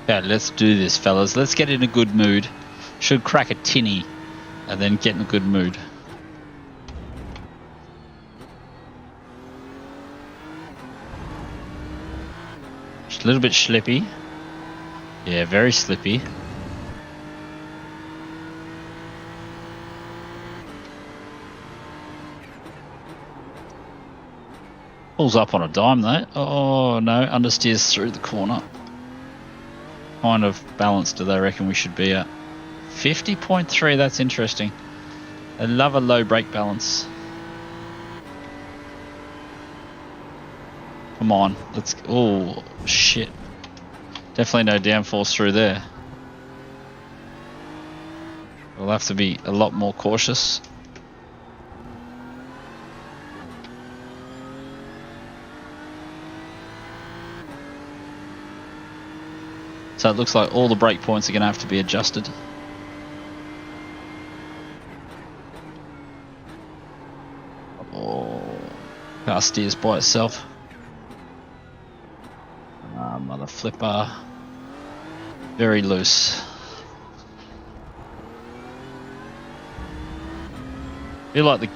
C: Yeah, let's do this, fellas. Let's get in a good mood. Should crack a tinny and then get in a good mood. Just a little bit slippy. Yeah, very slippy. Pulls up on a dime though. Oh no, understeers through the corner. Kind of balanced do they reckon we should be at? 50.3, that's interesting. They love a low brake balance. Come on, let's, oh shit. Definitely no downforce through there. We'll have to be a lot more cautious. So it looks like all the brake points are going to have to be adjusted. Oh, car steers by itself. Mother flipper. Very loose. Feel like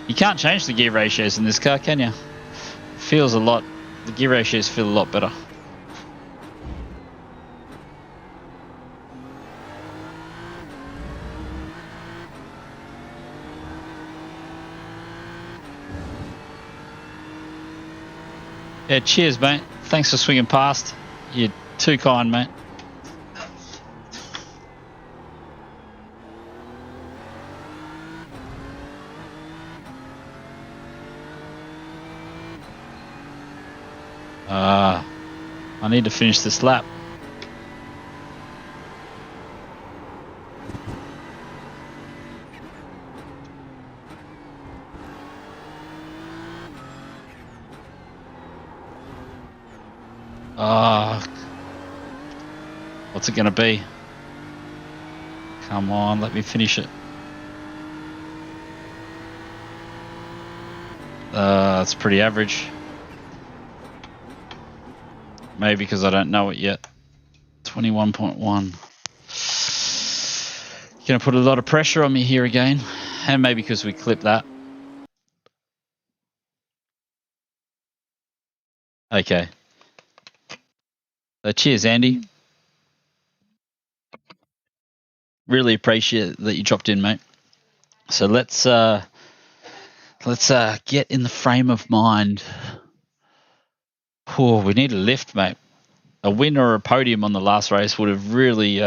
C: you can't change the gear ratios in this car, can you? Feels a lot. The gear ratios feel a lot better. Yeah, cheers, mate. Thanks for swinging past. You're too kind, mate. I need to finish this lap. What's it gonna be? Come on, let me finish it. It's pretty average. Maybe because I don't know it yet. 21.1. Gonna put a lot of pressure on me here again. And maybe because we clipped that. Okay. So cheers, Andy. Really appreciate that you dropped in, mate. So let's get in the frame of mind. Oh, we need a lift, mate. A win or a podium on the last race would have really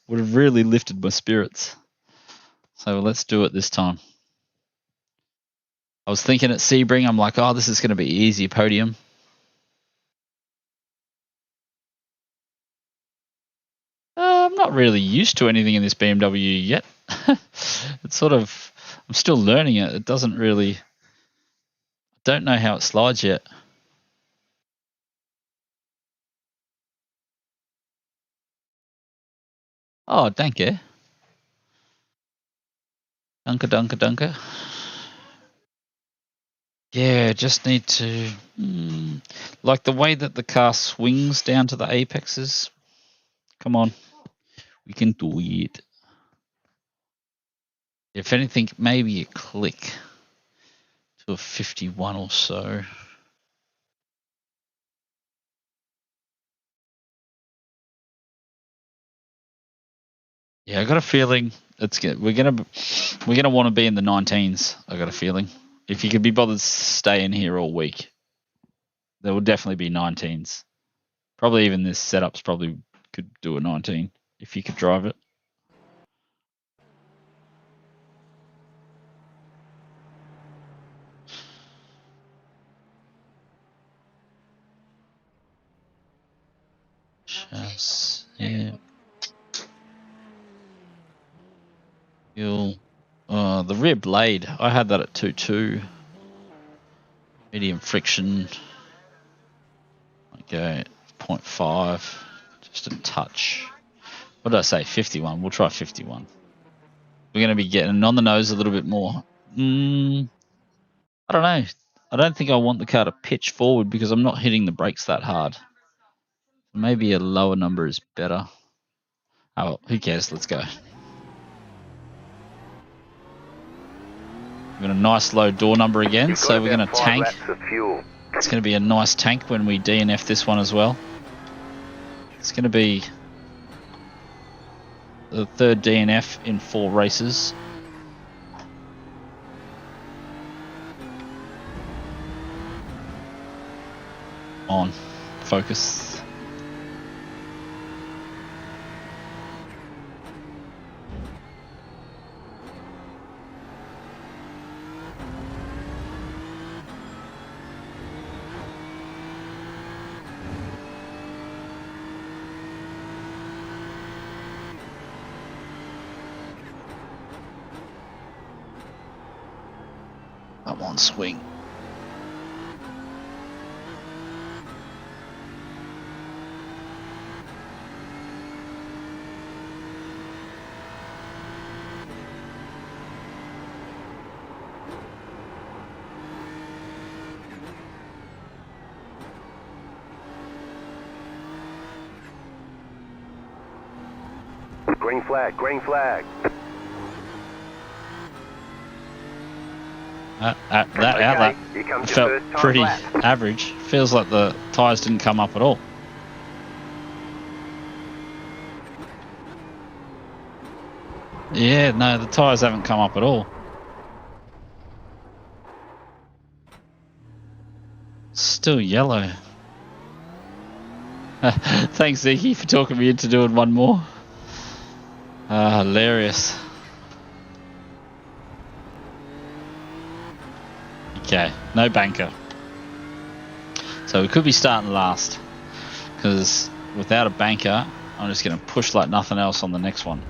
C: lifted my spirits. So let's do it this time. I was thinking at Sebring, I'm like, oh, this is going to be easy podium. I'm not really used to anything in this BMW yet. It's sort of, I'm still learning it. It doesn't really, I don't know how it slides yet. Oh, danke. Danke. Yeah, just need to, like the way that the car swings down to the apexes. Come on, we can do it. If anything, maybe a click to a 51 or so. Yeah, I got a feeling it's good. We're gonna want to be in the 19s. I got a feeling. If you could be bothered staying here all week, there will definitely be 19s. Probably even this setup's probably could do a 19 if you could drive it. Just, yeah. The rear blade, I had that at 2.2. Medium friction. Okay, 0.5. Just a touch. What did I say? 51. We'll try 51. We're going to be getting on the nose a little bit more. I don't know. I don't think I want the car to pitch forward because I'm not hitting the brakes that hard. Maybe a lower number is better. Oh, who cares? Let's go. We've got a nice low door number again, so we're going to tank. It's going to be a nice tank when we DNF this one as well. It's going to be the third DNF in 4 races. on. Focus. Come on, swing.
B: Green flag, green flag.
C: That
B: Okay,
C: outlet
B: here comes your
C: felt
B: first time
C: pretty
B: lap.
C: average. Feels like the tyres didn't come up at all. Yeah, no, the tyres haven't come up at all. Still yellow. Thanks, Zeke, for talking me into doing one more. Hilarious. Okay, no banker. So we could be starting last, because without a banker, I'm just going to push like nothing else on the next one.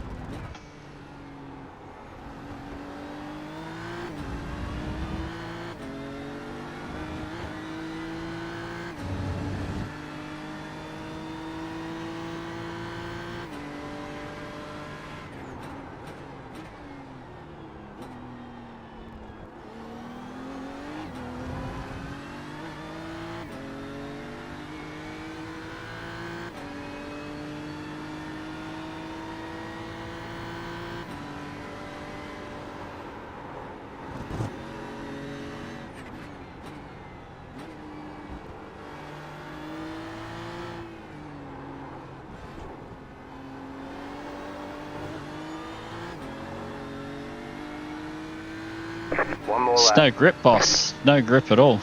B: One more
C: It's
B: lap.
C: no grip, boss. No grip at all.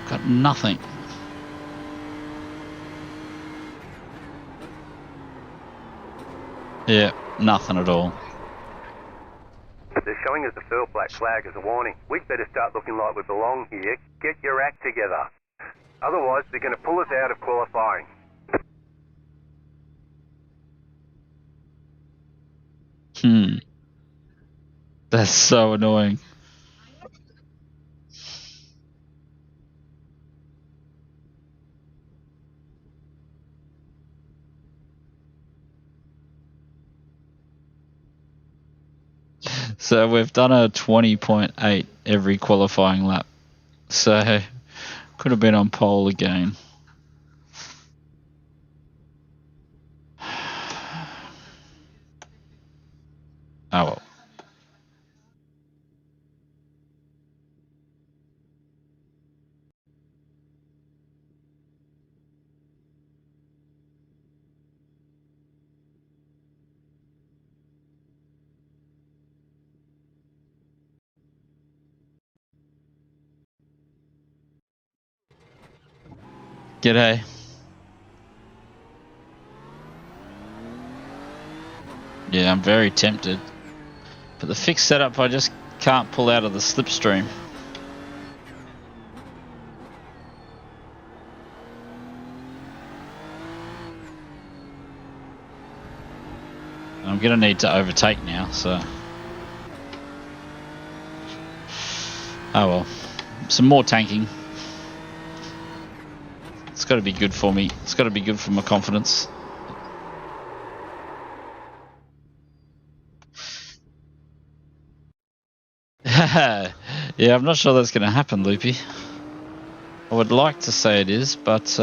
C: Got nothing. Yeah, nothing at all.
B: They're showing us the first black flag as a warning. We'd better start looking like we belong here. Get your act together. Otherwise, they're going to pull us out of qualifying.
C: That's so annoying. So we've done a 20.8 every qualifying lap. So could have been on pole again. Oh well. G'day. Yeah, I'm very tempted. But the fixed setup, I just can't pull out of the slipstream. I'm going to need to overtake now, so... Oh well. Some more tanking. It's got to be good for me. It's got to be good for my confidence. Yeah, I'm not sure that's going to happen, Loopy. I would like to say it is, but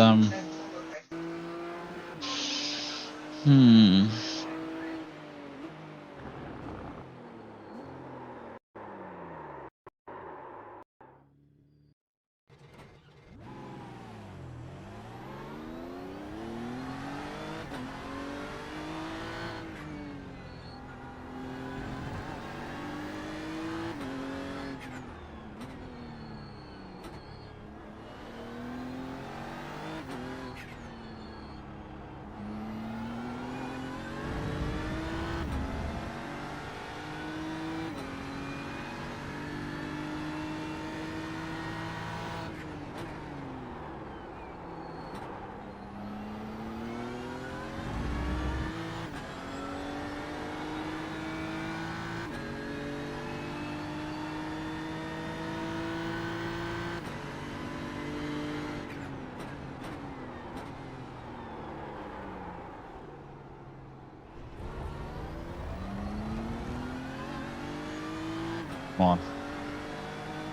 C: Come on.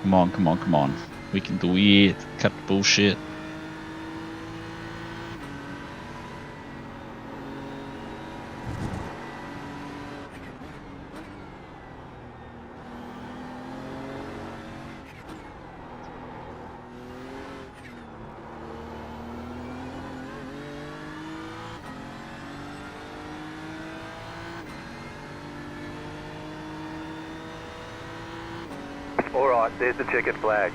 C: Come on, come on, come on. We can do it. Cut the bullshit.
B: All right, there's the checkered flag.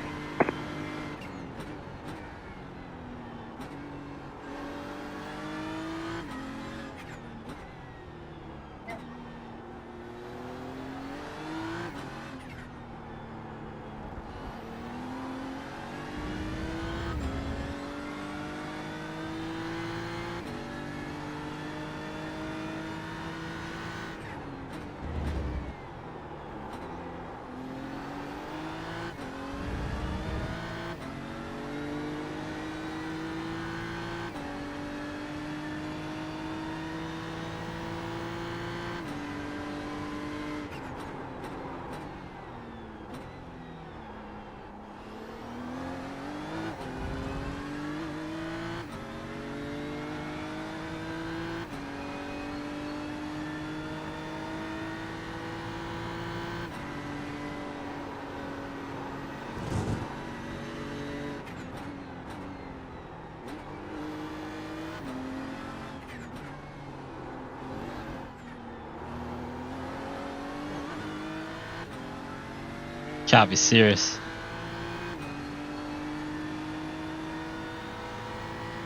C: Can't be serious.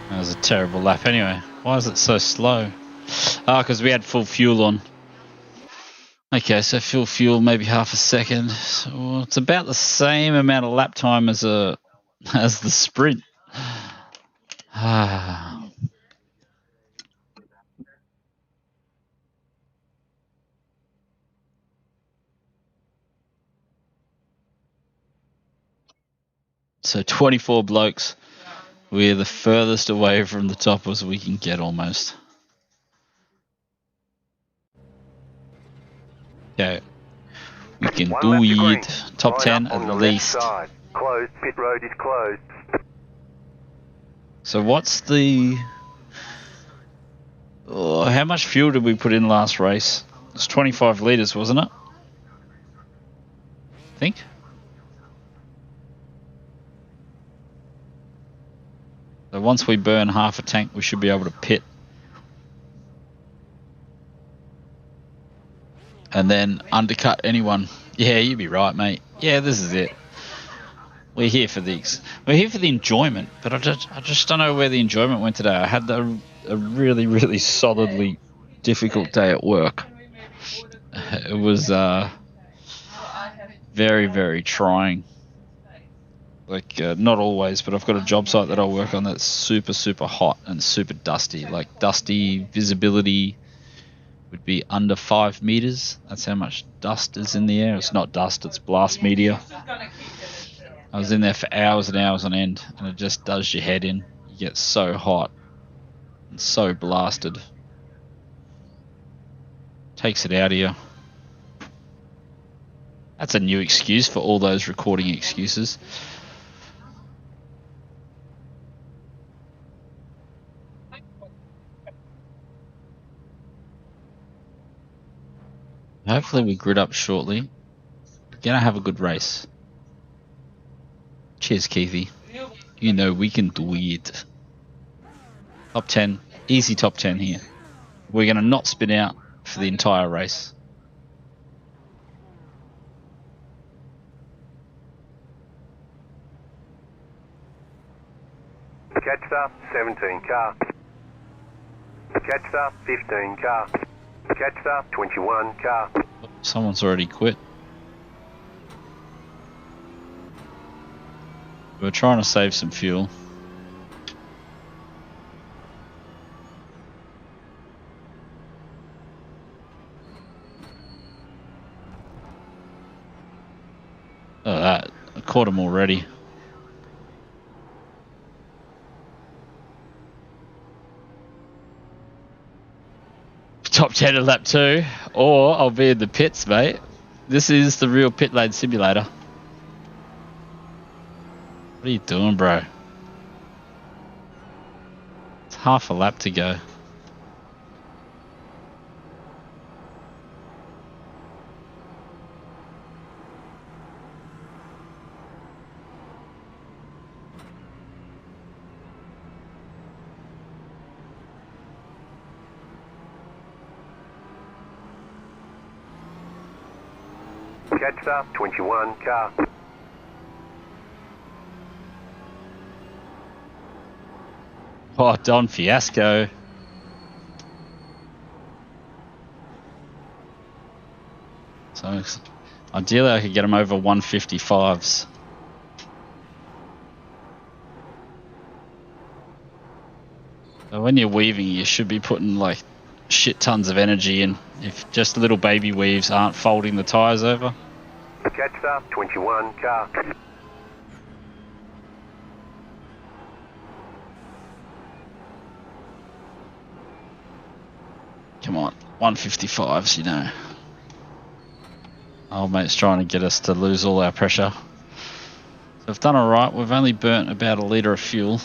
C: That was a terrible lap anyway. Why is it so slow? Ah, because we had full fuel on. Okay, so full fuel, maybe half a second. So it's about the same amount of lap time as the sprint. Ah. So 24 blokes. We're the furthest away from the top as we can get almost. Okay. We can
B: One
C: do
B: lap to green.
C: it. Top
B: Line
C: 10
B: up on
C: at
B: the
C: least.
B: left side. Closed. Pit road is closed.
C: So what's the... Oh, how much fuel did we put in last race? It's 25 litres, wasn't it? I think. So once we burn half a tank, we should be able to pit. And then undercut anyone. Yeah, you'd be right, mate. Yeah, this is it. We're here for the enjoyment, but I just don't know where the enjoyment went today. I had a really, really solidly difficult day at work. It was very, very trying. Like, not always, but I've got a job site that I work on that's super, super hot and super dusty. Like, dusty visibility would be under 5 meters. That's how much dust is in the air. It's not dust, it's blast media. I was in there for hours and hours on end, and it just does your head in. You get so hot and so blasted. Takes it out of you. That's a new excuse for all those recording excuses. Hopefully we grid up shortly. We're gonna have a good race. Cheers, Keithy. You know we can do it. Top 10. Easy top 10 here. We're gonna not spin out for the entire race.
B: Catch up, 17 car. Catch up, 15 car. Catch up, 21 car.
C: Someone's already quit. We're trying to save some fuel. Oh, that. I caught him already. Top 10 at lap 2, or I'll be in the pits, mate. This is the real pit lane simulator. What are you doing, bro? It's half a lap to go.
B: Catch up, 21 car.
C: Oh, Don Fiasco. So ideally I could get him over 155s. So when you're weaving, you should be putting like shit tons of energy in. If just little baby weaves aren't folding the tyres over.
B: Catch up, 21 car.
C: Come on, 155s, you know. Old mate's trying to get us to lose all our pressure. So we've done alright. We've only burnt about a litre of fuel.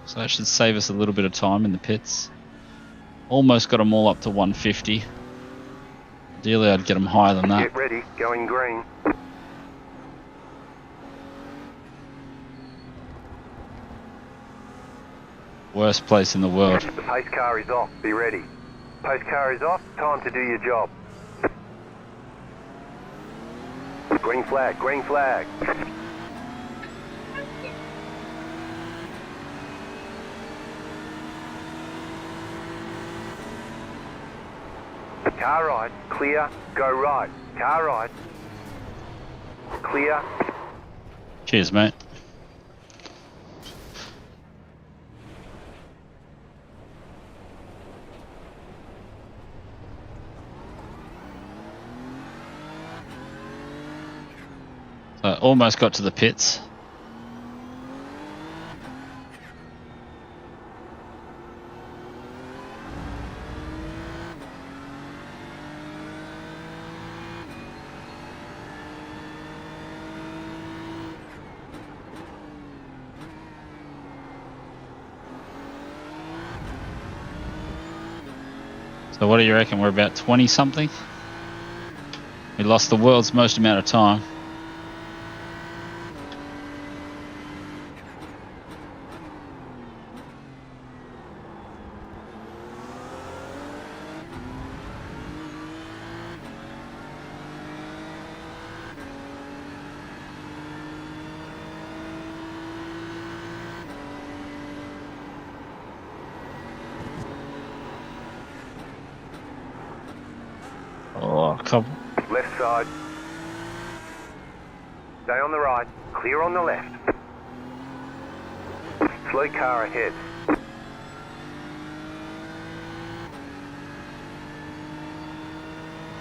C: So that should save us a little bit of time in the pits. Almost got them all up to 150. Ideally I'd get them higher than that.
B: Get ready, going green.
C: Worst place in the world.
B: The pace car is off, be ready. Pace car is off, time to do your job. Green flag, green flag. Car right, clear, go right. Car right, clear.
C: Cheers, mate. So almost got to the pits. So what do you reckon? We're about 20 something? We lost the world's most amount of time. Oh, come.
B: Left side. Stay on the right, clear on the left. Slow car ahead.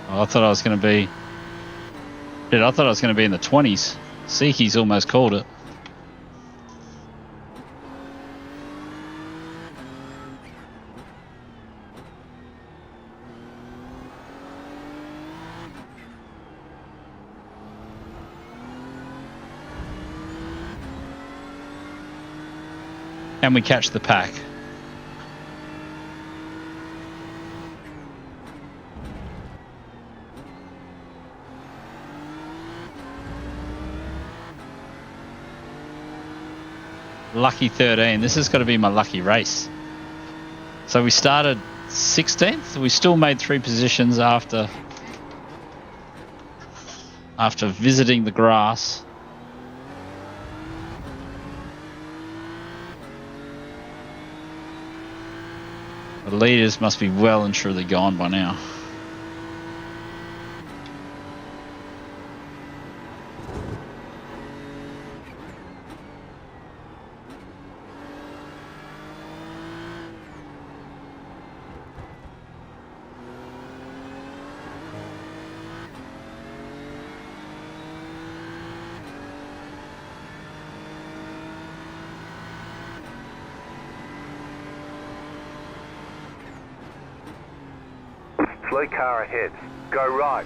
C: Oh, I thought I was going to be... Dude, I thought I was going to be in the 20s. Seeky's almost called it. Can we catch the pack? Lucky 13. This has got to be my lucky race. So we started 16th. We still made 3 positions after visiting the grass. The leaders must be well and truly gone by now.
B: Slow car ahead. Go right.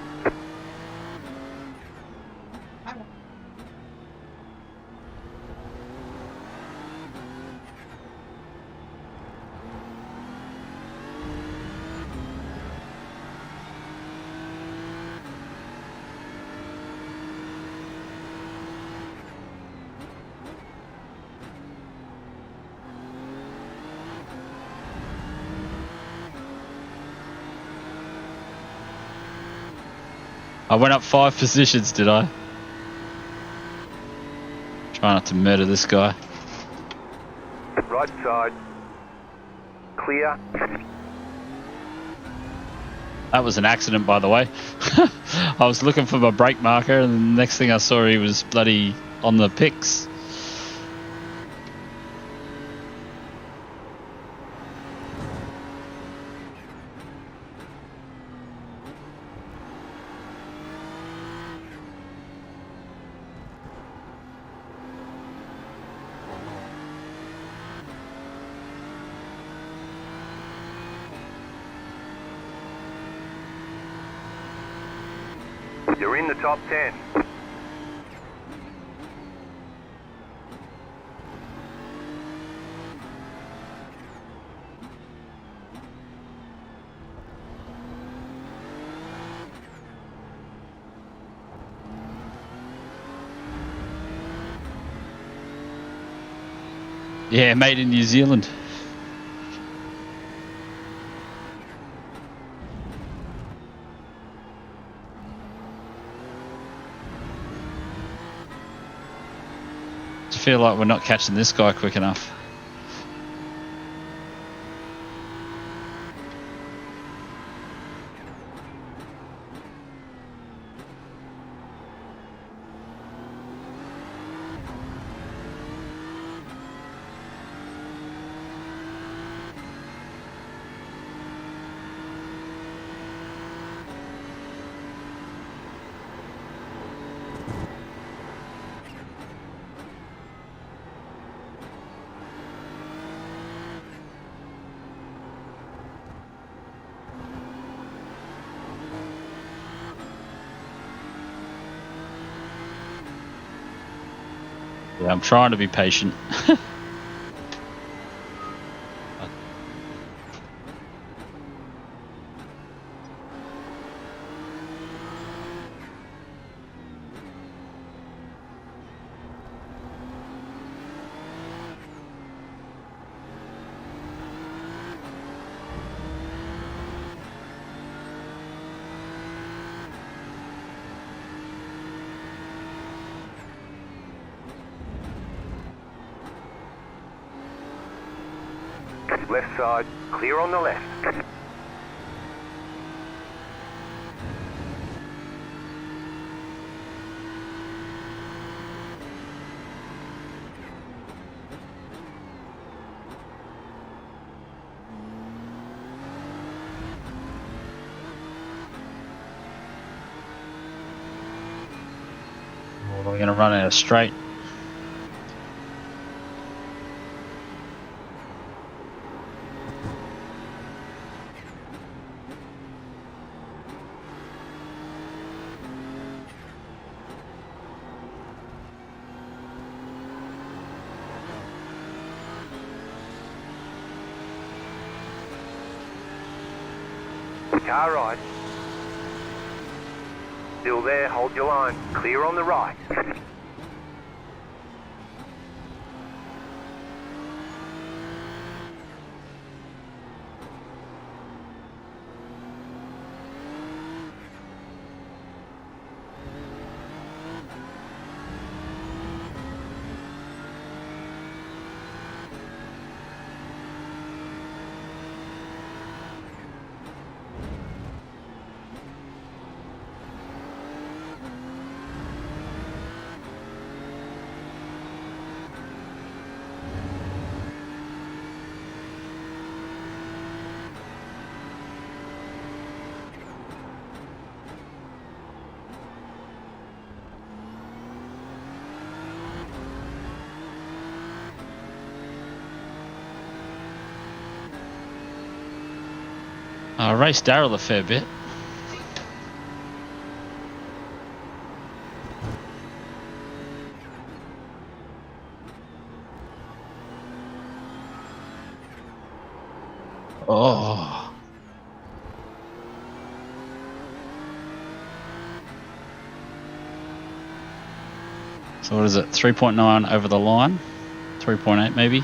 C: I went up 5 positions, did I? Try not to murder this guy.
B: Right side. Clear.
C: That was an accident, by the way. I was looking for my brake marker, and the next thing I saw, he was bloody on the picks.
B: You're in the top 10.
C: Yeah, made in New Zealand. I feel like we're not catching this guy quick enough. Yeah, I'm trying to be patient.
B: Left side. Clear on the left.
C: We're going to run out of straight.
B: Car right. Still there, hold your line. Clear on the right.
C: I raced Daryl a fair bit. Oh. So what is it? 3.9 over the line? 3.8 maybe?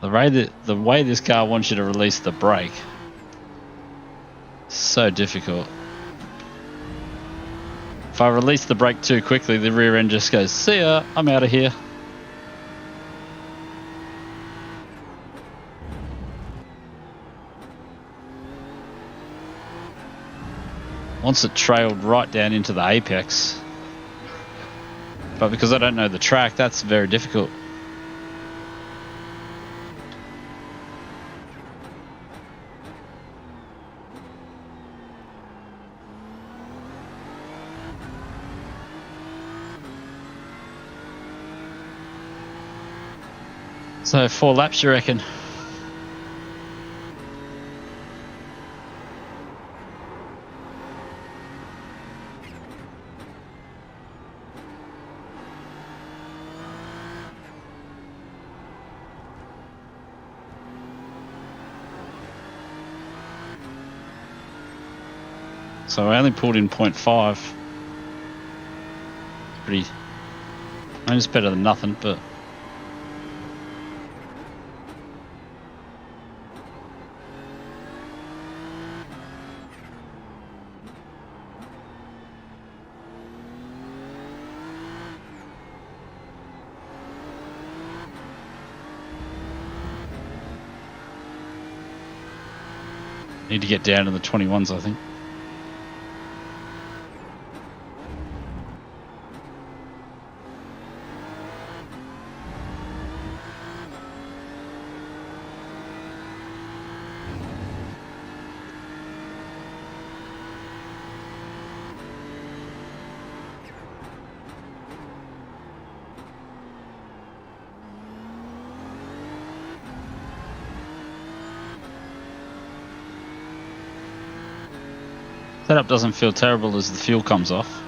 C: The way this car wants you to release the brake, so difficult. If I release the brake too quickly, the rear end just goes, see ya, I'm out of here. Once it trailed right down into the apex. But because I don't know the track, that's very difficult. So 4 laps, you reckon? So I only pulled in 0.5. Pretty. I mean, it's better than nothing, but. Need to get down to the 21s, I think. Setup doesn't feel terrible as the fuel comes off.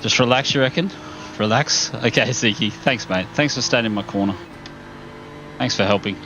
C: Just relax, you reckon? Relax? Okay, Zeke. Thanks, mate. Thanks for staying in my corner. Thanks for helping.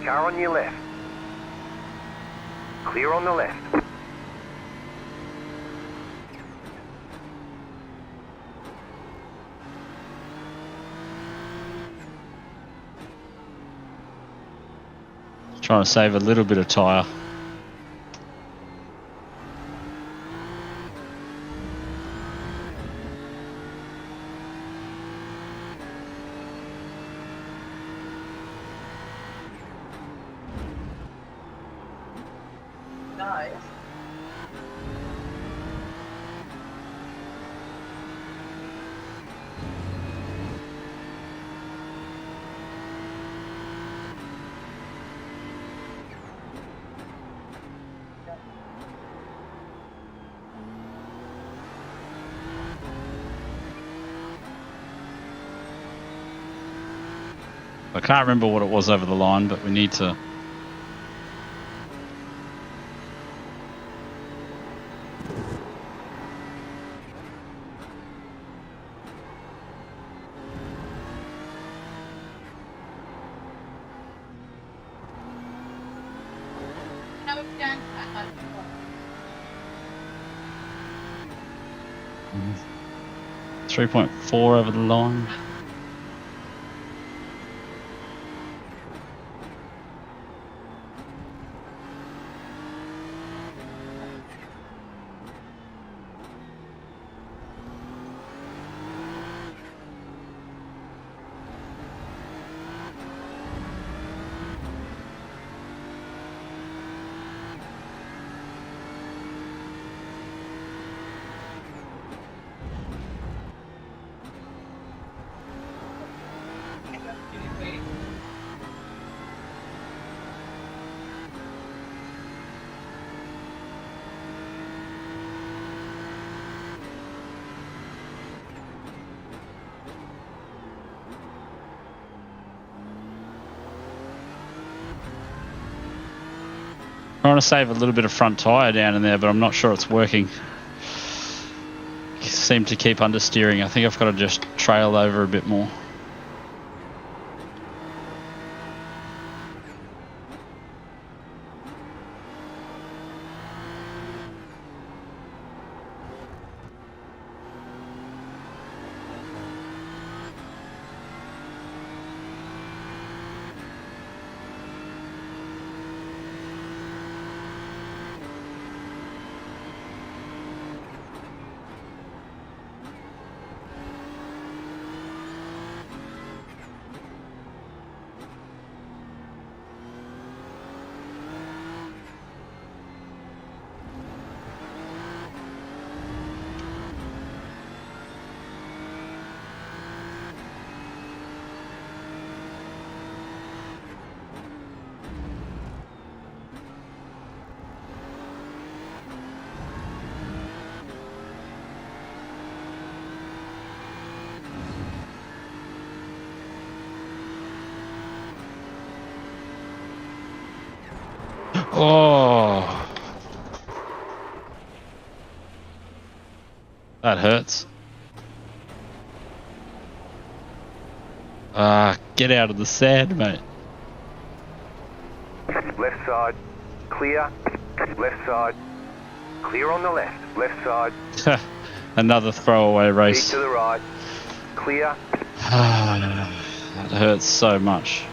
B: Car on your left. Clear on the left.
C: Trying to save a little bit of tyre.
D: Nice.
C: I can't remember what it was over the line, but we need to.
D: Down quite like that.
C: 3.4 over the line. Trying to save a little bit of front tyre down in there, but I'm not sure it's working. Seem to keep understeering. I think I've got to just trail over a bit more. Oh, that hurts. Get out of the sand, mate.
B: Left side, clear. Left side, clear on the left. Left side,
C: Another throwaway
B: keep
C: race.
B: to the right, clear.
C: That hurts so much.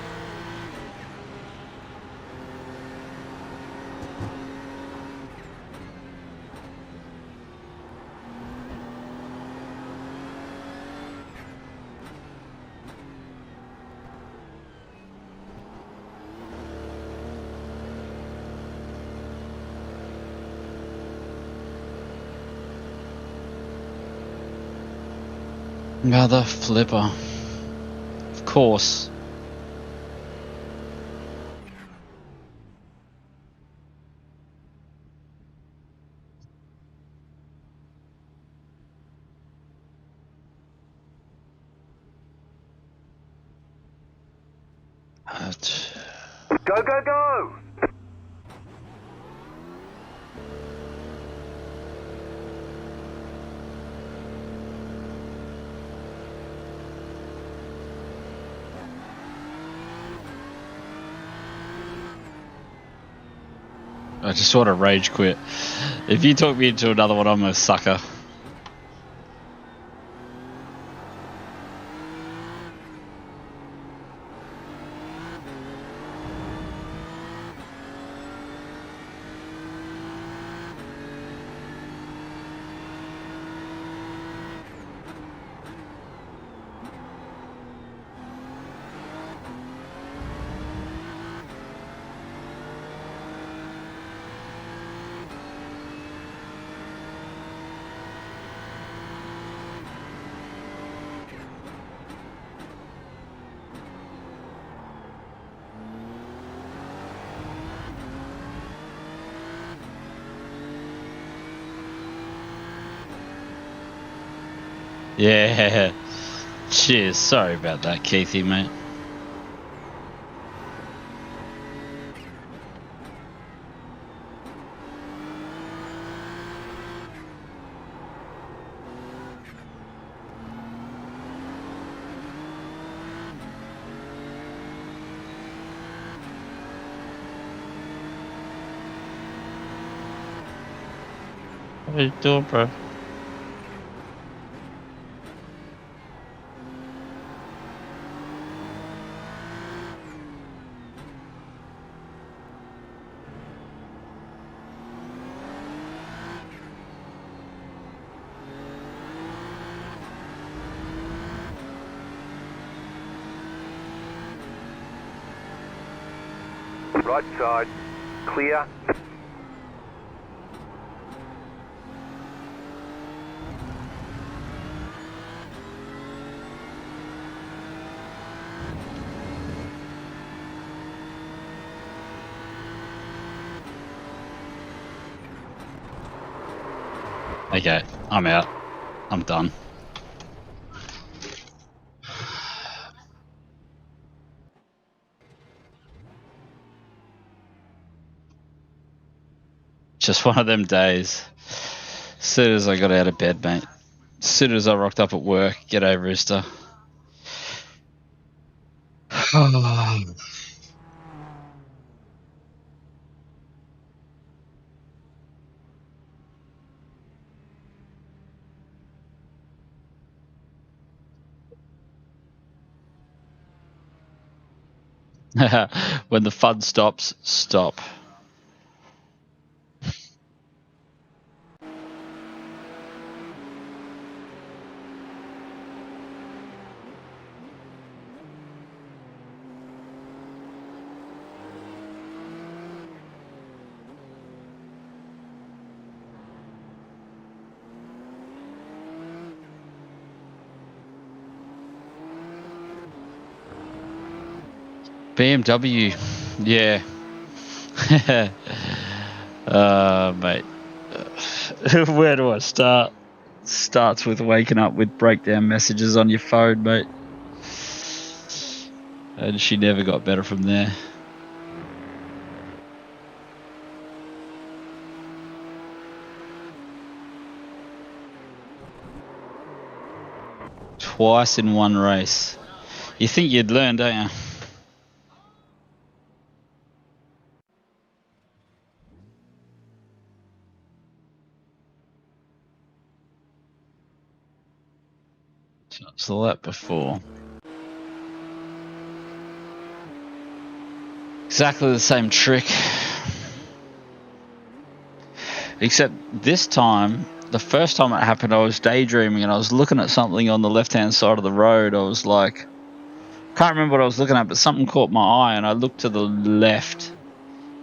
C: Another flipper. Of course.
B: Go, go, go!
C: I just want to rage quit. If you talk me into another one, I'm a sucker. Yeah. Cheers. Sorry about that, Keithy, mate. What are you doing, bro?
B: Right side, clear.
C: Okay, I'm out. I'm done. Just one of them days. As soon as I got out of bed, mate. As soon as I rocked up at work, g'day Rooster. When the fun stops, stop. BMW, yeah. Mate. Where do I start? Starts with waking up with breakdown messages on your phone, mate. And she never got better from there. Twice in one race. You think you'd learn, don't you? Saw that before. Exactly the same trick. Except this time, the first time it happened, I was daydreaming and I was looking at something on the left-hand side of the road. I was like, can't remember what I was looking at, but something caught my eye and I looked to the left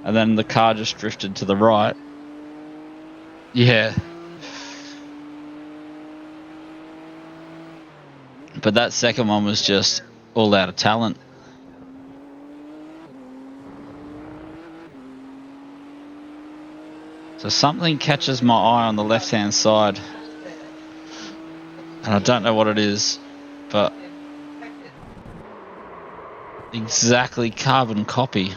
C: and then the car just drifted to the right. Yeah. But that second one was just all out of talent. So something catches my eye on the left-hand side. And I don't know what it is, but exactly carbon copy.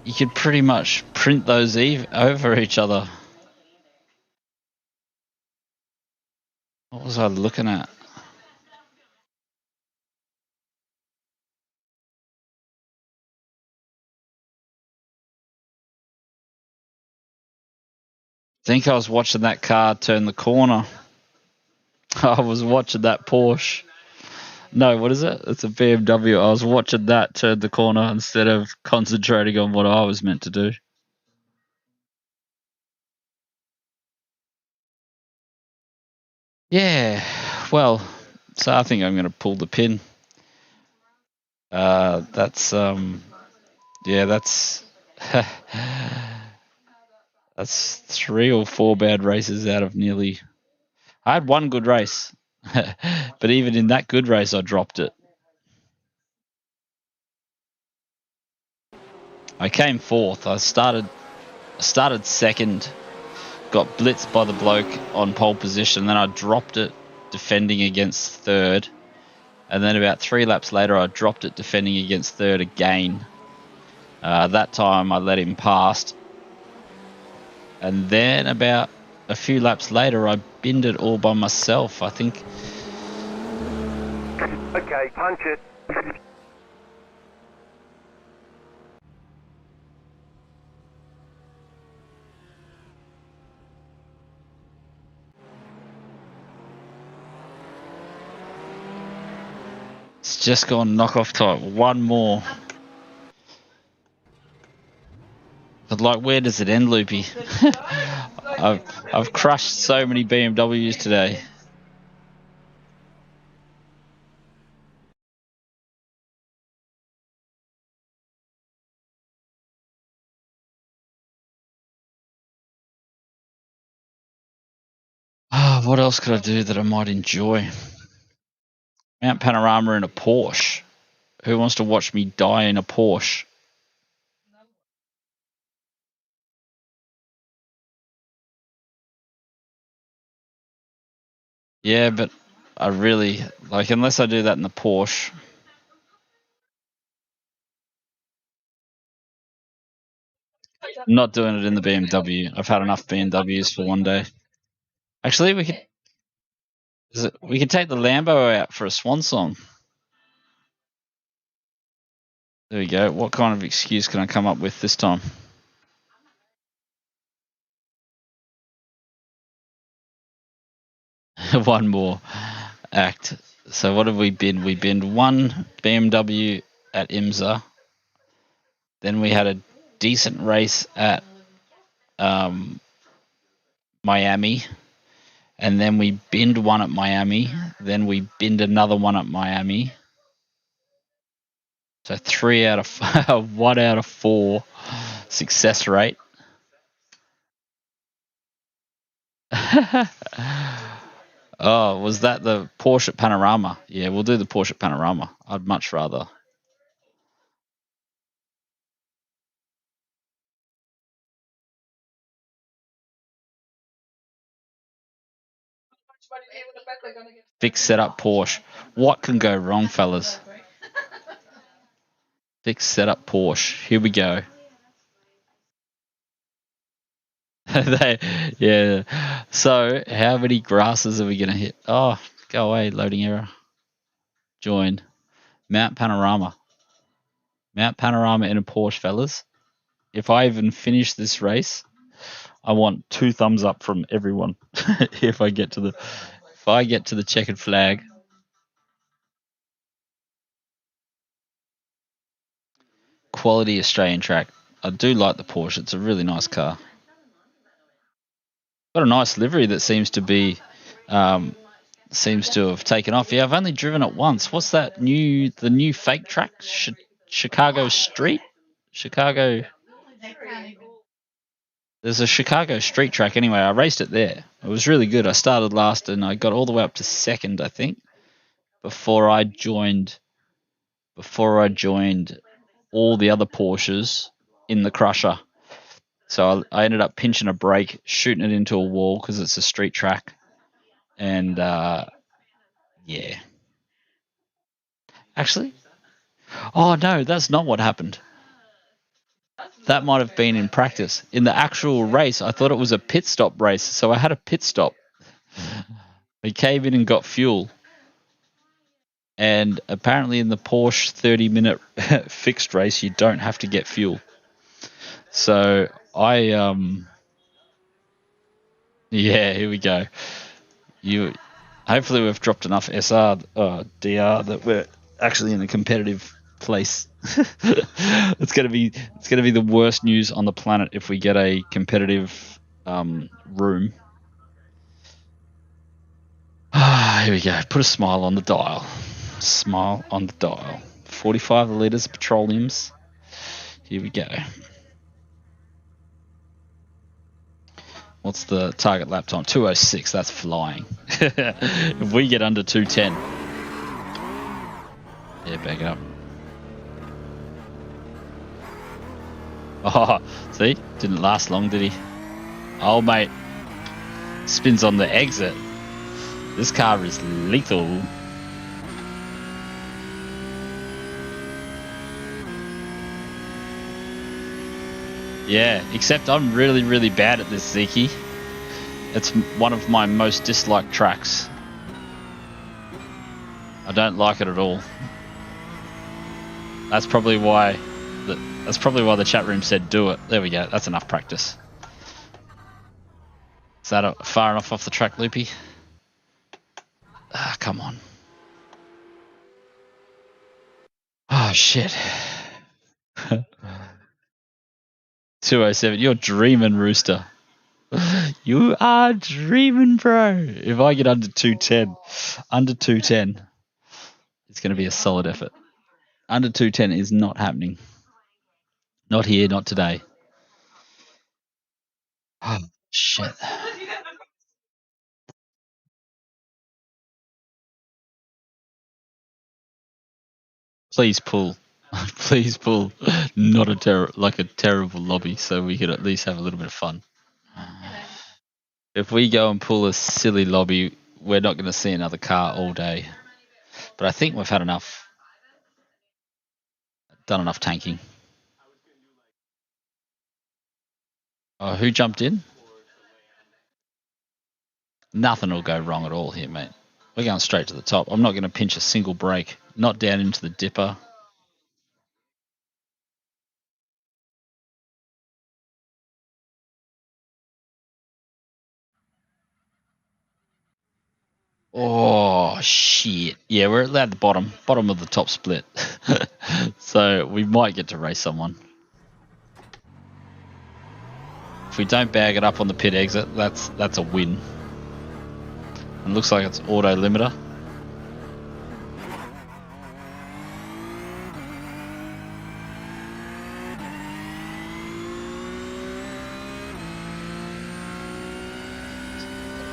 C: You could pretty much print those over each other. What was I looking at? I think I was watching that car turn the corner. I was watching that Porsche. No, what is it? It's a BMW. I was watching that turn the corner instead of concentrating on what I was meant to do. Yeah, well, so I think I'm going to pull the pin. That's yeah, that's that's 3 or 4 bad races out of nearly. I had one good race, but even in that good race, I dropped it. I came fourth. I started second, got blitzed by the bloke on pole position, then I dropped it defending against third, and then about 3 laps later, I dropped it defending against third again. That time, I let him past. And then about a few laps later, I binned it all by myself, I think.
B: Okay, punch it.
C: just gone knock-off time. One more. But like, where does it end, Loopy? I've crushed so many BMWs today. What else could I do that I might enjoy? Mount Panorama in a Porsche. Who wants to watch me die in a Porsche? Yeah, but I really, like, unless I do that in the Porsche. I'm not doing it in the BMW. I've had enough BMWs for one day. Actually, we could take the Lambo out for a swan song. There we go. What kind of excuse can I come up with this time? One more act. So what have we binned? We binned one BMW at IMSA. Then we had a decent race at Miami. And then we binned one at Miami. Then we binned another one at Miami. So 3 out of 1 out of 4 success rate. Oh, was that the Porsche Panorama? Yeah, we'll do the Porsche Panorama. I'd much rather. Fix setup Porsche. What can go wrong, fellas? Fix setup Porsche. Here we go. Yeah. So, how many grasses are we going to hit? Oh, go away, loading error. Join. Mount Panorama. Mount Panorama in a Porsche, fellas. If I even finish this race, I want 2 thumbs up from everyone. if I get to the checkered flag. Quality Australian track. I do like the Porsche. It's a really nice car. Got a nice livery that seems to have taken off. Yeah, I've only driven it once. What's that the new fake track? Chicago Street? Chicago. There's a Chicago street track anyway. I raced it there. It was really good. I started last and I got all the way up to second, I think, before I joined all the other Porsches in the crusher. So I ended up pinching a brake, shooting it into a wall because it's a street track. And yeah. Actually, oh no, that's not what happened. That might have been in practice. In the actual race, I thought it was a pit stop race, so I had a pit stop. I came in and got fuel. And apparently in the Porsche 30-minute fixed race, you don't have to get fuel. So yeah, here we go. Hopefully we've dropped enough DR that we're actually in a competitive place. It's gonna be the worst news on the planet if we get a competitive room. Here we go. Put a smile on the dial. Smile on the dial. 45 litres of petroleums. Here we go. What's the target lap time? 2:06. That's flying. If we get under 2:10. Yeah, back it up. Oh, see? Didn't last long, did he? Oh, mate. Spins on the exit. This car is lethal. Yeah, except I'm really, really bad at this, Zeke. It's one of my most disliked tracks. I don't like it at all. That's probably why the chat room said do it. There we go. That's enough practice. Is that far enough off the track, Loopy? Ah, come on. shit. 207. You're dreaming, Rooster. You are dreaming, bro. If I get under 210, it's going to be a solid effort. Under 210 is not happening. Not here, not today. Oh, shit. Please pull. Please pull. Not a terrible lobby, so we could at least have a little bit of fun. If we go and pull a silly lobby, we're not going to see another car all day. But I think we've had enough. Done enough tanking. Oh, who jumped in? Nothing will go wrong at all here, mate. We're going straight to the top. I'm not going to pinch a single brake. Not down into the dipper. Oh, shit. Yeah, we're at the bottom of the top split. So we might get to race someone. If we don't bag it up on the pit exit, that's a win. And looks like it's auto limiter.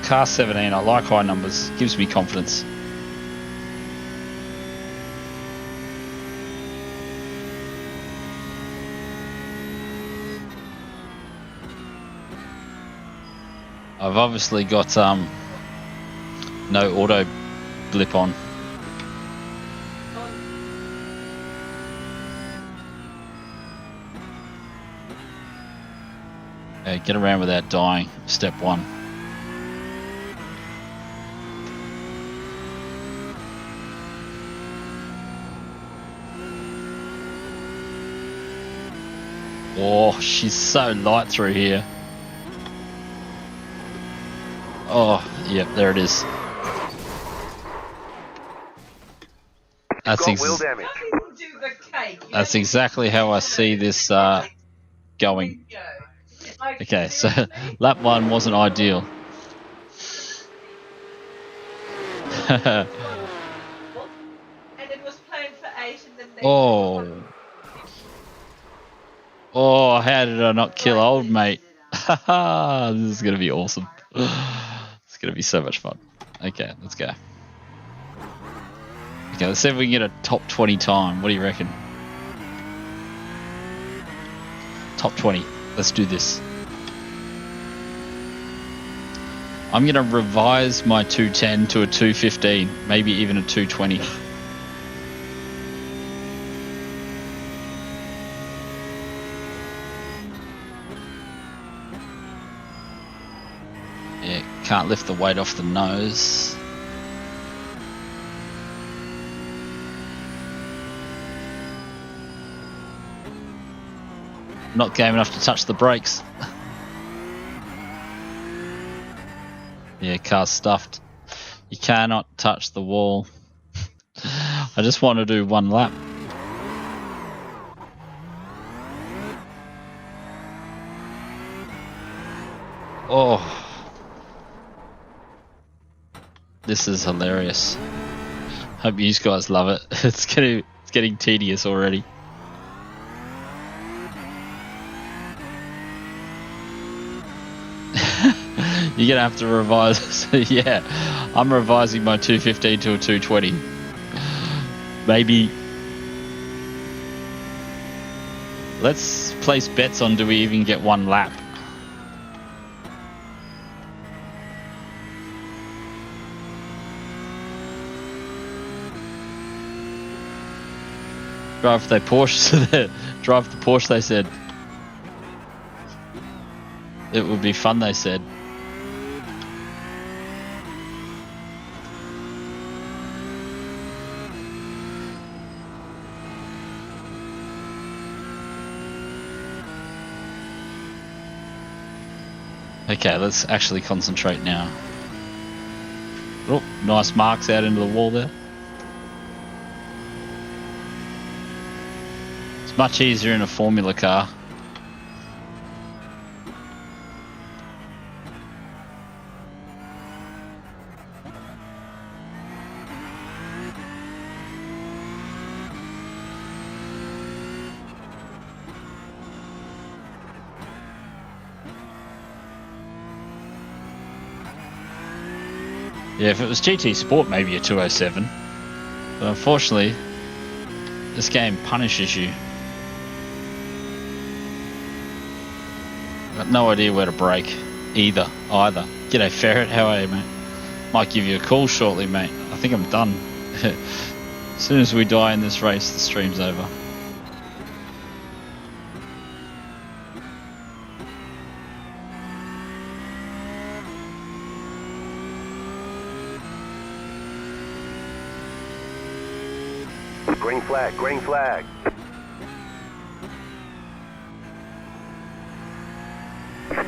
C: Car 17, I like high numbers, gives me confidence. I've obviously got no auto blip on. Get around without dying, step one. Oh, she's so light through here. Oh, yep, there it is. That's exactly how I see this going. Okay, so lap one wasn't ideal. Oh. Oh, how did I not kill old mate? This is going to be awesome. It's going to be so much fun. Okay, let's go. Okay, let's see if we can get a top 20 time. What do you reckon? Top 20. Let's do this. I'm going to revise my 210 to a 215, maybe even a 220. Yeah, can't lift the weight off the nose. Not game enough to touch the brakes. Yeah, car's stuffed. You cannot touch the wall. I just want to do one lap. Oh, this is hilarious. Hope you guys love it. It's getting tedious already. You're gonna have to revise. So yeah, I'm revising my 215 to a 220. Maybe. Let's place bets on do we even get one lap. Drive the Porsche. Drive the Porsche, they said. It would be fun, they said. Okay, let's actually concentrate now. Oh, nice marks out into the wall there. Much easier in a Formula car. Yeah, if it was GT Sport, maybe a 207. But unfortunately, this game punishes you. Got no idea where to brake either. G'day Ferret, how are you, mate? Might give you a call shortly, mate. I think I'm done. As soon as we die in this race, the stream's over.
B: Green flag, green flag.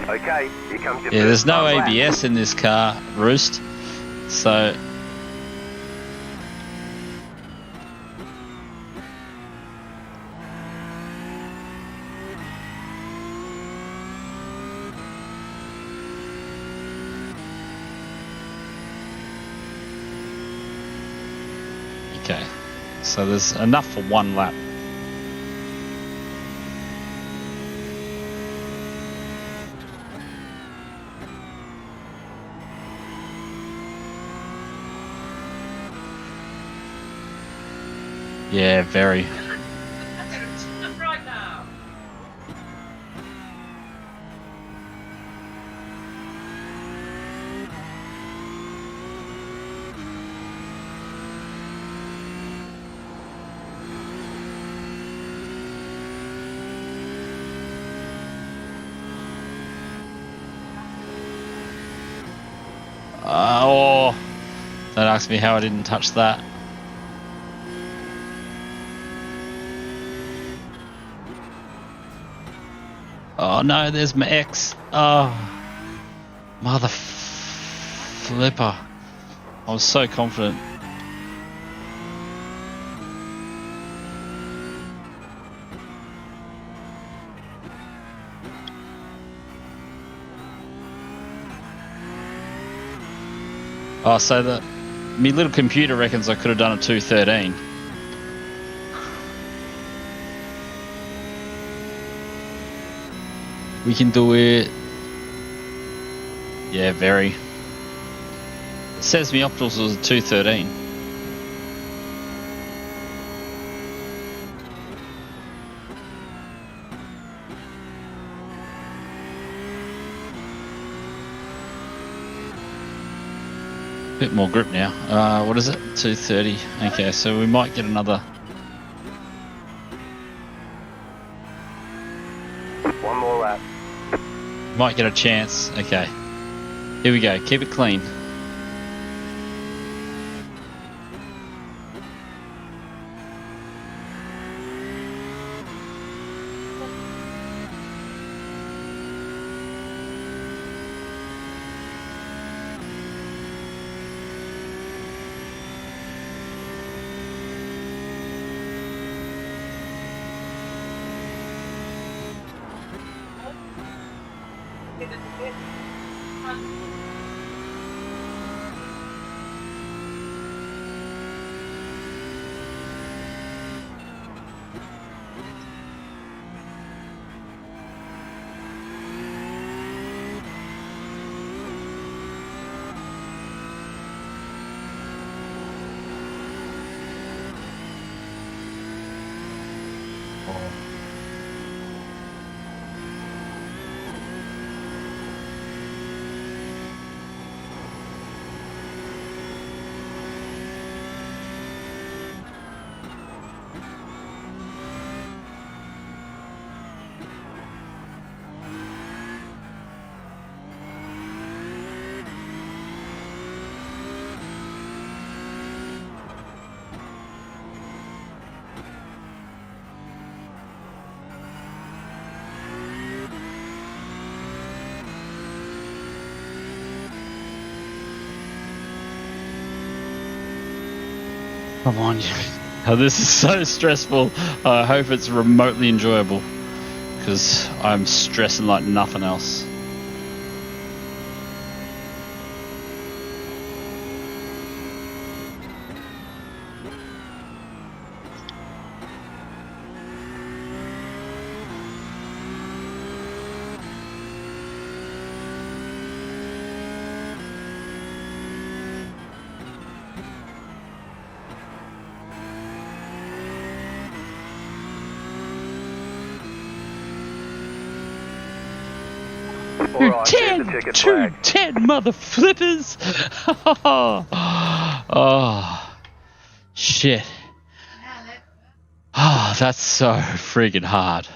B: Okay, here comes your
C: Yeah, there's no
B: first lap.
C: ABS in this car, Roost. So okay. So there's enough for one lap. Yeah, very.
D: Right now.
C: Oh, don't ask me how I didn't touch that. Oh no, there's my ex. Oh, mother flipper. I was so confident. Oh, so me little computer reckons I could have done a 2:13. We can do it. Yeah, very. It says me opticals was a 2:13. Bit more grip now. What is it? 2:30. Okay, so we might get another.
B: One more lap.
C: Might get a chance. Okay. Here we go. Keep it clean. Come on, you. Oh, this is so stressful. I hope it's remotely enjoyable, because I'm stressing like nothing else.
B: All right, here's the ticket flag.
C: 10 mother flippers. Oh, shit. Oh, that's so freaking hard.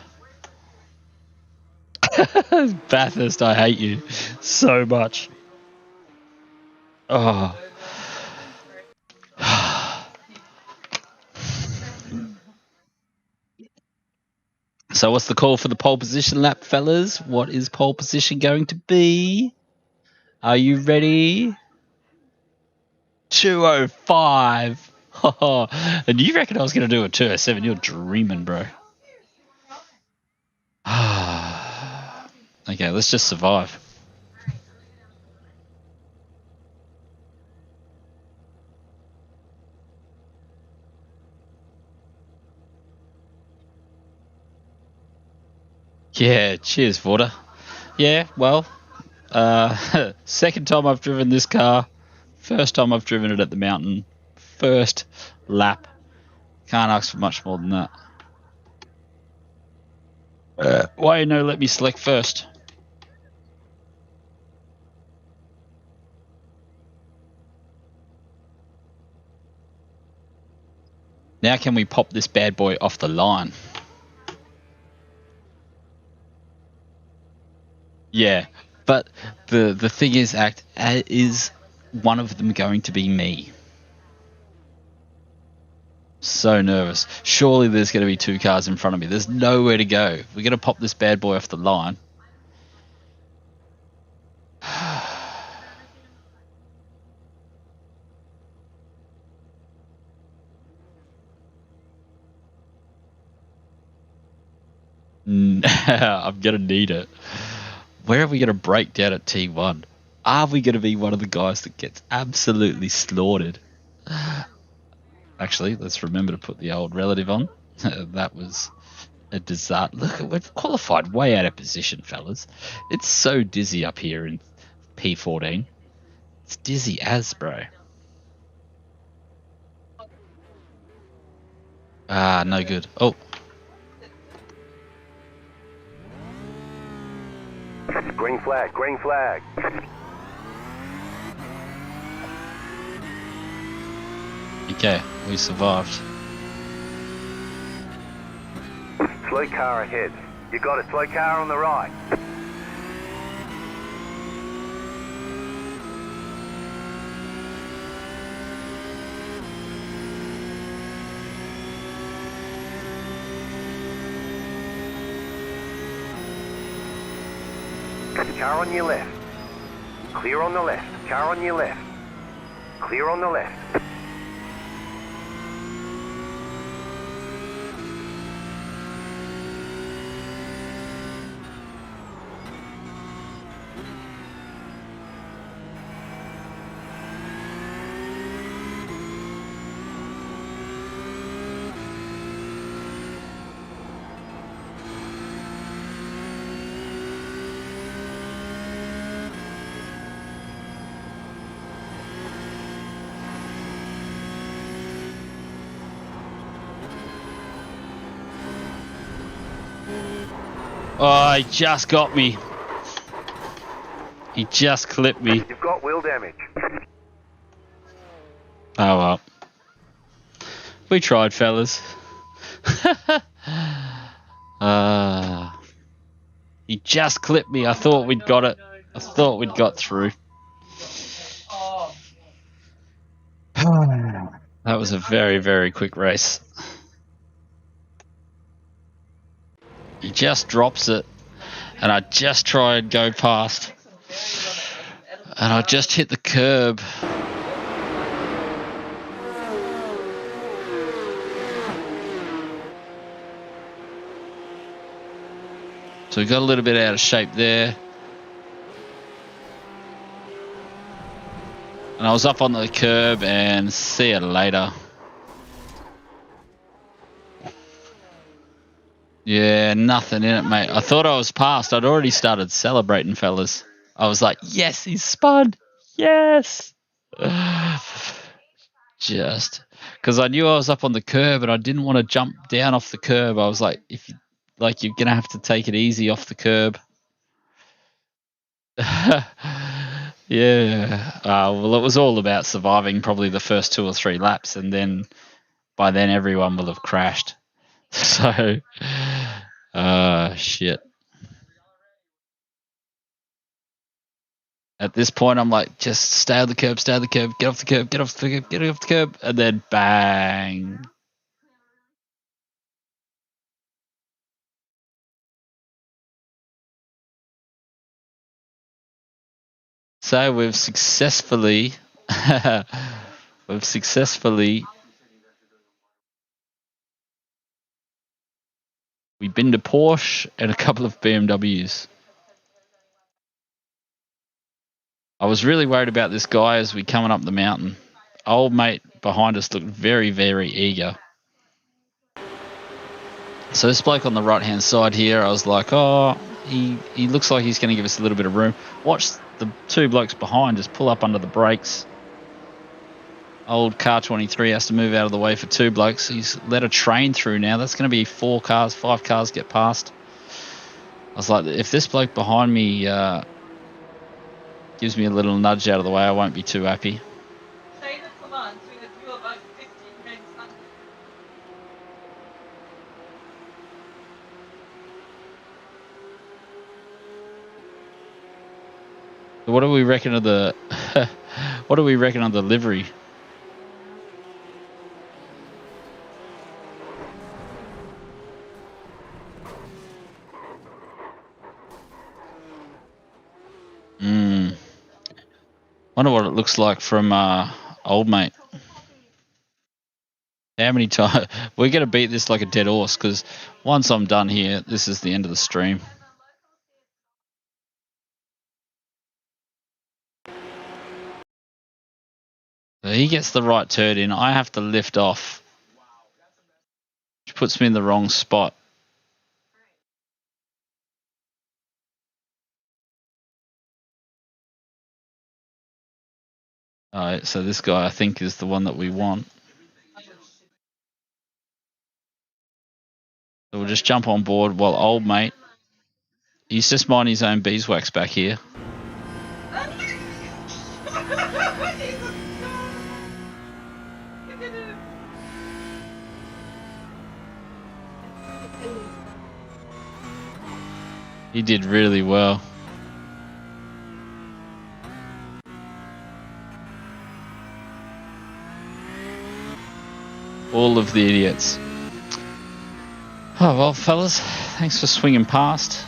C: Bathurst, I hate you so much. Oh. So what's the call for the pole position lap, fellas? What is pole position going to be? Are you ready? 2:05. And you reckon I was going to do a 2:07? You're dreaming, bro. Okay, let's just survive. Yeah, cheers, Vorta. Yeah, well, second time I've driven this car. First time I've driven it at the mountain. First lap. Can't ask for much more than that. Why no let me select first? Now can we pop this bad boy off the line? Yeah, but the thing is, is one of them going to be me? So nervous. Surely there's going to be 2 cars in front of me. There's nowhere to go. We're going to pop this bad boy off the line. I'm going to need it. Where are we going to break down at T1? Are we going to be one of the guys that gets absolutely slaughtered? Actually, let's remember to put the old relative on. That was a disaster. Look, we've qualified way out of position, fellas. It's so dizzy up here in P14. It's dizzy as, bro. Ah, no good. Oh.
B: Green flag, green flag.
C: Okay, we survived.
B: Slow car ahead. You got a slow car on the right. Car on your left. Clear on the left. Car on your left. Clear on the left.
C: Oh, he just got me. He just clipped me.
B: You've got wheel damage.
C: Oh well. We tried, fellas. He just clipped me. I thought we'd got it. I thought we'd got through. That was a very, very quick race. He just drops it, and I just try and go past, and I just hit the curb. So we got a little bit out of shape there. And I was up on the curb and see you later. Yeah, nothing in it, mate. I thought I was past. I'd already started celebrating, fellas. I was like, yes, he's spun. Yes. Just because I knew I was up on the curb and I didn't want to jump down off the curb. I was like, you're gonna have to take it easy off the curb. Yeah. Well, it was all about surviving probably the first 2 or 3 laps, and then by then everyone will have crashed. So, shit. At this point, I'm like, just stay on the curb, get off the curb, get off the curb, get off the curb, and then bang. So we've successfully we've been to Porsche and a couple of BMWs. I was really worried about this guy as we coming up the mountain. Old mate behind us looked very, very eager. So this bloke on the right-hand side here, I was like, oh, he looks like he's going to give us a little bit of room. Watch the 2 blokes behind just pull up under the brakes. Old car 23 has to move out of the way for 2 blokes. He's let a train through now. That's going to be 4 cars, 5 cars get past. I was like, if this bloke behind me gives me a little nudge out of the way, I won't be too happy.
D: Say the command so that you are about 15 minutes under.
C: What do we reckon of the what do we reckon of the livery? Wonder what it looks like from old mate. How many times we're gonna beat this like a dead horse? Because once I'm done here, this is the end of the stream. So he gets the right turn in. I have to lift off, which puts me in the wrong spot. Alright, so this guy I think is the one that we want. So we'll just jump on board while old mate, he's just minding his own beeswax back here. He did really well. All of the idiots. Oh, well, fellas, thanks for swinging past.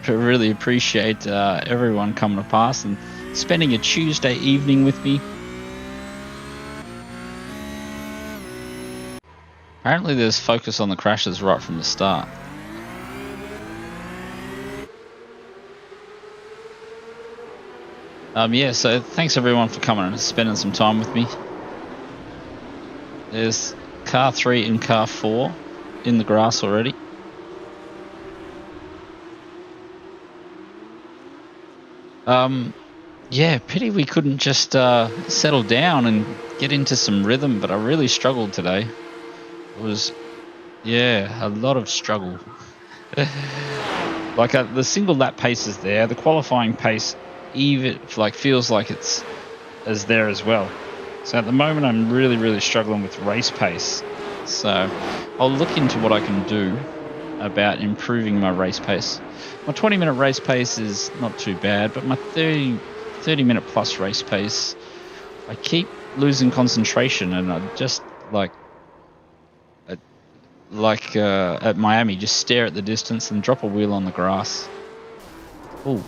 C: I really appreciate everyone coming past and spending a Tuesday evening with me. Apparently there's focus on the crashes right from the start. Yeah, so thanks everyone for coming and spending some time with me. There's car 3 and car 4 in the grass already. Yeah, pity we couldn't just settle down and get into some rhythm, but I really struggled today. It was, yeah, a lot of struggle. Like the single lap pace is there, the qualifying pace even feels like it's as there as well. So at the moment I'm really struggling with race pace. So I'll look into what I can do about improving my race pace. My 20-minute race pace is not too bad, but my 30-minute plus race pace, I keep losing concentration, and I just at Miami, just stare at the distance and drop a wheel on the grass. Ooh.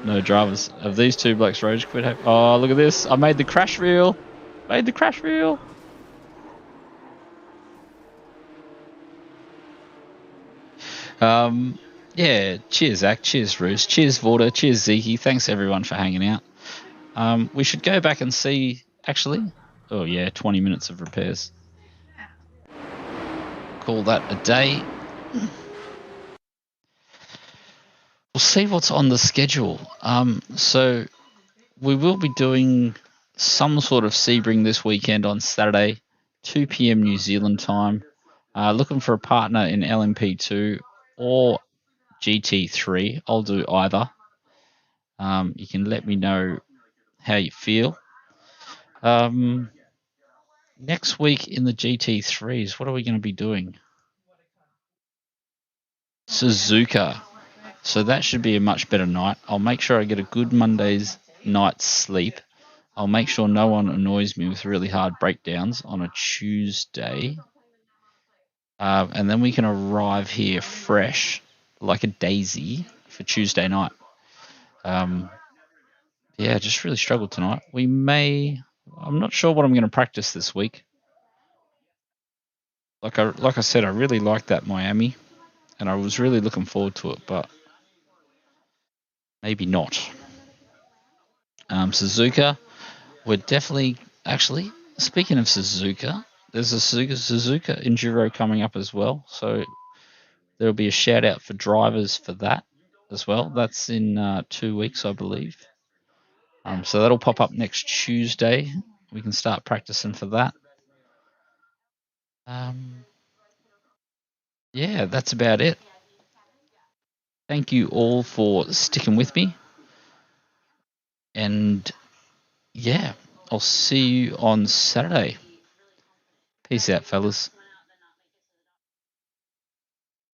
C: No drivers. Have these 2 blokes rage quit? Oh, look at this. I made the crash reel. Yeah, cheers, Zach. Cheers, Roos. Cheers, Vorda. Cheers, Zeke. Thanks, everyone, for hanging out. We should go back and see, actually. Oh, yeah, 20 minutes of repairs. Call that a day. We'll see what's on the schedule. So we will be doing some sort of Sebring this weekend on Saturday, 2 p.m. New Zealand time. Looking for a partner in LMP2 or GT3. I'll do either. You can let me know how you feel. Next week in the GT3s, what are we going to be doing? Suzuka. So that should be a much better night. I'll make sure I get a good Monday's night's sleep. I'll make sure no one annoys me with really hard breakdowns on a Tuesday. And then we can arrive here fresh, like a daisy, for Tuesday night. Yeah, just really struggled tonight. I'm not sure what I'm going to practice this week. Like I said, I really liked that Miami, and I was really looking forward to it, but maybe not. Suzuka, we're definitely, actually, speaking of Suzuka, there's a Suzuka Enduro coming up as well, so there'll be a shout out for drivers for that as well. That's in 2 weeks, I believe. So that'll pop up next Tuesday. We can start practicing for that. Yeah, that's about it. Thank you all for sticking with me. And yeah, I'll see you on Saturday. Peace out, fellas.